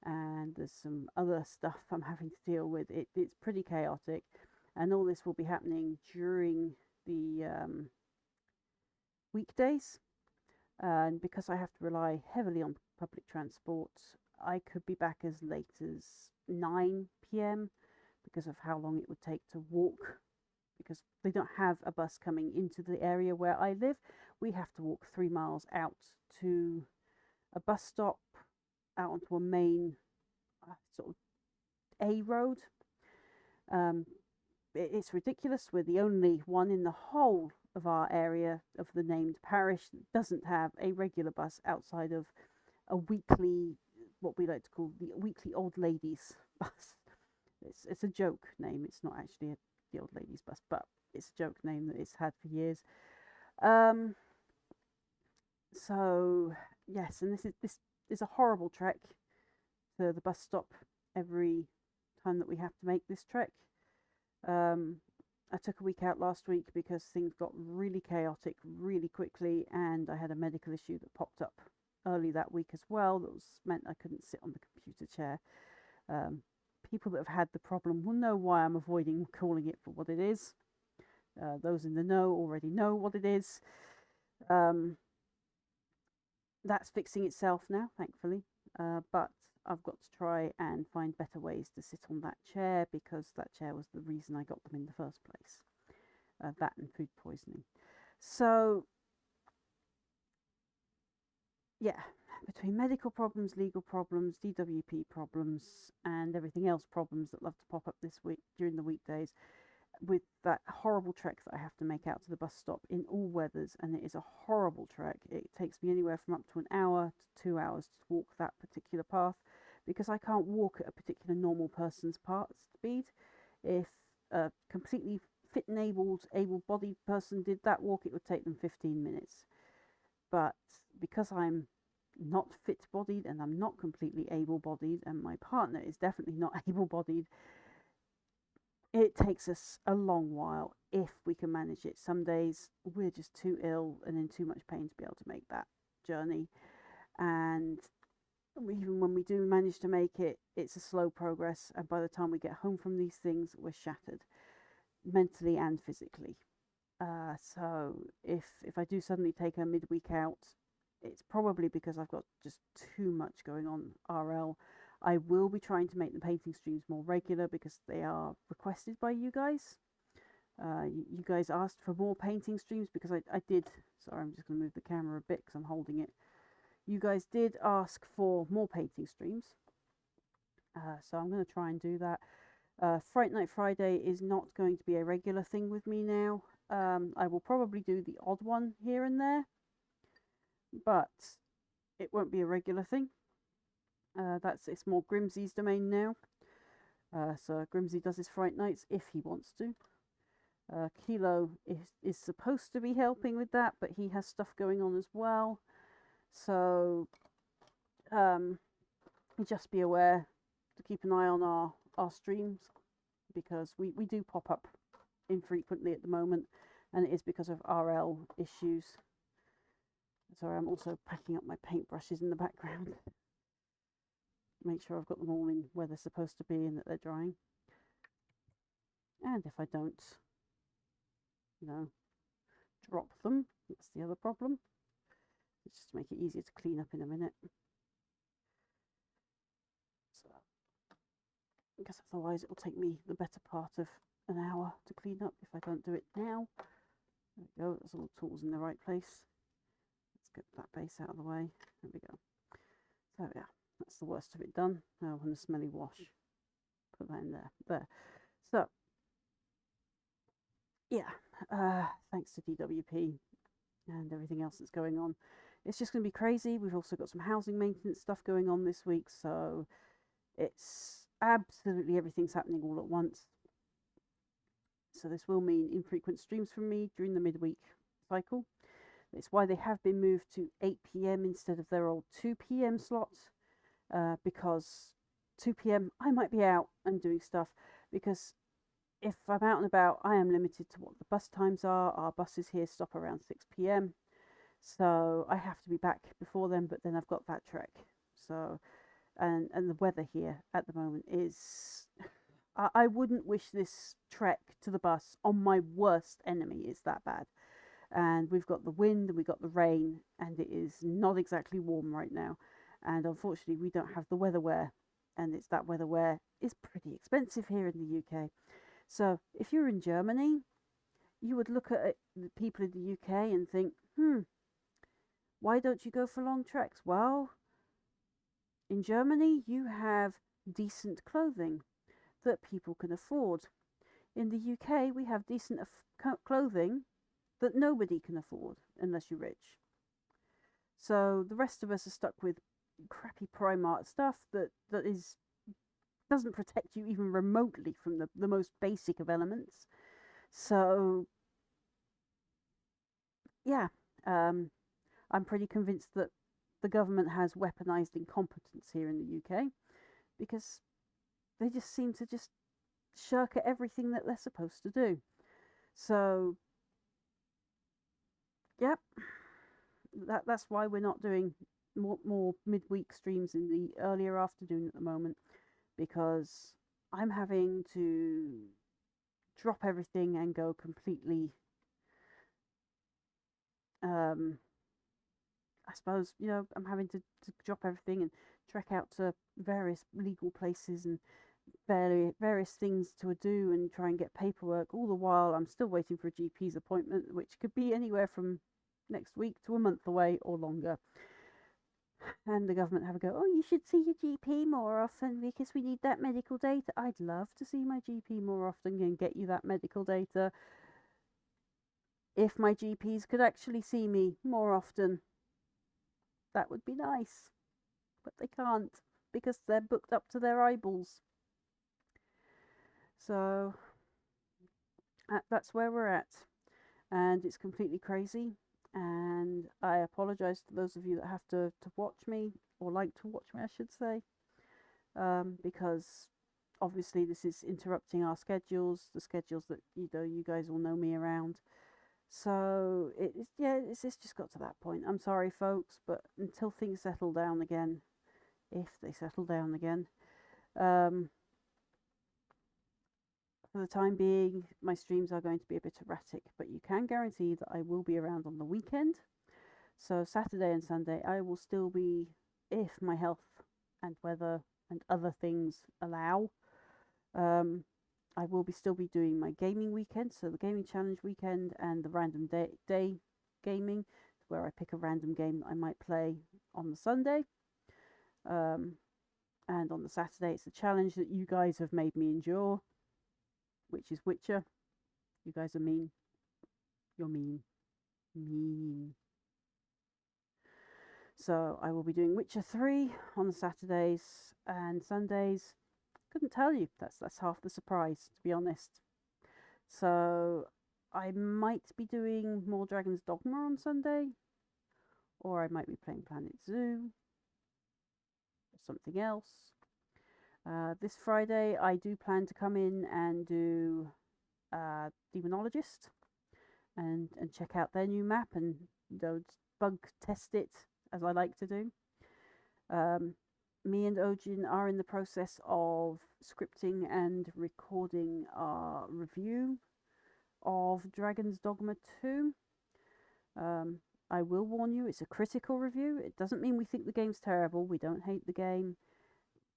And there's some other stuff I'm having to deal with. It's pretty chaotic. And all this will be happening during the weekdays. And because I have to rely heavily on public transport, I could be back as late as 9 p.m. because of how long it would take to walk, because they don't have a bus coming into the area where I live. We have to walk 3 miles out to a bus stop, out onto a main sort of A road. It's ridiculous. We're the only one in the whole of our area of the named parish that doesn't have a regular bus outside of a weekly, what we like to call the weekly old ladies bus. It's a joke name. It's not actually the old ladies bus, but it's a joke name that it's had for years. So yes, and this is a horrible trek to the bus stop every time that we have to make this trek. I took a week out last week because things got really chaotic really quickly, and I had a medical issue that popped up early that week as well. That meant I couldn't sit on the computer chair. People that have had the problem will know why I'm avoiding calling it for what it is. Those in the know already know what it is. That's fixing itself now, thankfully. But I've got to try and find better ways to sit on that chair, because that chair was the reason I got them in the first place. That and food poisoning. So, yeah, between medical problems, legal problems, DWP problems, and everything else problems that love to pop up this week during the weekdays, with that horrible trek that I have to make out to the bus stop in all weathers, and it is a horrible trek. It takes me anywhere from up to an hour to 2 hours to walk that particular path, because I can't walk at a particular normal person's speed. If a completely fit and able-bodied person did that walk, it would take them 15 minutes. But because I'm not fit-bodied and I'm not completely able-bodied, and my partner is definitely not able-bodied, it takes us a long while if we can manage it. Some days we're just too ill and in too much pain to be able to make that journey. And even when we do manage to make it, it's a slow progress. And by the time we get home from these things, we're shattered. mentally and physically. So if I do suddenly take a midweek out, it's probably because I've got just too much going on RL. I will be trying to make the painting streams more regular because they are requested by you guys. You guys asked for more painting streams because I did. Sorry, I'm just going to move the camera a bit because I'm holding it. You guys did ask for more painting streams. So I'm going to try and do that. Fright Night Friday is not going to be a regular thing with me now. I will probably do the odd one here and there, but it won't be a regular thing. It's more Grimsey's domain now. So Grimsey does his Fright Nights if he wants to. Kilo is supposed to be helping with that, but he has stuff going on as well. So just be aware to keep an eye on our streams, because we do pop up infrequently at the moment, and it is because of RL issues. Sorry, I'm also packing up my paintbrushes in the background. Make sure I've got them all in where they're supposed to be and that they're drying. And if I don't, drop them, that's the other problem. It's just to make it easier to clean up in a minute. So, because otherwise it'll take me the better part of an hour to clean up if I don't do it now. There we go, there's all the tools in the right place. Let's get that base out of the way. There we go. There we are. That's the worst of it done. Oh, and the smelly wash. Put that in there. There. So, yeah, thanks to DWP and everything else that's going on, it's just going to be crazy. We've also got some housing maintenance stuff going on this week, so it's absolutely everything's happening all at once. So this will mean infrequent streams from me during the midweek cycle. It's why they have been moved to 8 p.m. instead of their old 2 p.m. slots, because 2 p.m. I might be out and doing stuff, because if I'm out and about, I am limited to what the bus times are. Our buses here stop around 6 p.m. So I have to be back before then, but then I've got that trek. So, and the weather here at the moment is, I wouldn't wish this trek to the bus on my worst enemy. It's that bad. And we've got the wind and we've got the rain, and it is not exactly warm right now. And unfortunately, we don't have the weatherware, and it's that weatherware is pretty expensive here in the UK. So if you're in Germany, you would look at the people in the UK and think, why don't you go for long treks? Well, in Germany, you have decent clothing that people can afford. In the UK, we have decent clothing that nobody can afford unless you're rich. So the rest of us are stuck with crappy Primark stuff that doesn't protect you even remotely from the most basic of elements. So yeah, I'm pretty convinced that the government has weaponized incompetence here in the UK, because they just seem to just shirk at everything that they're supposed to do. So yep, that's why we're not doing more midweek streams in the earlier afternoon at the moment, because I'm having to drop everything and go completely, I suppose, I'm having to drop everything and trek out to various legal places and various things to do and try and get paperwork. All the while, I'm still waiting for a GP's appointment, which could be anywhere from next week to a month away or longer. And the government have a go, oh, you should see your GP more often because we need that medical data. I'd love to see my GP more often and get you that medical data. If my GPs could actually see me more often, that would be nice. But they can't, because they're booked up to their eyeballs. So that's where we're at. And it's completely crazy. And I apologise to those of you that have to watch me, or like to watch me, I should say. Because obviously this is interrupting our schedules, the schedules that you guys all know me around. So it's just got to that point. I'm sorry, folks, but until things settle down again, if they settle down again, for the time being, my streams are going to be a bit erratic, but you can guarantee that I will be around on the weekend. So Saturday and Sunday, I will still be, if my health and weather and other things allow, I will still be doing my gaming weekend, so the gaming challenge weekend and the random day gaming, where I pick a random game that I might play on the Sunday. And on the Saturday, it's the challenge that you guys have made me endure, which is Witcher. You guys are mean. You're mean. Mean. So I will be doing Witcher 3 on the Saturdays and Sundays. Couldn't tell you. That's half the surprise, to be honest. So I might be doing more Dragon's Dogma on Sunday, or I might be playing Planet Zoo, or something else. This Friday, I do plan to come in and do Demonologist and check out their new map and bug test it, as I like to do. Me and Ojin are in the process of scripting and recording our review of Dragon's Dogma 2. I will warn you, it's a critical review. It doesn't mean we think the game's terrible. We don't hate the game.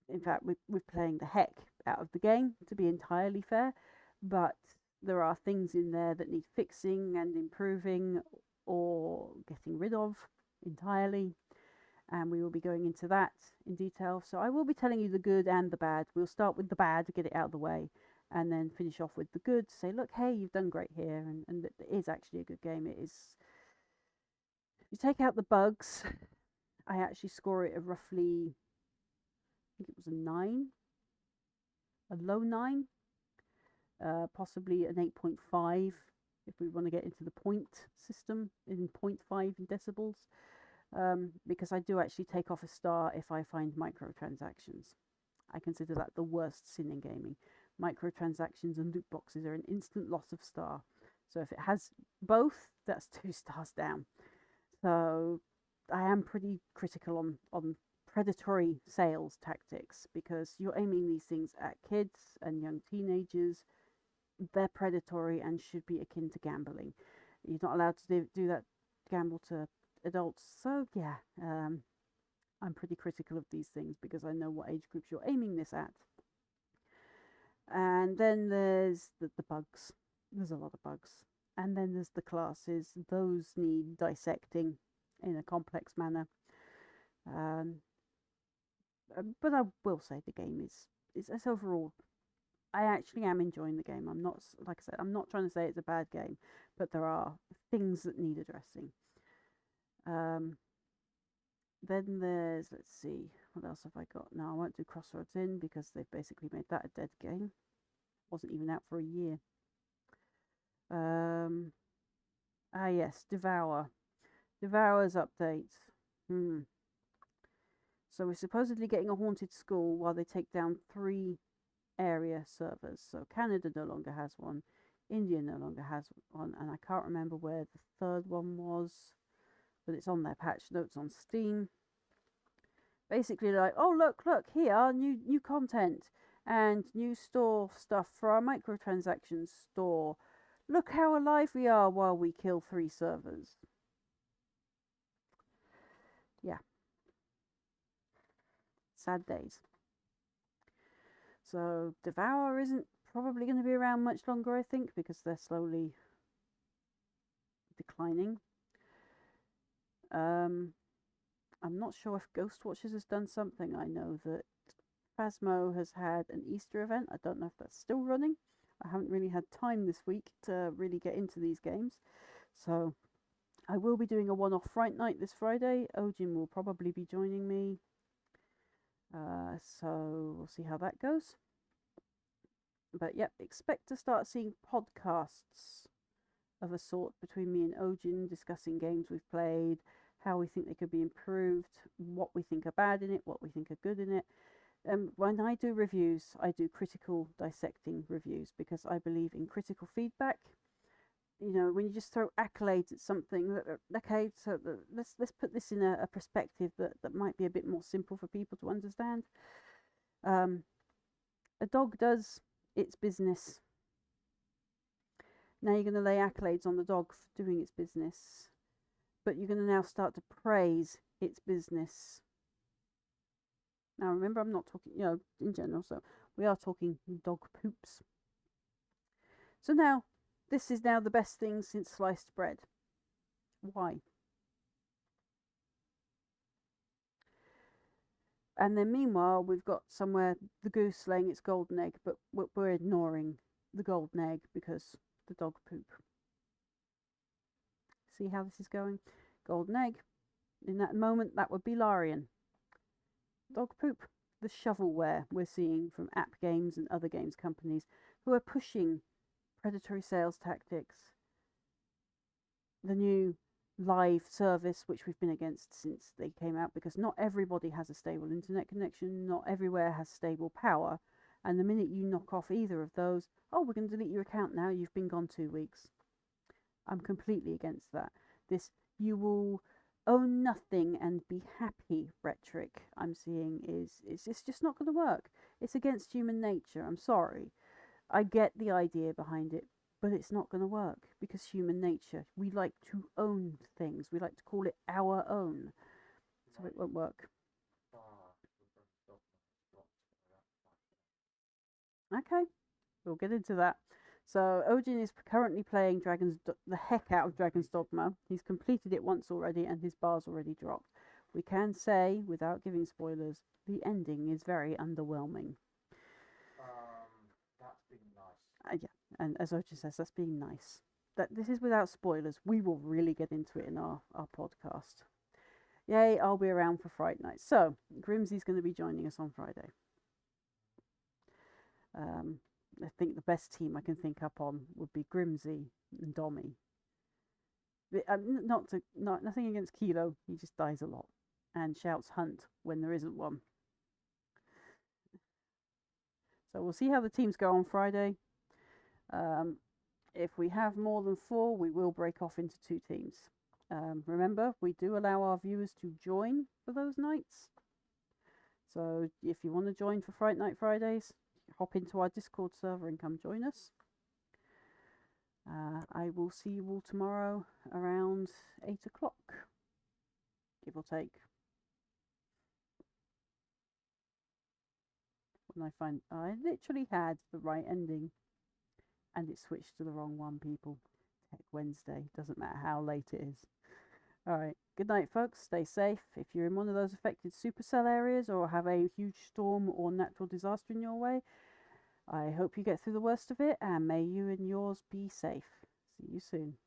In fact, we're playing the heck out of the game, to be entirely fair. But there are things in there that need fixing and improving or getting rid of entirely. And we will be going into that in detail. So I will be telling you the good and the bad. We'll start with the bad to get it out of the way, and then finish off with the good to say, look, hey, you've done great here, and it is actually a good game. It is. You take out the bugs, I actually score it a roughly, I think it was a 9, a low 9, possibly an 8.5 if we want to get into the point system, in 0.5 in decibels. Because I do actually take off a star if I find microtransactions. I consider that the worst sin in gaming. Microtransactions and loot boxes are an instant loss of star. So if it has both, that's 2 stars down. So I am pretty critical on predatory sales tactics, because you're aiming these things at kids and young teenagers. They're predatory and should be akin to gambling. You're not allowed to do that gamble to adults. So yeah, I'm pretty critical of these things because I know what age groups you're aiming this at. And then there's the bugs. There's a lot of bugs. And then there's the classes. Those need dissecting in a complex manner. But I will say the game is overall, I actually am enjoying the game. I'm not, like I said, I'm not trying to say it's a bad game, but there are things that need addressing. Then there's, let's see, what else have I got? No, I won't do Crossroads Inn because they've basically made that a dead game. Wasn't even out for a year. Yes, Devour. Devour's update. So we're supposedly getting a haunted school while they take down 3 area servers. So Canada no longer has one, India no longer has one, and I can't remember where the third one was, but it's on their patch notes on Steam. Basically, like, oh look here, new content and new store stuff for our microtransactions store. Look how alive we are while we kill 3 servers. Yeah. Sad days. So Devour isn't probably going to be around much longer, I think, because they're slowly declining. I'm not sure if Ghost Watchers has done something. I know that Phasmo has had an Easter event. I don't know if that's still running. I haven't really had time this week to really get into these games. So I will be doing a one-off Fright Night this Friday. Ojin will probably be joining me. So we'll see how that goes. But yep, expect to start seeing podcasts of a sort between me and Ojin, discussing games we've played, how we think they could be improved, what we think are bad in it, what we think are good in it. When I do reviews, I do critical dissecting reviews because I believe in critical feedback. You know, when you just throw accolades at something, okay, so let's put this in a perspective that might be a bit more simple for people to understand. A dog does its business Now you're going to lay accolades on the dog for doing its business, but you're going to now start to praise its business. Now remember, I'm not talking, in general, so we are talking dog poops. So now, this is now the best thing since sliced bread. Why? And then meanwhile, we've got somewhere the goose laying its golden egg, but we're ignoring the golden egg because the dog poop. See how this is going? Golden egg. In that moment, that would be Larian. Dog poop. The shovelware we're seeing from app games and other games companies who are pushing predatory sales tactics. The new live service, which we've been against since they came out, because not everybody has a stable internet connection, not everywhere has stable power, and the minute you knock off either of those, oh, we're going to delete your account now, you've been gone 2 weeks. I'm completely against that. This you will own nothing and be happy rhetoric I'm seeing it's just not going to work. It's against human nature. I'm sorry. I get the idea behind it, but it's not going to work because human nature. We like to own things. We like to call it our own. So it won't work. Okay, we'll get into that. So Ojin is currently playing the heck out of Dragon's Dogma. He's completed it once already and his bar's already dropped. We can say, without giving spoilers, the ending is very underwhelming. That's being nice. Yeah, and as Ojin says, that's being nice. That this is without spoilers. We will really get into it in our podcast. Yay, I'll be around for Friday night. So Grimsy's going to be joining us on Friday. I think the best team I can think up on would be Grimsy and Dommy. Nothing against Kilo, he just dies a lot and shouts hunt when there isn't one. So we'll see how the teams go on Friday. If we have more than 4, we will break off into 2 teams. Remember, we do allow our viewers to join for those nights. So if you want to join for Fright Night Fridays, hop into our Discord server and come join us. I will see you all tomorrow around 8 o'clock, give or take. When I find I literally had the right ending and it switched to the wrong one, people. Tech Wednesday, doesn't matter how late it is. Alright, good night folks, stay safe. If you're in one of those affected supercell areas or have a huge storm or natural disaster in your way, I hope you get through the worst of it and may you and yours be safe. See you soon.